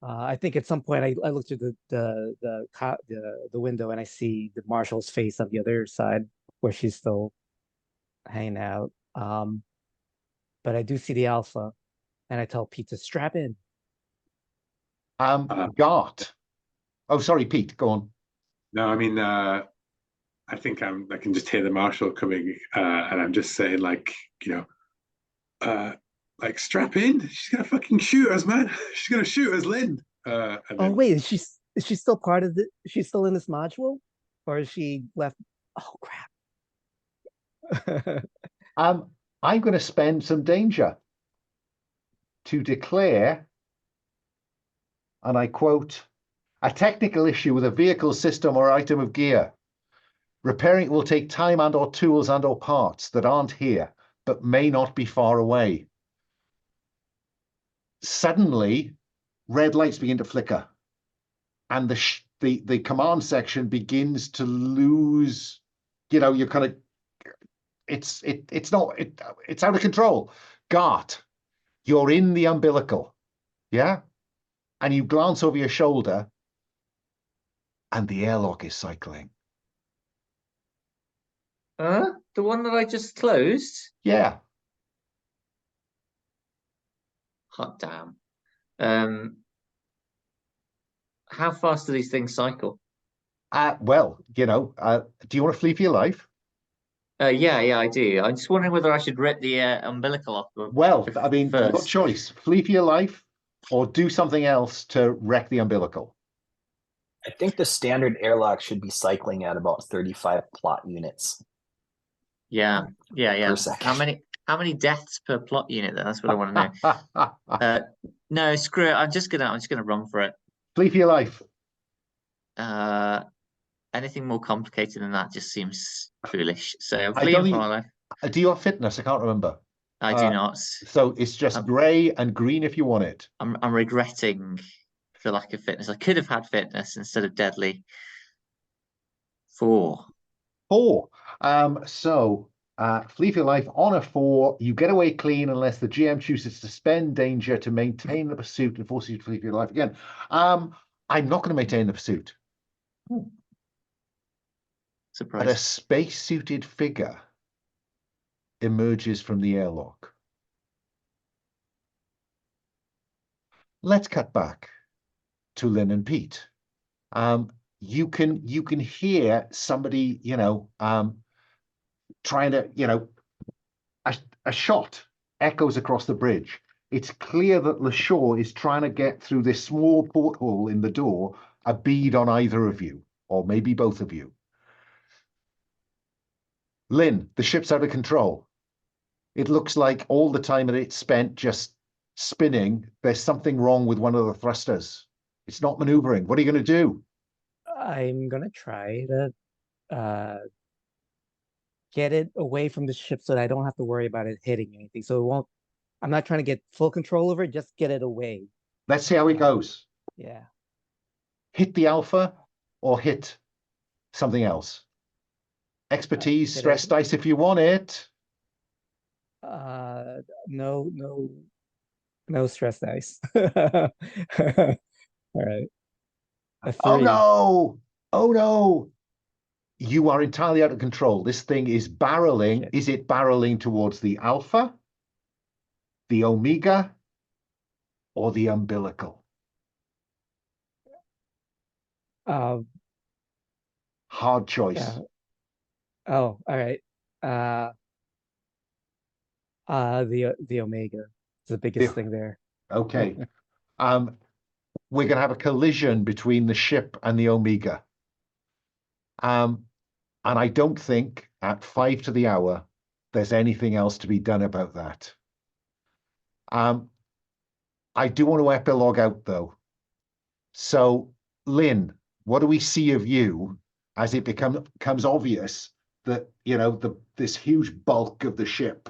I think at some point I look through the window and I see the marshal's face on the other side where she's still hanging out. But I do see the Alpha, and I tell Pete to strap in. Gart. Oh, sorry, Pete, go on. No, I mean, I think I can just hear the marshal coming, and I'm just saying, like, you know, like, strap in. She's gonna fucking shoot us, man. She's gonna shoot us, Lynn. And Oh then, wait, is she still part of the? She's still in this module, or is she left? Oh crap! I'm going to spend some danger to declare, and I quote, a technical issue with a vehicle system or item of gear. Repairing it will take time and or tools and or parts that aren't here, but may not be far away. Suddenly, red lights begin to flicker, and the command section begins to lose, you know, you're kind of, it's out of control. Gart, you're in the umbilical, yeah? And you glance over your shoulder, and the airlock is cycling. The one that I just closed? Yeah. Hot damn. How fast do these things cycle? Well, you know, do you want to flee for your life? Yeah, I do. I'm just wondering whether I should rip the umbilical off Well, I mean, your first. choice. Flee for your life or do something else to wreck the umbilical. I think the standard airlock should be cycling at about 35 plot units Yeah. per second. How many deaths per plot unit then? That's what I want to know. No, screw it. I'm just gonna run for it. Flee for your life. Anything more complicated than that just seems foolish. So I'm I fleeing don't for my life. Do you have fitness? I can't remember. I do not. So it's just grey and green if you want it. I'm regretting the lack of fitness. I could have had fitness instead of deadly. 4. 4. So flee for your life on a 4. You get away clean unless the GM chooses to spend danger to maintain the pursuit and force you to flee for your life again. I'm not going to maintain the pursuit. Surprise. But a space-suited figure emerges from the airlock. Let's cut back to Lynn and Pete. You can hear somebody, trying to, a shot echoes across the bridge. It's clear that LaShaw is trying to get through this small porthole in the door, a bead on either of you, or maybe both of you. Lynn, the ship's out of control. It looks like all the time that it's spent just spinning, there's something wrong with one of the thrusters. It's not maneuvering. What are you going to do? I'm gonna try to get it away from the ship so that I don't have to worry about it hitting anything. So it won't. I'm not trying to get full control over it. Just get it away. Let's see how it goes. Yeah. Hit the Alpha or hit something else. Expertise, hit stress it. dice if you want it. No stress dice. All right. A Oh 3. no! Oh no! You are entirely out of control. This thing is barreling. Shit. Is it barreling towards the Alpha, the Omega, or the umbilical? Hard choice. Yeah. Oh, all right. The Omega is the biggest thing there. Okay. We're going to have a collision between the ship and the Omega. And I don't think at 5 to the hour there's anything else to be done about that. I do want to epilogue out though. So, Lynn, what do we see of you as it becomes obvious that this huge bulk of the ship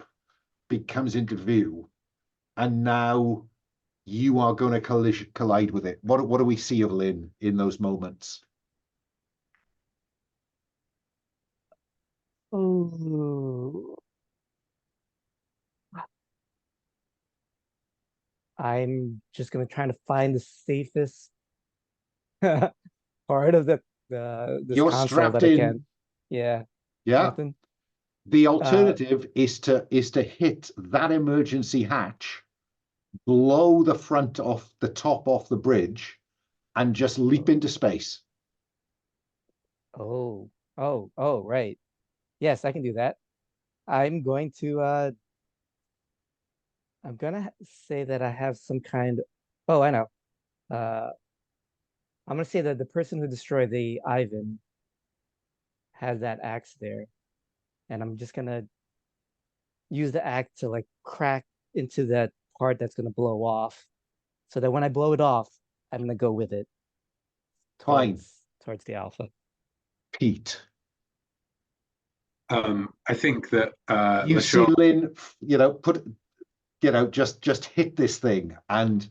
comes into view, and now you are going to collide with it? What do we see of Lynn in those moments? Oh, I'm just gonna try to find the safest part of this You're console strapped that I in. can. Yeah. Yeah. Nothing. The alternative is to hit that emergency hatch, blow the top off the bridge, and just leap into space. Oh, right. Yes, I can do that. I'm going to I'm gonna say that I have some kind. Oh, I know. I'm gonna say that the person who destroyed the Ivan has that axe there, and I'm just gonna use the axe to like crack into that part that's gonna blow off, so that when I blow it off, I'm gonna go with it Fine. towards the Alpha. Pete. I think that You see LaShaw, Lynn, just hit this thing, and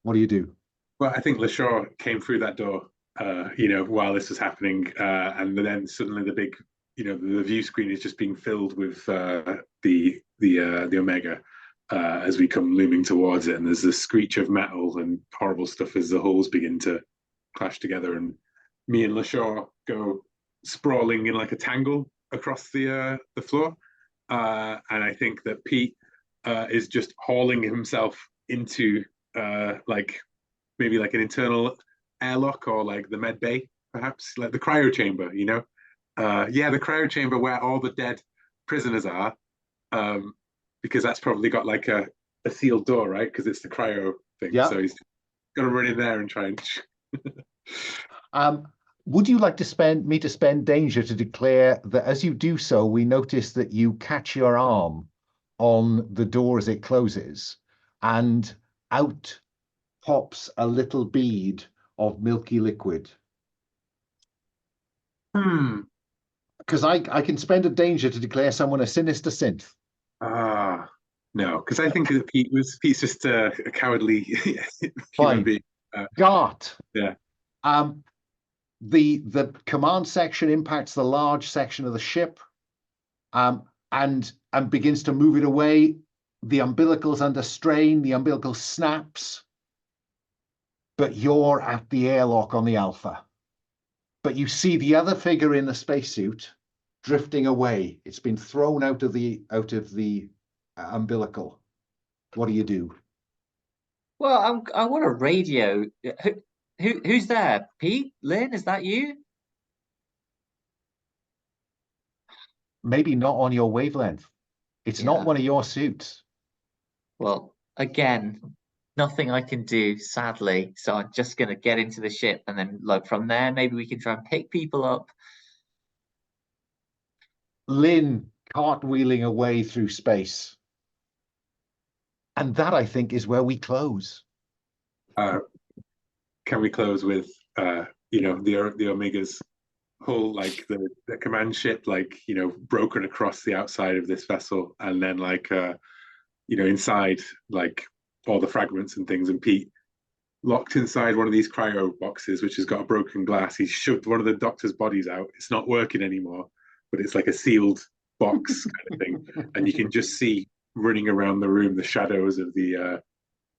what do you do? well, I think LaShaw came through that door, while this was happening, and then suddenly the big, the view screen is just being filled with the Omega as we come looming towards it, and there's this screech of metal and horrible stuff as the hulls begin to clash together, and me and LaShaw go sprawling in like a tangle across the floor, and I think that Pete is just hauling himself into maybe like an internal airlock or like the med bay, perhaps like the cryo chamber, the cryo chamber where all the dead prisoners are, because that's probably got like a sealed door, right? Because it's the cryo thing. Yeah. So he's got to run in there and try and. Would you like to spend danger to declare that as you do so, we notice that you catch your arm on the door as it closes, and out pops a little bead of milky liquid? Because I can spend a danger to declare someone a sinister synth. No, because I think that Pete's just a cowardly human being. Gart. Yeah. The command section impacts the large section of the ship, and begins to move it away. The umbilical's under strain. The umbilical snaps. But you're at the airlock on the Alpha. But you see the other figure in the spacesuit drifting away. It's been thrown out of the umbilical. What do you do? Well, I want to radio. Who's there? Pete? Lynn, is that you? Maybe not on your wavelength. It's not Yeah. one of your suits. Well, again, nothing I can do, sadly. So I'm just gonna get into the ship, and then like from there, maybe we can try and pick people up. Lynn cartwheeling away through space. And that, I think, is where we close. Can we close with the Omega's whole, like, the command ship, like, broken across the outside of this vessel, and then like inside, like, all the fragments and things, and Pete locked inside one of these cryo boxes which has got a broken glass. He's shoved one of the doctor's bodies out. It's not working anymore, but it's like a sealed box kind of thing, and you can just see running around the room the shadows of the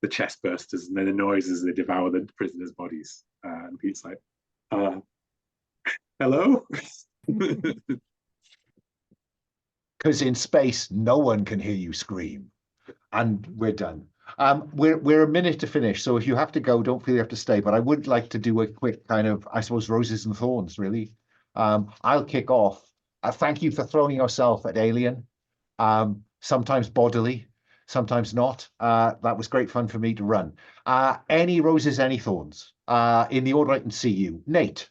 chest bursters, and then the noises they devour the prisoners' bodies. And Pete's like, hello? Because in space, no one can hear you scream. And we're done. We're a minute to finish, so if you have to go, don't feel you have to stay. But I would like to do a quick kind of, I suppose, roses and thorns, really. I'll kick off. Thank you for throwing yourself at Alien, sometimes bodily, sometimes not. That was great fun for me to run. Any roses, any thorns? In the order I can see you. Nate.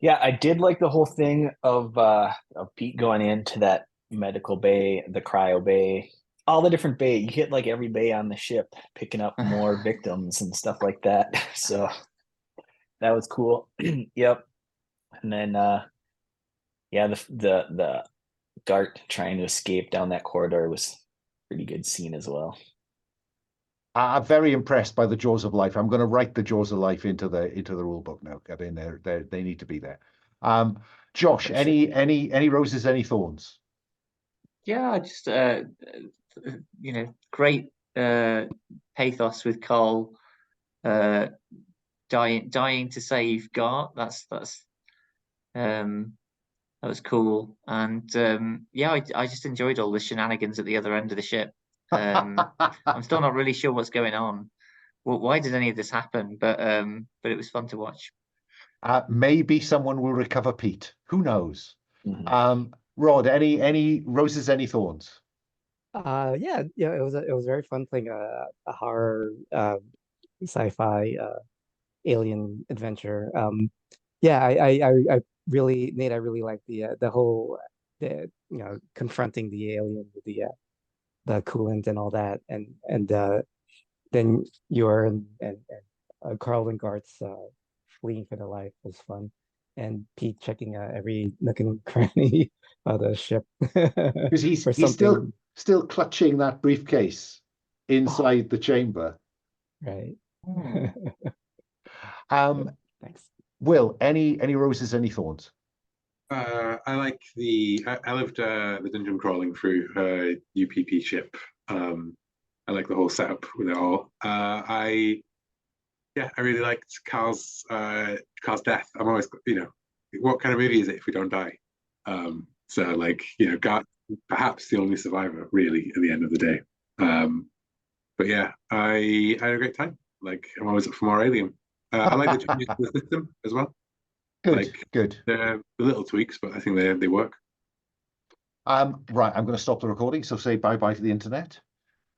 Yeah, I did like the whole thing of Pete going into that medical bay, the cryo bay, all the different bay. You hit like every bay on the ship, picking up more victims and stuff like that. So that was cool. Yep. And then the Gart trying to escape down that corridor was a pretty good scene as well. I'm very impressed by the Jaws of Life. I'm going to write the Jaws of Life into the rule book now. I mean, they need to be there. Josh, any roses, any thorns? Yeah, just great pathos with Cole dying to save Gart. That was cool. And I just enjoyed all the shenanigans at the other end of the ship. I'm still not really sure what's going on. Well, why did any of this happen? But it was fun to watch. Maybe someone will recover Pete. Who knows? Mhm. Rod, any roses, any thorns? It was very fun playing a horror sci-fi alien adventure. I really, Nate, I really like the whole confronting the alien with the coolant and all that, and then you're and Carl and Gart's fleeing for their life was fun, and Pete checking every nook and cranny of the ship Because he's for still clutching that briefcase inside the chamber. right. Thanks. Will, any roses, any thorns? I loved the dungeon crawling through UPP ship. I like the whole setup with it all. I really liked Carl's death. I'm always, what kind of movie is it if we don't die? So like, Gart, perhaps the only survivor really at the end of the day. But yeah, I had a great time. Like, I'm always up for more Alien. I like the system as well. Good. They're little tweaks, but I think they work. Right, I'm going to stop the recording. So say bye-bye to the internet.